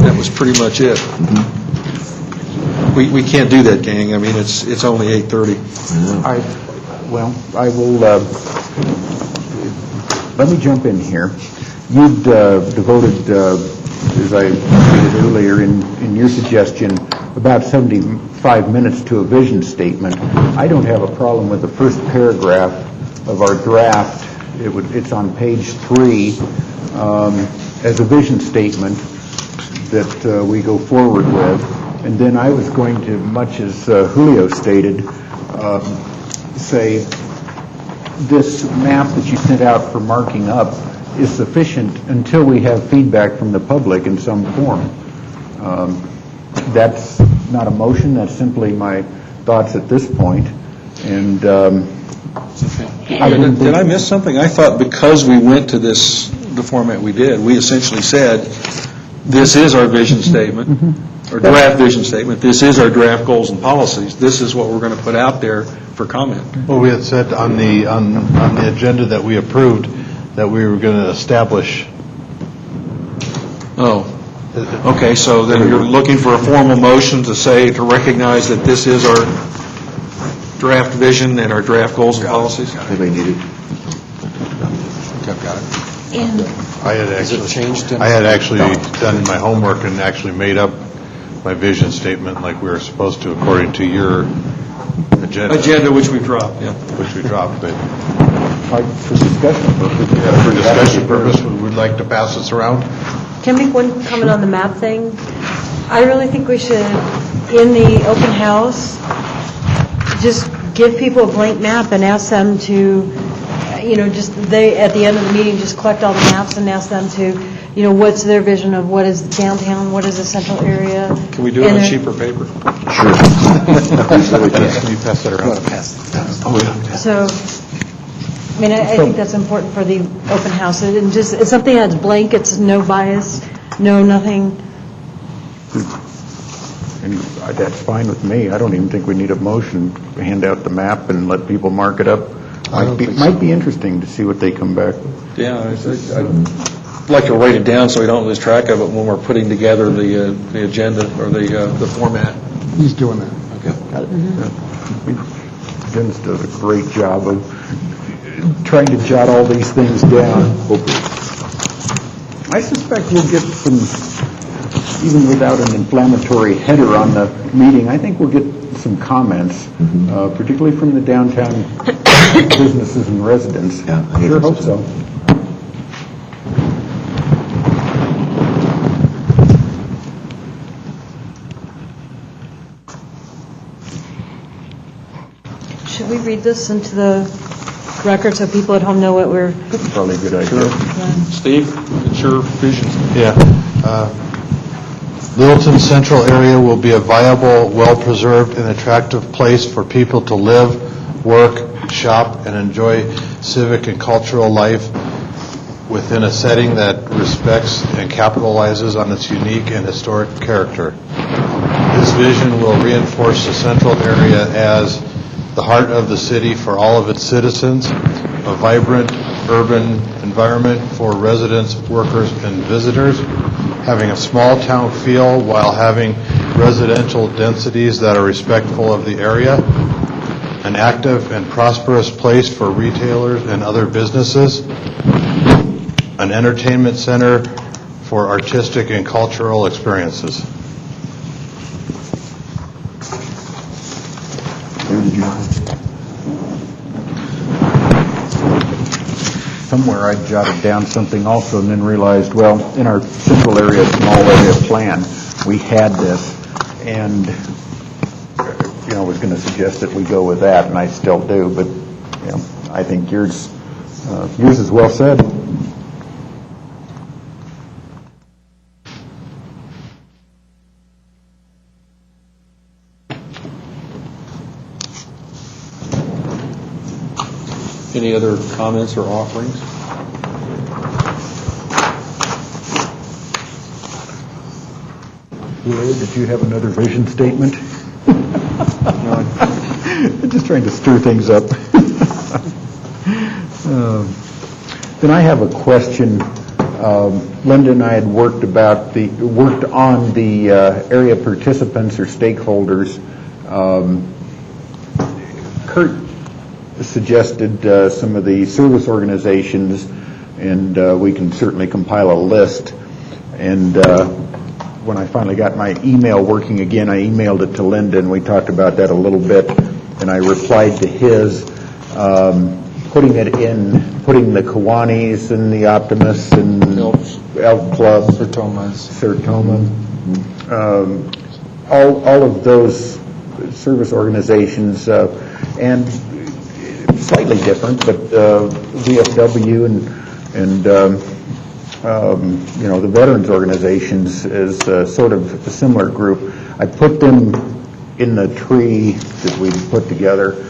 [SPEAKER 1] That was pretty much it. We can't do that, gang. I mean, it's only 8:30.
[SPEAKER 3] I will, let me jump in here. You'd devoted, as I stated earlier in your suggestion, about 75 minutes to a vision statement. I don't have a problem with the first paragraph of our draft. It's on page 3 as a vision statement that we go forward with. And then I was going to, much as Julio stated, say this map that you sent out for marking up is sufficient until we have feedback from the public in some form. That's not a motion, that's simply my thoughts at this point. And
[SPEAKER 1] Did I miss something? I thought because we went to the format we did, we essentially said, this is our vision statement, or draft vision statement, this is our draft goals and policies, this is what we're going to put out there for comment.
[SPEAKER 7] Well, we had said on the agenda that we approved that we were going to establish.
[SPEAKER 1] Oh, okay, so then you're looking for a formal motion to recognize that this is our draft vision and our draft goals and policies?
[SPEAKER 2] Anybody need it?
[SPEAKER 1] Okay, got it.
[SPEAKER 5] And
[SPEAKER 7] I had actually done my homework and actually made up my vision statement like we were supposed to according to your agenda.
[SPEAKER 1] Which we dropped, yeah.
[SPEAKER 7] Which we dropped, but
[SPEAKER 3] for discussion purposes.
[SPEAKER 7] for discussion purpose, we would like to pass this around.
[SPEAKER 5] can I make one comment on the map thing? I really think we should, in the open house, just give people a blank map and ask them to, at the end of the meeting, just collect all the maps and ask them to, what's their vision of what is downtown, what is the central area.
[SPEAKER 1] Can we do it on cheaper paper?
[SPEAKER 2] Sure.
[SPEAKER 7] Can you pass that around?
[SPEAKER 5] So, I think that's important for the open house. And just, it's something that's blank, it's no bias, no nothing.
[SPEAKER 3] And that's fine with me. I don't even think we need a motion. Hand out the map and let people mark it up
[SPEAKER 1] I don't think
[SPEAKER 3] Might be interesting to see what they come back with.
[SPEAKER 1] Yeah, I'd like to write it down so we don't lose track of it when we're putting together the agenda or the format.
[SPEAKER 4] He's doing that.
[SPEAKER 3] Vince does a great job of trying to jot all these things down. I suspect we'll get some, even without an inflammatory header on the meeting, I think we'll get some comments, particularly from the downtown businesses and residents.
[SPEAKER 2] Yeah, I
[SPEAKER 3] Sure
[SPEAKER 2] think
[SPEAKER 3] hope
[SPEAKER 2] so.
[SPEAKER 3] so.
[SPEAKER 5] Should we read this into the record so people at home know what we're...
[SPEAKER 3] Probably a good idea.
[SPEAKER 1] Steve, it's your vision.
[SPEAKER 7] Yeah. Littleton Central area will be a viable, well-preserved, and attractive place for people to live, work, shop, and enjoy civic and cultural life within a setting that respects and capitalizes on its unique and historic character. This vision will reinforce the central area as the heart of the city for all of its citizens, a vibrant urban environment for residents, workers, and visitors, having a small town feel while having residential densities that are respectful of the area, an active and prosperous place for retailers and other businesses, an entertainment center for artistic and cultural experiences.
[SPEAKER 3] Somewhere I jotted down something also and then realized, well, in our central area, small area plan, we had this, and I was going to suggest that we go with that, and I still do, but I think yours is well said.
[SPEAKER 1] Any other comments or offerings?
[SPEAKER 3] Blair, did you have another vision statement? I'm just trying to stir things up. Then I have a question. Linda and I had worked on the area participants or stakeholders. Kurt suggested some of the service organizations, and we can certainly compile a list. And when I finally got my email working again, I emailed it to Linda, and we talked about that a little bit. And I replied to his, putting the Kiwanis and the Optimists and Elk Club, Sertoma, all of those service organizations, and slightly different, but VFW and the veterans organizations is sort of a similar group. I put them in the tree that we put together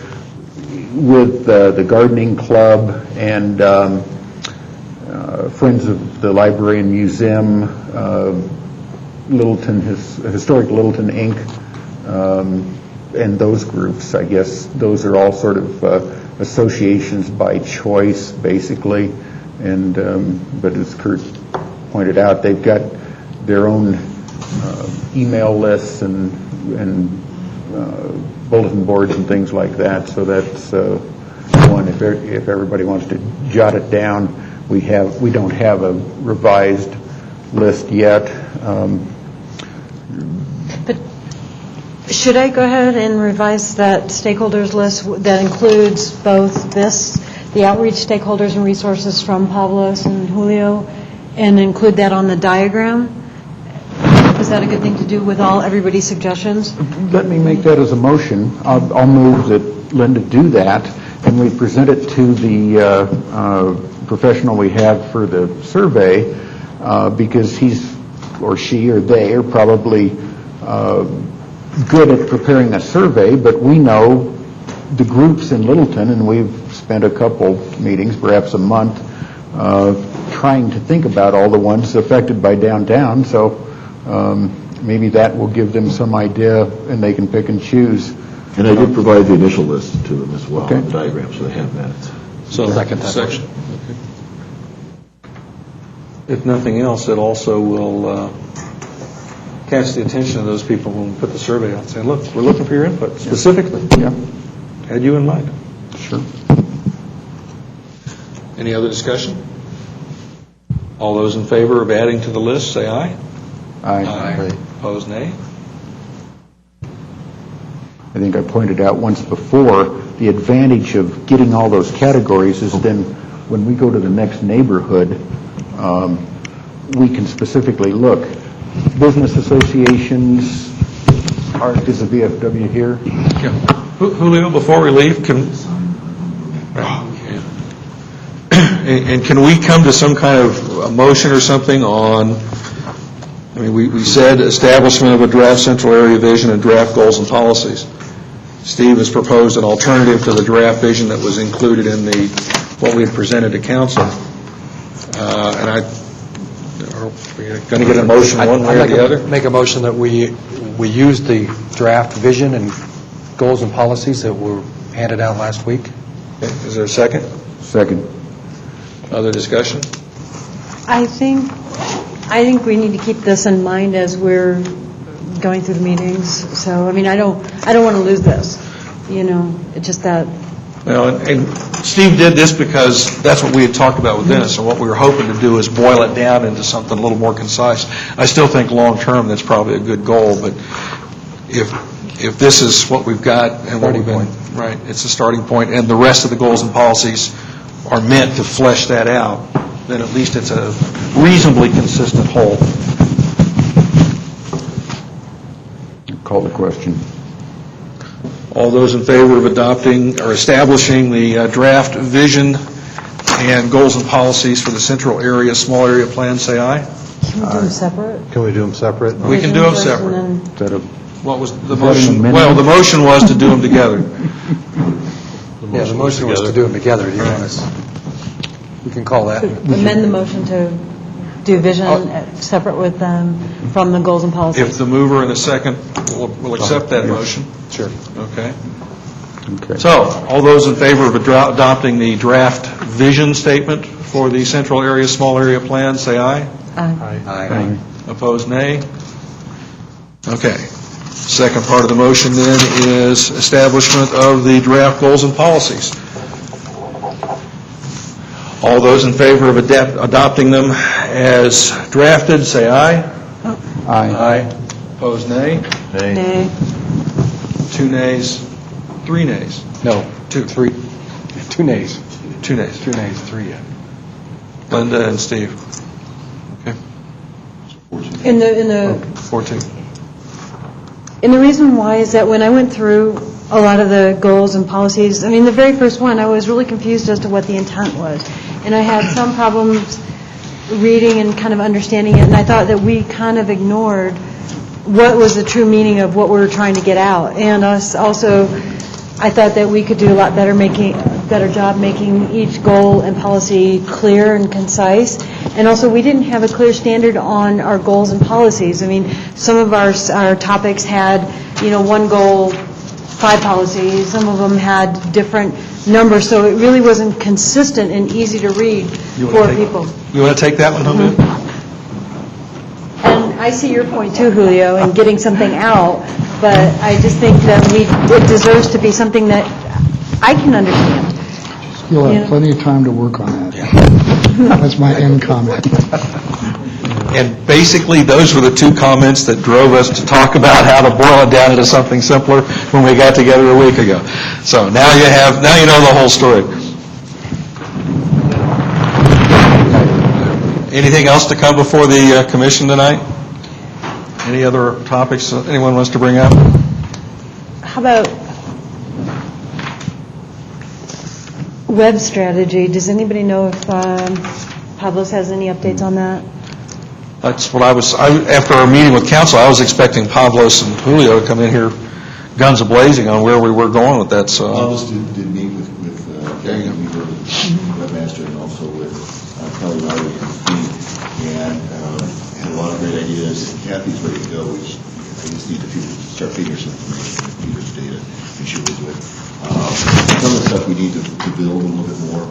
[SPEAKER 3] with the gardening club and Friends of the Library and Museum, Historic Littleton Inc., and those groups. I guess those are all sort of associations by choice, basically. And but as Kurt pointed out, they've got their own email lists and bulletin boards and things like that. So that's one. If everybody wants to jot it down, we don't have a revised list yet.
[SPEAKER 5] But should I go ahead and revise that stakeholders list that includes both the outreach stakeholders and resources from Pablos and Julio, and include that on the diagram? Is that a good thing to do with everybody's suggestions?
[SPEAKER 3] Let me make that as a motion. I'll move that Linda do that, and we present it to the professional we have for the survey, because he's or she or they are probably good at preparing a survey, but we know the groups in Littleton, and we've spent a couple meetings, perhaps a month, trying to think about all the ones affected by downtown, so maybe that will give them some idea, and they can pick and choose.
[SPEAKER 2] And I did provide the initial list to them as well,
[SPEAKER 3] Okay.
[SPEAKER 2] the diagram, so they have that.
[SPEAKER 1] So,
[SPEAKER 6] Second that
[SPEAKER 1] section. If nothing else, it also will catch the attention of those people when we put the survey out, saying, look, we're looking for your input specifically.
[SPEAKER 3] Yeah,
[SPEAKER 1] Had you in mind.
[SPEAKER 3] sure.
[SPEAKER 1] Any other discussion? All those in favor of adding to the list, say aye.
[SPEAKER 3] I
[SPEAKER 1] Opposed, nay.
[SPEAKER 3] I think I pointed out once before, the advantage of getting all those categories is then when we go to the next neighborhood, we can specifically look. Business associations, is the VFW here?
[SPEAKER 1] Yeah. Julio, before we leave, and can we come to some kind of a motion or something on, I mean, we said establishment of a draft central area vision and draft goals and policies. Steve has proposed an alternative to the draft vision that was included in what we had presented to council. And are we going to get a motion one way or the other?
[SPEAKER 6] Make a motion that we use the draft vision and goals and policies that were handed out last week.
[SPEAKER 1] Okay. Is there a second?
[SPEAKER 3] Second.
[SPEAKER 1] Other discussion?
[SPEAKER 5] I think we need to keep this in mind as we're going through the meetings. So, I mean, I don't want to lose this. It's just that.
[SPEAKER 1] Well, and Steve did this because that's what we had talked about with Dennis, and what we were hoping to do is boil it down into something a little more concise. I still think long-term that's probably a good goal, but if this is what we've got and what we've been, right, it's a starting point, and the rest of the goals and policies are meant to flesh that out, then at least it's a reasonably consistent whole.
[SPEAKER 3] Call the question.
[SPEAKER 1] All those in favor of adopting or establishing the draft vision and goals and policies for the central area, small area plan, say aye.
[SPEAKER 5] Can we do them separate?
[SPEAKER 7] Can we do them separate?
[SPEAKER 1] We can do them
[SPEAKER 5] Vision first
[SPEAKER 1] separate.
[SPEAKER 5] and
[SPEAKER 3] Is that a,
[SPEAKER 1] What was the
[SPEAKER 3] Is that an
[SPEAKER 1] motion?
[SPEAKER 3] amendment?
[SPEAKER 1] Well, the motion was to do them together.
[SPEAKER 6] Yeah, the motion was to do them together. Do you want us? We can call that.
[SPEAKER 5] amend the motion to do vision separate with them from the goals and policies.
[SPEAKER 1] If the mover and the second will accept that motion.
[SPEAKER 6] Sure.
[SPEAKER 1] Okay.
[SPEAKER 3] okay.
[SPEAKER 1] So, all those in favor of adopting the draft vision statement for the central area, small area plan, say aye.
[SPEAKER 6] Aye.
[SPEAKER 1] Opposed, nay. Okay. Second part of the motion then is establishment of the draft goals and policies. All those in favor of adopting them as drafted, say aye.
[SPEAKER 3] Aye.
[SPEAKER 1] Opposed, nay.
[SPEAKER 5] Nay.
[SPEAKER 1] 2 nays, 3 nays.
[SPEAKER 6] No.
[SPEAKER 1] 2.
[SPEAKER 6] 3. 2 nays.
[SPEAKER 1] 2 nays.
[SPEAKER 6] 2 nays, 3 yeah.
[SPEAKER 1] Linda and Steve. Okay.
[SPEAKER 5] In the
[SPEAKER 1] 4-2.
[SPEAKER 5] And the reason why is that when I went through a lot of the goals and policies, I mean, the very first one, I was really confused as to what the intent was. And I had some problems reading and kind of understanding it, and I thought that we kind of ignored what was the true meaning of what we were trying to get out. And also, I thought that we could do a lot better job making each goal and policy clear and concise. And also, we didn't have a clear standard on our goals and policies. I mean, some of our topics had, one goal, 5 policies. Some of them had different numbers, so it really wasn't consistent and easy to read for people.
[SPEAKER 1] You want to take that one, Julio?
[SPEAKER 5] And I see your point too, Julio, in getting something out, but I just think that it deserves to be something that I can understand.
[SPEAKER 4] You'll have
[SPEAKER 5] Yeah.
[SPEAKER 4] plenty of time to work on that. That's my end comment.
[SPEAKER 1] And basically, those were the 2 comments that drove us to talk about how to boil it down into something simpler when we got together a week ago. So now you know the whole story. Anything else to come before the commission tonight? Any other topics anyone wants to bring up?
[SPEAKER 5] How about web strategy? Does anybody know if Pablos has any updates on that?
[SPEAKER 1] That's what after our meeting with council, I was expecting Pablos and Julio to come in here guns a-blazing on where we were going with that, so.
[SPEAKER 2] Pablos did meet with Kathy Weaver, webmaster, and also with Kelly Riley and Steve, and had a lot of great ideas. Kathy's ready to go. just need to start feeding some information, feed us data, make sure we do it. Some of the stuff we need to build a little bit more.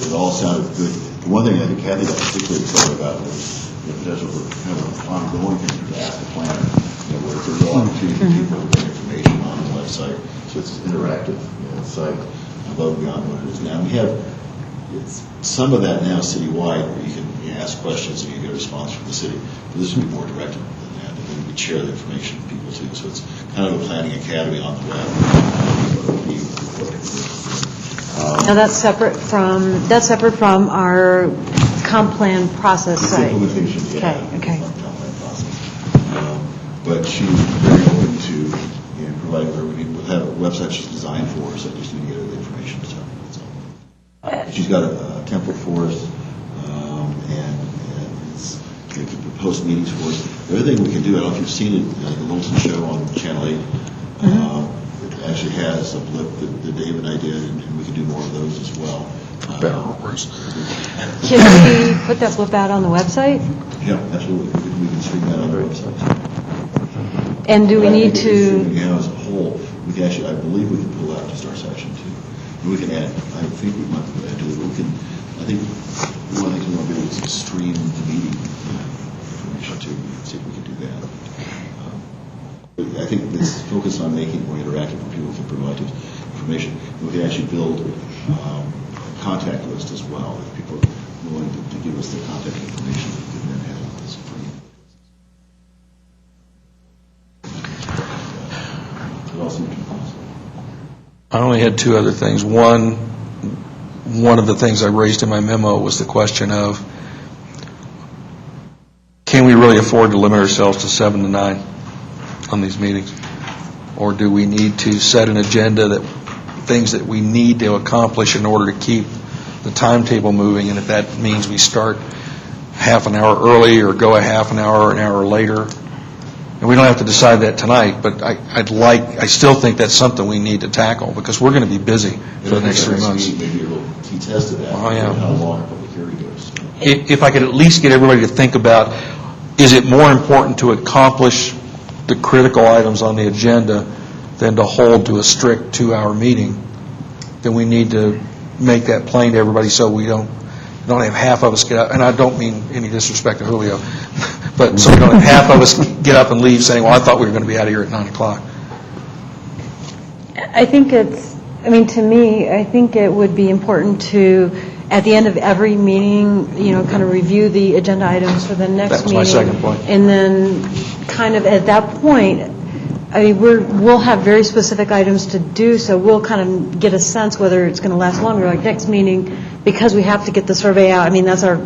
[SPEAKER 2] It all sounded good. The one thing I think Kathy got particularly excited about was the potential for kind of an ongoing thing to ask the planner, where there's a lot of opportunity for people to get information on the website, so it's an interactive site above and beyond what it is now. We have some of that now citywide, where you can ask questions and you get a response from the city. But this would be more directed than that, and then we could share the information with people too. So it's kind of a planning academy on the web.
[SPEAKER 5] Now, that's separate from our comp plan process
[SPEAKER 2] It's
[SPEAKER 5] site.
[SPEAKER 2] implementation, yeah.
[SPEAKER 5] Okay.
[SPEAKER 2] It's not a process. But she was very open to providing whatever we need. We'll have a website she's designed for us. I just need to get her the information to start. She's got a template for us, and it can post meetings for us. The other thing we can do, I don't know if you've seen it, the Littleton Show on Channel 8, it actually has a blip that Dave and I did, and we can do more of those as well.
[SPEAKER 5] Can we put that blip out on the website?
[SPEAKER 2] Yeah, absolutely. We can stream that on the website.
[SPEAKER 5] And do we need to?
[SPEAKER 2] As a whole, we can actually, I believe we can pull out just our section too. And we can add, I think we might be able to do it. We can, I think one of the things we want to do is stream the meeting information too. See if we can do that. I think this focus on making it more interactive where people can provide us information. We can actually build a contact list as well. If people are willing to give us their contact information, we can then have this free.
[SPEAKER 1] I only had two other things. One of the things I raised in my memo was the question of, can we really afford to limit ourselves to 7 to 9 on these meetings? Or do we need to set an agenda things that we need to accomplish in order to keep the timetable moving, and if that means we start half an hour early or go a half an hour later? And we don't have to decide that tonight, but I still think that's something we need to tackle, because we're going to be busy for the next 3 months.
[SPEAKER 2] Maybe a little key test of that,
[SPEAKER 1] Oh, yeah.
[SPEAKER 2] how long a public hearing goes.
[SPEAKER 1] If I could at least get everybody to think about, is it more important to accomplish the critical items on the agenda than to hold to a strict 2-hour meeting? Then we need to make that plain to everybody so we don't have half of us get up, and I don't mean any disrespect to Julio, but so we don't have half of us get up and leave saying, well, I thought we were going to be out of here at 9 o'clock.
[SPEAKER 5] I think to me, I think it would be important to, at the end of every meeting, kind of review the agenda items for the next meeting.
[SPEAKER 1] That's my second point.
[SPEAKER 5] And then kind of at that point, we'll have very specific items to do, so we'll kind of get a sense whether it's going to last longer. Like next meeting, because we have to get the survey out, that's our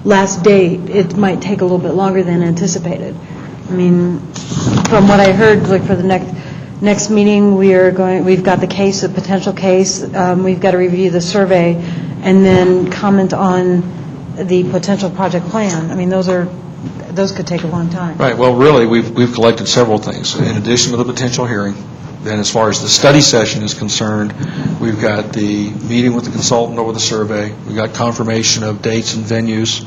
[SPEAKER 5] last date, it might take a little bit longer than anticipated. From what I heard, like for the next meeting, we've got the case, a potential case, we've got to review the survey, and then comment on the potential project plan. Those could take a long time.
[SPEAKER 1] Right. Well, really, we've collected several things. In addition to the potential hearing, then as far as the study session is concerned, we've got the meeting with the consultant over the survey. We've got confirmation of dates and venues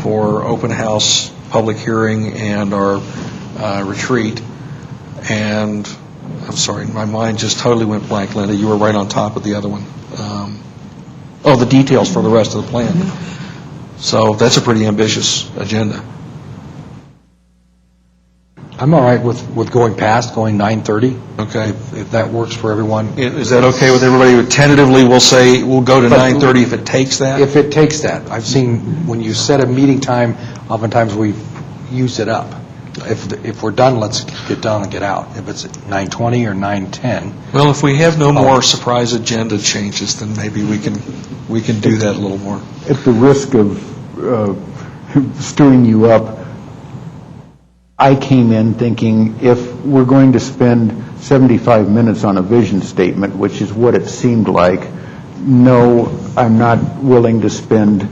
[SPEAKER 1] for open house, public hearing, and our retreat. And I'm sorry, my mind just totally went blank, Linda. You were right on top of the other one. The details for the rest of the plan. So that's a pretty ambitious agenda.
[SPEAKER 6] I'm all right with going 9:30.
[SPEAKER 1] Okay.
[SPEAKER 6] If that works for everyone.
[SPEAKER 1] Is that okay with everybody? Tentatively, we'll say we'll go to 9:30 if it takes that?
[SPEAKER 6] If it takes that. I've seen when you set a meeting time, oftentimes we've used it up. If we're done, let's get done and get out. If it's at 9:20 or 9:10.
[SPEAKER 1] Well, if we have no more surprise agenda changes, then maybe we can do that a little more.
[SPEAKER 3] At the risk of stirring you up, I came in thinking if we're going to spend 75 minutes on a vision statement, which is what it seemed like, no, I'm not willing to spend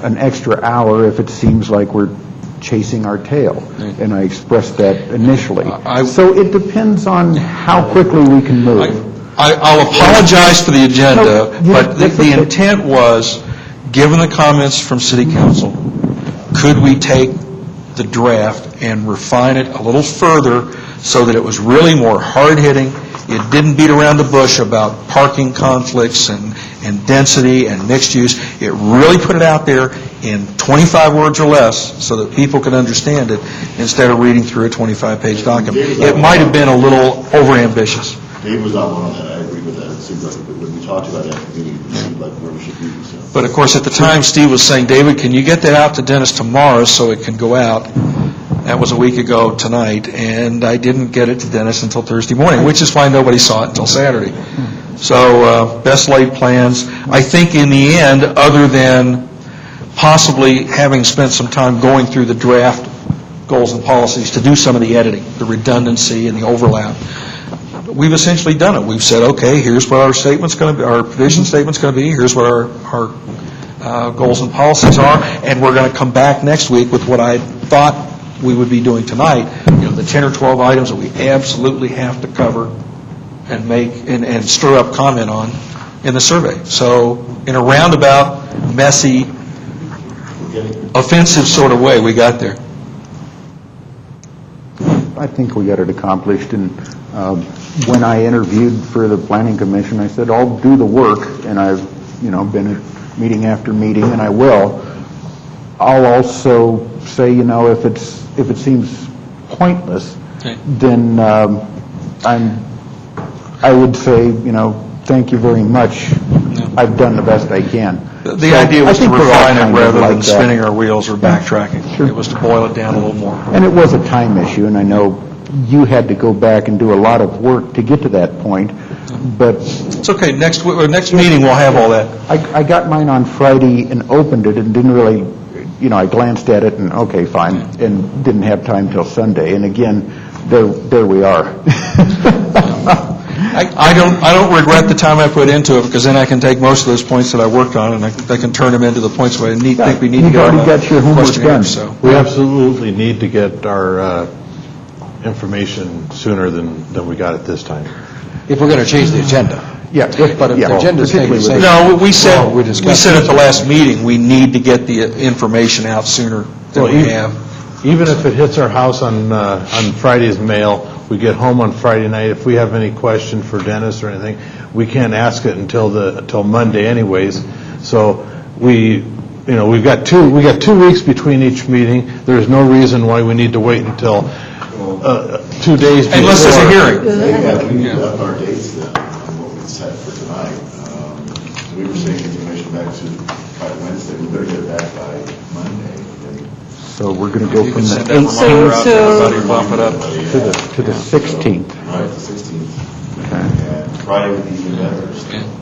[SPEAKER 3] an extra hour if it seems like we're chasing our tail. And I expressed that initially. So it depends on how quickly we can move.
[SPEAKER 1] I'll apologize for the agenda, but the intent was, given the comments from City Council, could we take the draft and refine it a little further so that it was really more hard-hitting. It didn't beat around the bush about parking conflicts and density and mixed use. It really put it out there in 25 words or less so that people could understand it instead of reading through a 25-page document. It might have been a little overambitious.
[SPEAKER 2] Dave was not one on that. I agree with that. It seems like when we talked about that meeting, it seemed like where we should be. So.
[SPEAKER 1] But of course, at the time, Steve was saying, David, can you get that out to Dennis tomorrow so it can go out? That was a week ago tonight, and I didn't get it to Dennis until Thursday morning, which is why nobody saw it until Saturday. So best laid plans. I think in the end, other than possibly having spent some time going through the draft goals and policies to do some of the editing, the redundancy and the overlap, we've essentially done it. We've said, okay, here's what our statement's going to be, our vision statement's going to be, here's what our goals and policies are, and we're going to come back next week with what I thought we would be doing tonight, the 10 or 12 items that we absolutely have to cover and make and stir up comment on in the survey. So in a roundabout, messy, offensive sort of way, we got there.
[SPEAKER 3] I think we got it accomplished, and when I interviewed for the Planning Commission, I said, I'll do the work, and I've, been at meeting after meeting, and I will. I'll also say, if it seems pointless,
[SPEAKER 1] Okay.
[SPEAKER 3] then I would say, thank you very much. I've done the best I can.
[SPEAKER 1] The idea was to refine it rather than
[SPEAKER 3] that.
[SPEAKER 1] spinning our wheels or backtracking.
[SPEAKER 3] Sure.
[SPEAKER 1] It was to boil it down a little more.
[SPEAKER 3] And it was a time issue, and I know you had to go back and do a lot of work to get to that point, but
[SPEAKER 1] It's okay. Next meeting, we'll have all that.
[SPEAKER 3] I got mine on Friday and opened it and didn't really, I glanced at it and, okay, fine, and didn't have time till Sunday. And again, there we are.
[SPEAKER 1] I don't regret the time I put into it, because then I can take most of those points that I worked on and I can turn them into the points where I think we need to
[SPEAKER 3] You've
[SPEAKER 1] go.
[SPEAKER 3] already got your homework done.
[SPEAKER 1] So.
[SPEAKER 7] We absolutely need to get our information sooner than we got it this time.
[SPEAKER 6] If we're going to change the agenda.
[SPEAKER 3] Yeah,
[SPEAKER 6] But if the agenda staying the same.
[SPEAKER 1] No, we said
[SPEAKER 6] we discussed
[SPEAKER 1] at the last meeting, we need to get the information out sooner than we have.
[SPEAKER 7] Even if it hits our house on Friday's mail, we get home on Friday night. If we have any question for Dennis or anything, we can't ask it until Monday anyways. So we've got 2 weeks between each meeting. There's no reason why we need to wait until 2 days before.
[SPEAKER 1] Unless there's a hearing.
[SPEAKER 2] We left our dates then on what we set for tonight. So we were saying information back by Wednesday. We better get it back by Monday.
[SPEAKER 3] So we're going to go from the
[SPEAKER 1] Send that reminder out to everybody, bump it up.
[SPEAKER 3] to the 16th.
[SPEAKER 2] Right, the 16th. And Friday would be even better.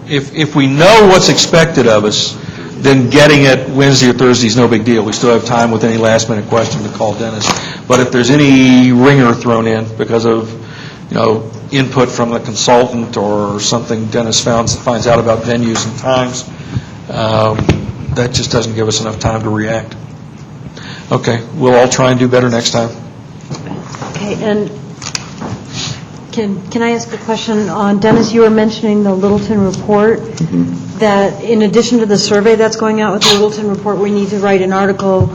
[SPEAKER 1] If we know what's expected of us, then getting it Wednesday or Thursday is no big deal. We still have time with any last-minute question to call Dennis. But if there's any ringer thrown in because of, input from the consultant or something Dennis finds out about venues and times, that just doesn't give us enough time to react. Okay, we'll all try and do better next time.
[SPEAKER 5] Okay, and can I ask a question on, Dennis, you were mentioning the Littleton report, that in addition to the survey that's going out with the Littleton report, we need to write an article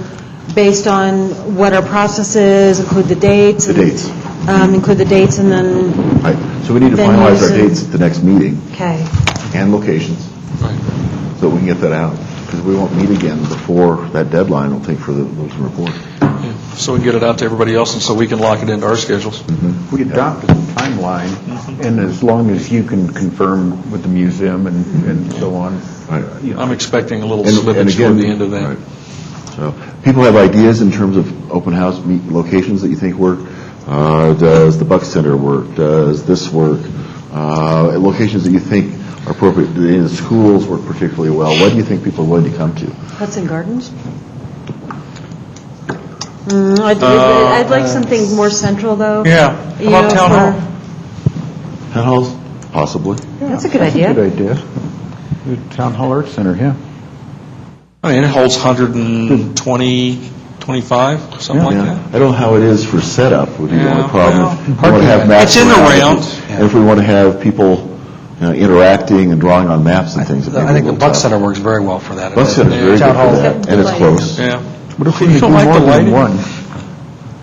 [SPEAKER 5] based on what our process is, include the dates.
[SPEAKER 9] The dates.
[SPEAKER 5] Include the dates and then,
[SPEAKER 9] Right. So we need to finalize our
[SPEAKER 5] Venues and-
[SPEAKER 9] dates at the next meeting
[SPEAKER 5] okay.
[SPEAKER 9] and locations, so we can get that out, because we won't meet again before that deadline, I don't think, for the Littleton report.
[SPEAKER 1] So we can get it out to everybody else and so we can lock it into our schedules.
[SPEAKER 3] We adopted a timeline, and as long as you can confirm with the museum and so on.
[SPEAKER 9] Right.
[SPEAKER 1] I'm expecting a little
[SPEAKER 9] And
[SPEAKER 1] slippage
[SPEAKER 9] again,
[SPEAKER 1] toward the end of that.
[SPEAKER 9] right. So, people have ideas in terms of open house locations that you think work. Does the Buck Center work? Does this work? Locations that you think are appropriate. Do any of the schools work particularly well? What do you think people are willing to come to?
[SPEAKER 5] Hudson Gardens? I'd like something more central, though.
[SPEAKER 1] Yeah. How about Town Hall?
[SPEAKER 9] Town halls? Possibly.
[SPEAKER 5] That's a good idea.
[SPEAKER 3] Good idea. The Town Hall Arts Center, yeah.
[SPEAKER 1] I mean, it holds 120, 25, something like
[SPEAKER 9] Yeah.
[SPEAKER 1] that.
[SPEAKER 9] I don't know how it is for setup, would be the
[SPEAKER 1] Yeah,
[SPEAKER 9] only problem.
[SPEAKER 1] well,
[SPEAKER 9] If we want to have maps
[SPEAKER 1] It's in the
[SPEAKER 9] around,
[SPEAKER 1] round.
[SPEAKER 9] And if we want to have people interacting and drawing on maps and things. it may be
[SPEAKER 6] I
[SPEAKER 9] a
[SPEAKER 6] think the
[SPEAKER 9] little
[SPEAKER 6] Buck
[SPEAKER 9] tough.
[SPEAKER 6] Center works very well for that.
[SPEAKER 9] Buck Center's very good
[SPEAKER 6] Town
[SPEAKER 9] for
[SPEAKER 6] Hall.
[SPEAKER 9] that, and it's close.
[SPEAKER 1] Yeah.
[SPEAKER 3] What if we
[SPEAKER 1] You
[SPEAKER 3] could do
[SPEAKER 1] don't like
[SPEAKER 3] more
[SPEAKER 1] the
[SPEAKER 3] than
[SPEAKER 1] lighting?
[SPEAKER 3] one?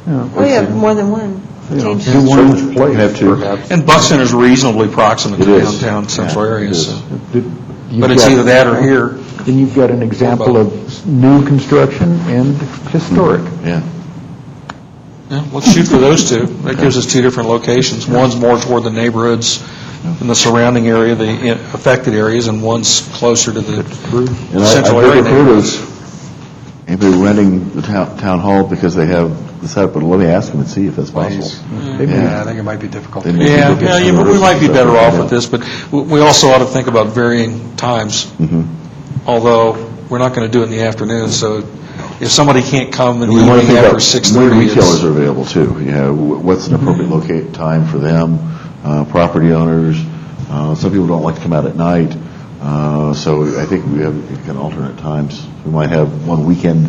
[SPEAKER 5] Oh, yeah, more than one. Change.
[SPEAKER 3] Do one each place,
[SPEAKER 2] have two.
[SPEAKER 3] perhaps.
[SPEAKER 1] And Buck Center's reasonably proximate
[SPEAKER 2] It
[SPEAKER 1] to
[SPEAKER 2] is.
[SPEAKER 1] downtown central
[SPEAKER 2] Yeah,
[SPEAKER 1] area,
[SPEAKER 2] it is.
[SPEAKER 1] so.
[SPEAKER 3] You've
[SPEAKER 1] But it's
[SPEAKER 3] got-
[SPEAKER 1] either that or here.
[SPEAKER 3] Then you've got an example of new construction and historic.
[SPEAKER 2] Yeah.
[SPEAKER 1] Yeah, let's shoot for those two. That gives us two different locations. One's more toward the neighborhoods in the surrounding area, the affected areas, and one's closer to the
[SPEAKER 2] And
[SPEAKER 1] central
[SPEAKER 2] I've
[SPEAKER 1] area
[SPEAKER 2] never heard
[SPEAKER 1] neighborhoods.
[SPEAKER 2] of anybody renting the town hall because they have the setup, but let me ask them and see if that's possible.
[SPEAKER 6] Yeah, I think it might be difficult.
[SPEAKER 2] They may
[SPEAKER 1] Yeah,
[SPEAKER 2] people get
[SPEAKER 1] yeah, but we
[SPEAKER 2] some
[SPEAKER 1] might be
[SPEAKER 2] stuff
[SPEAKER 1] better
[SPEAKER 2] like
[SPEAKER 1] off
[SPEAKER 2] that.
[SPEAKER 1] with this, but we also ought to think about varying times. Although, we're not going to do it in the afternoon, so if somebody can't come in the
[SPEAKER 2] We want to
[SPEAKER 1] evening
[SPEAKER 2] think
[SPEAKER 1] after
[SPEAKER 2] about
[SPEAKER 1] 6:30,
[SPEAKER 2] when retailers
[SPEAKER 1] it's...
[SPEAKER 2] are available too. You know, what's an appropriate locate time for them, property owners. Some people don't like to come out at night, so I think we have kind of alternate times. We might have one weekend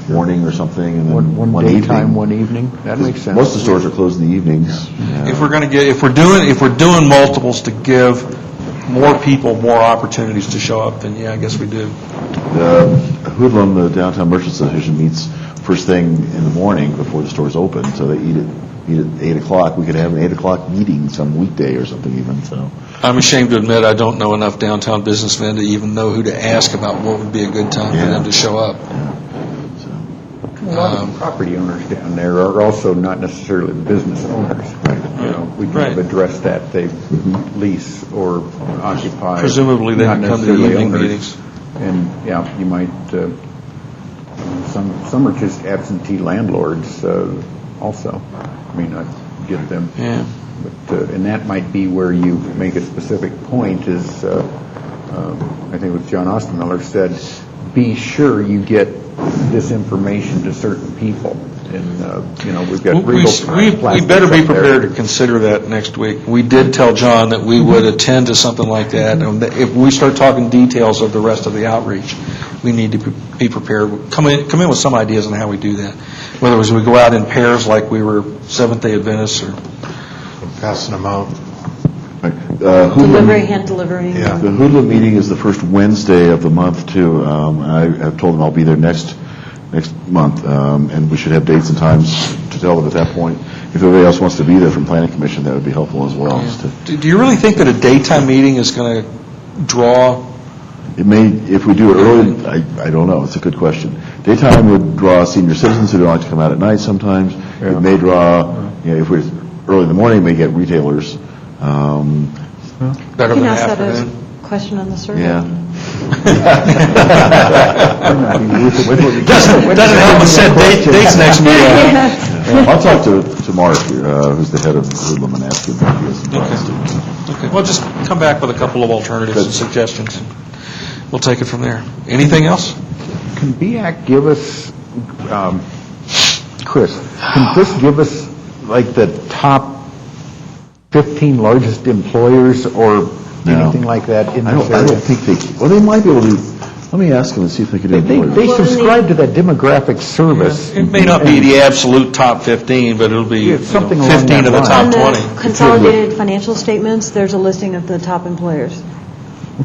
[SPEAKER 2] morning or something, and then
[SPEAKER 3] One
[SPEAKER 2] one
[SPEAKER 3] daytime,
[SPEAKER 2] evening.
[SPEAKER 3] one evening. That makes sense.
[SPEAKER 2] Most of the stores are closed in the evenings. Yeah.
[SPEAKER 1] If we're going to get, if we're doing multiples to give more people more opportunities to show up, then yeah, I guess we do.
[SPEAKER 2] The Hoodlum, the Downtown Merchants Association, meets first thing in the morning before the stores open, so they eat at 8 o'clock. We could have an 8 o'clock meeting some weekday or something even, so.
[SPEAKER 1] I'm ashamed to admit I don't know enough downtown businessmen to even know who to ask about what would be a good time for
[SPEAKER 2] Yeah.
[SPEAKER 1] them to show up.
[SPEAKER 3] A lot of property owners down there are also not necessarily the business owners. You know, we kind of
[SPEAKER 1] Right.
[SPEAKER 3] address that. They lease or occupy.
[SPEAKER 1] Presumably they
[SPEAKER 3] not
[SPEAKER 1] can come to the
[SPEAKER 3] necessarily
[SPEAKER 1] evening
[SPEAKER 3] owners.
[SPEAKER 1] meetings.
[SPEAKER 3] And, yeah, you might, some are just absentee landlords also. I mean, I get them.
[SPEAKER 1] Yeah.
[SPEAKER 3] But, and that might be where you make a specific point is, I think what John Ostermiller said, be sure you get this information to certain people. And, we've got
[SPEAKER 1] We
[SPEAKER 3] Regal
[SPEAKER 1] we better be
[SPEAKER 3] Plastics up there.
[SPEAKER 1] prepared to consider that next week. We did tell John that we would attend to something like that, and that if we start talking details of the rest of the outreach, we need to be prepared. Come in with some ideas on how we do that, whether it was we go out in pairs like we were Seventh-day Adventists, or
[SPEAKER 7] Passing them out.
[SPEAKER 5] Delivery, hand delivering.
[SPEAKER 7] Yeah.
[SPEAKER 2] The Hoodlum meeting is the first Wednesday of the month, too. I have told them I'll be there next month, and we should have dates and times to tell them at that point. If everybody else wants to be there from Planning Commission, that would be helpful as well.
[SPEAKER 1] do you really think that a daytime meeting is going to draw?
[SPEAKER 2] It may, if we do it early, I don't know. It's a good question. Daytime would draw senior citizens who don't like to come out at night sometimes. It may draw, if we're early in the morning, it may get retailers.
[SPEAKER 1] Better
[SPEAKER 5] You
[SPEAKER 1] than
[SPEAKER 5] can ask that as
[SPEAKER 1] afternoon?
[SPEAKER 5] a question on the survey.
[SPEAKER 2] Yeah.
[SPEAKER 1] Doesn't help us set dates next meeting.
[SPEAKER 2] I'll talk to Mark, who's the head of Hoodlum, and ask him if he has some thoughts.
[SPEAKER 1] Okay, well, just come back with a couple of alternatives and suggestions. We'll take it from there. Anything else?
[SPEAKER 3] Can BAC give us, Chris, can this give us like the top 15 largest employers or anything like that in
[SPEAKER 2] I
[SPEAKER 3] this
[SPEAKER 2] don't
[SPEAKER 3] area?
[SPEAKER 2] think they might be able to, let me ask them and see if they could do
[SPEAKER 3] They
[SPEAKER 2] employers.
[SPEAKER 3] subscribe to that demographic service.
[SPEAKER 1] It may not be the absolute top 15, but it'll be
[SPEAKER 3] Yeah, something along
[SPEAKER 1] 15
[SPEAKER 3] that
[SPEAKER 1] of the
[SPEAKER 3] line.
[SPEAKER 1] top
[SPEAKER 5] On
[SPEAKER 1] 20.
[SPEAKER 5] the consolidated financial statements, there's a listing of the top employers.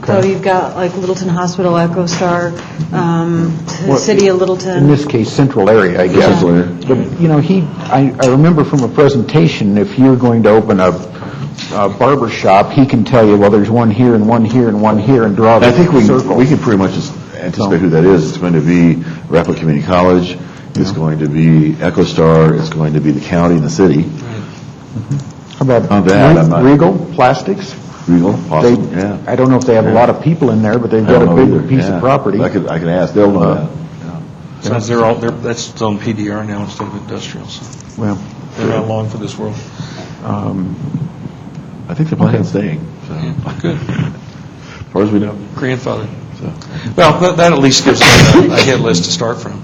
[SPEAKER 5] So you've got like Littleton Hospital, EchoStar, City of
[SPEAKER 3] In
[SPEAKER 5] Littleton.
[SPEAKER 3] this case, central area, I guess.
[SPEAKER 2] Central area.
[SPEAKER 3] But, I remember from a presentation, if you're going to open a barber shop, he can tell you, well, there's one here and one here and one here, and draw the
[SPEAKER 2] I think
[SPEAKER 3] circle.
[SPEAKER 2] we can pretty much just anticipate who that is. It's going to be Rapid Community College, it's going to be EchoStar, it's going to be the county and the city.
[SPEAKER 3] How about
[SPEAKER 2] Not bad, I'm not-
[SPEAKER 3] Regal Plastics?
[SPEAKER 2] Regal,
[SPEAKER 3] They,
[SPEAKER 2] possible, yeah.
[SPEAKER 3] I don't know if they have a lot of people in there, but they've
[SPEAKER 2] I
[SPEAKER 3] got
[SPEAKER 2] don't
[SPEAKER 3] a
[SPEAKER 2] know
[SPEAKER 3] big
[SPEAKER 2] either.
[SPEAKER 3] piece
[SPEAKER 2] Yeah.
[SPEAKER 3] of property.
[SPEAKER 2] I can ask, they'll know that.
[SPEAKER 1] Since that's its own PDR now instead of industrial, so
[SPEAKER 3] Well,
[SPEAKER 1] they're not long for this world.
[SPEAKER 2] I think they're planning on staying, so,
[SPEAKER 1] Good.
[SPEAKER 2] as far as we know.
[SPEAKER 1] Grandfather.
[SPEAKER 2] So.
[SPEAKER 1] Well, that at least gives us a hit list to start from.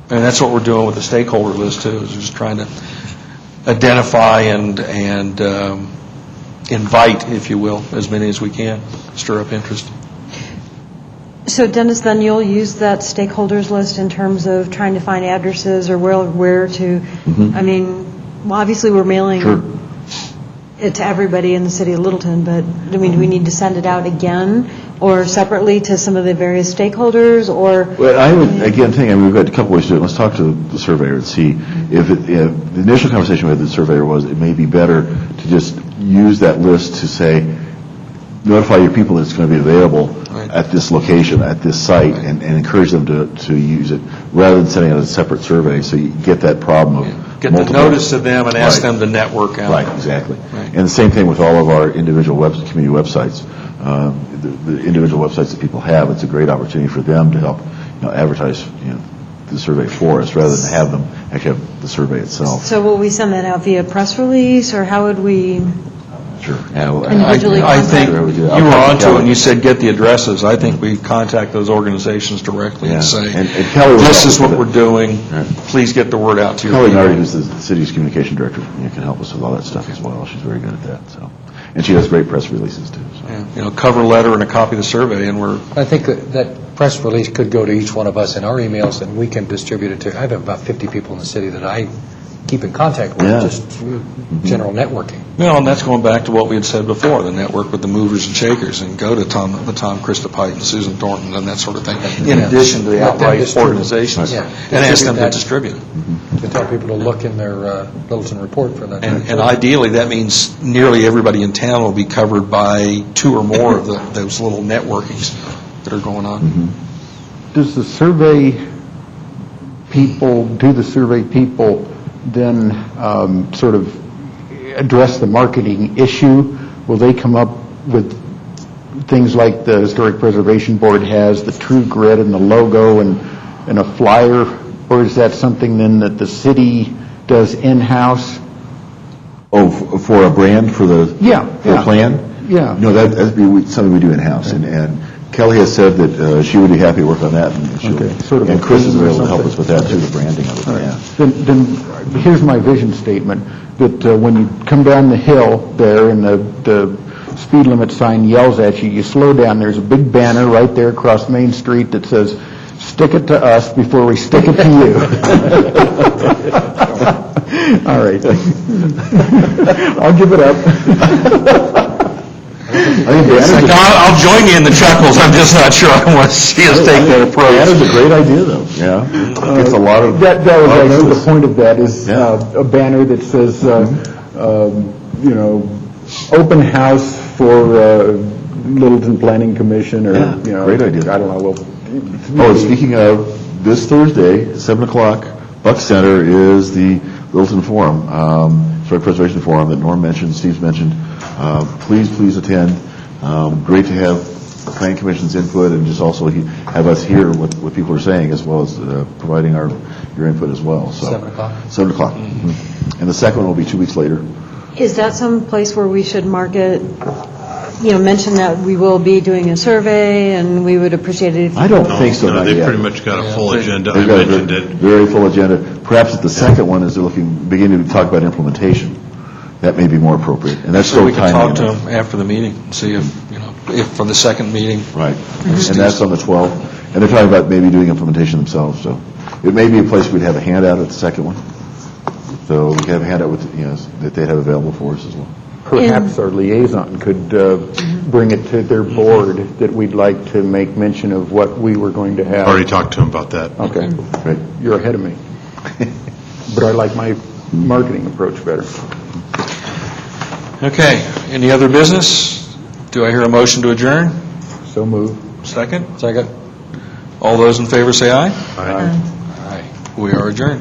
[SPEAKER 1] And that's what we're doing with the stakeholder list, too, is just trying to identify and invite, if you will, as many as we can, stir up interest.
[SPEAKER 5] So Dennis, then you'll use that stakeholders list in terms of trying to find addresses or where to, I mean, well, obviously we're mailing it to everybody in the city of Littleton, but, I mean, do we need to send it out again? or separately to some of the various stakeholders, or?
[SPEAKER 2] Well, I would, again, think, I mean, we've got a couple ways to do it. Let's talk to the surveyor and see if the initial conversation we had with the surveyor was it may be better to just use that list to say, notify your people that it's going to be available at this location, at this site, and encourage them to use it, rather than sending out a separate survey, so you get that problem of
[SPEAKER 1] Get the notice to them and ask them to network out.
[SPEAKER 2] Right, exactly. And the same thing with all of our individual community websites. The individual websites that people have, it's a great opportunity for them to help advertise the survey for us, rather than have them actually have the survey itself.
[SPEAKER 5] So will we send that out via press release, or how would we?
[SPEAKER 2] Sure. Yeah, well,
[SPEAKER 5] Individually
[SPEAKER 1] I think
[SPEAKER 5] contact.
[SPEAKER 1] you were onto it, and you said get the addresses. I think we contact those organizations directly and say,
[SPEAKER 2] And Kelly was
[SPEAKER 1] this is
[SPEAKER 2] helpful
[SPEAKER 1] what
[SPEAKER 2] with
[SPEAKER 1] we're doing. Please get the word out to your
[SPEAKER 2] Kelly
[SPEAKER 1] people.
[SPEAKER 2] Nardi, who's the city's communication director, can help us with all that stuff as well. She's very good at that. So, and she does great press releases too. So.
[SPEAKER 1] Yeah, cover letter and a copy of the survey, and we're.
[SPEAKER 6] I think that press release could go to each one of us in our emails, and we can distribute it to, I have about 50 people in the city that I keep in contact with, just general networking.
[SPEAKER 1] Well, and that's going back to what we had said before, the network with the movers and shakers, and go to the Tom Christopite and Susan Thornton and that sort of thing, in addition to the
[SPEAKER 6] Let them
[SPEAKER 1] outright
[SPEAKER 6] distribute.
[SPEAKER 1] organizations,
[SPEAKER 6] Yeah.
[SPEAKER 1] and ask them to
[SPEAKER 6] Distribute
[SPEAKER 1] distribute it.
[SPEAKER 6] To tell people to look in their bulletin report for that.
[SPEAKER 1] And ideally, that means nearly everybody in town will be covered by two or more of those little networkings that are going on.
[SPEAKER 3] Does the survey people, then sort of address the marketing issue? Will they come up with things like the Historic Preservation Board has, the true grid and the logo and a flyer? Or is that something then that the city does in-house?
[SPEAKER 2] Oh, for a brand, for the for a plan?
[SPEAKER 3] Yeah.
[SPEAKER 2] No, that'd be something we do in-house. And Kelly has said that she would be happy to work on that, and and Chris is available to help us with that too, the branding of it. Yeah.
[SPEAKER 3] Then here's my vision statement, that when you come down the hill there and the speed limit sign yells at you, you slow down. There's a big banner right there across Main Street that says, "Stick it to us before we stick it to you." All right. I'll give it up.
[SPEAKER 1] I'll join you in the chuckles. I'm just not sure I want to see us take that approach.
[SPEAKER 2] That is a great idea, though. Yeah. It's a lot of...
[SPEAKER 3] That was actually the point of that, is a banner that says, open house for Littleton Planning Commission, or,
[SPEAKER 2] great idea.
[SPEAKER 3] I don't know.
[SPEAKER 2] Oh, speaking of, this Thursday, 7 o'clock, Buck Center is the Littleton Forum, Historic Preservation Forum that Norm mentioned, Steve's mentioned. Please attend. Great to have Planning Commission's input, and just also have us hear what people are saying, as well as providing your input as well. So
[SPEAKER 6] 7 o'clock?
[SPEAKER 2] 7 o'clock. Mm-hmm. And the second one will be 2 weeks later.
[SPEAKER 5] Is that some place where we should mark it, mention that we will be doing a survey, and we would appreciate it if...
[SPEAKER 2] I don't think so.
[SPEAKER 7] No,
[SPEAKER 2] not
[SPEAKER 7] they've
[SPEAKER 2] yet.
[SPEAKER 7] pretty much got a full agenda.
[SPEAKER 2] They've
[SPEAKER 7] I
[SPEAKER 2] got
[SPEAKER 7] mentioned
[SPEAKER 2] a
[SPEAKER 7] it.
[SPEAKER 2] very full agenda. Perhaps at the second one, as they're beginning to talk about implementation, that may be more appropriate. And that's
[SPEAKER 1] So
[SPEAKER 2] still
[SPEAKER 1] we can
[SPEAKER 2] timing.
[SPEAKER 1] talk to them after the meeting, and see if for the second meeting.
[SPEAKER 2] Right. And that's on the 12th. And they're talking about maybe doing implementation themselves. So it may be a place we'd have a handout at the second one. So we could have a handout with, that they'd have available for us as well.
[SPEAKER 3] Perhaps our liaison could bring it to their board that we'd like to make mention of what we were going to have.
[SPEAKER 7] Already talked to him about that.
[SPEAKER 3] Okay.
[SPEAKER 2] Right.
[SPEAKER 3] You're ahead of me. But I like my marketing approach better.
[SPEAKER 1] Okay, any other business? Do I hear a motion to adjourn?
[SPEAKER 3] So move.
[SPEAKER 1] Second?
[SPEAKER 6] Second.
[SPEAKER 1] All those in favor say aye.
[SPEAKER 7] All right.
[SPEAKER 1] Aye. We are adjourned.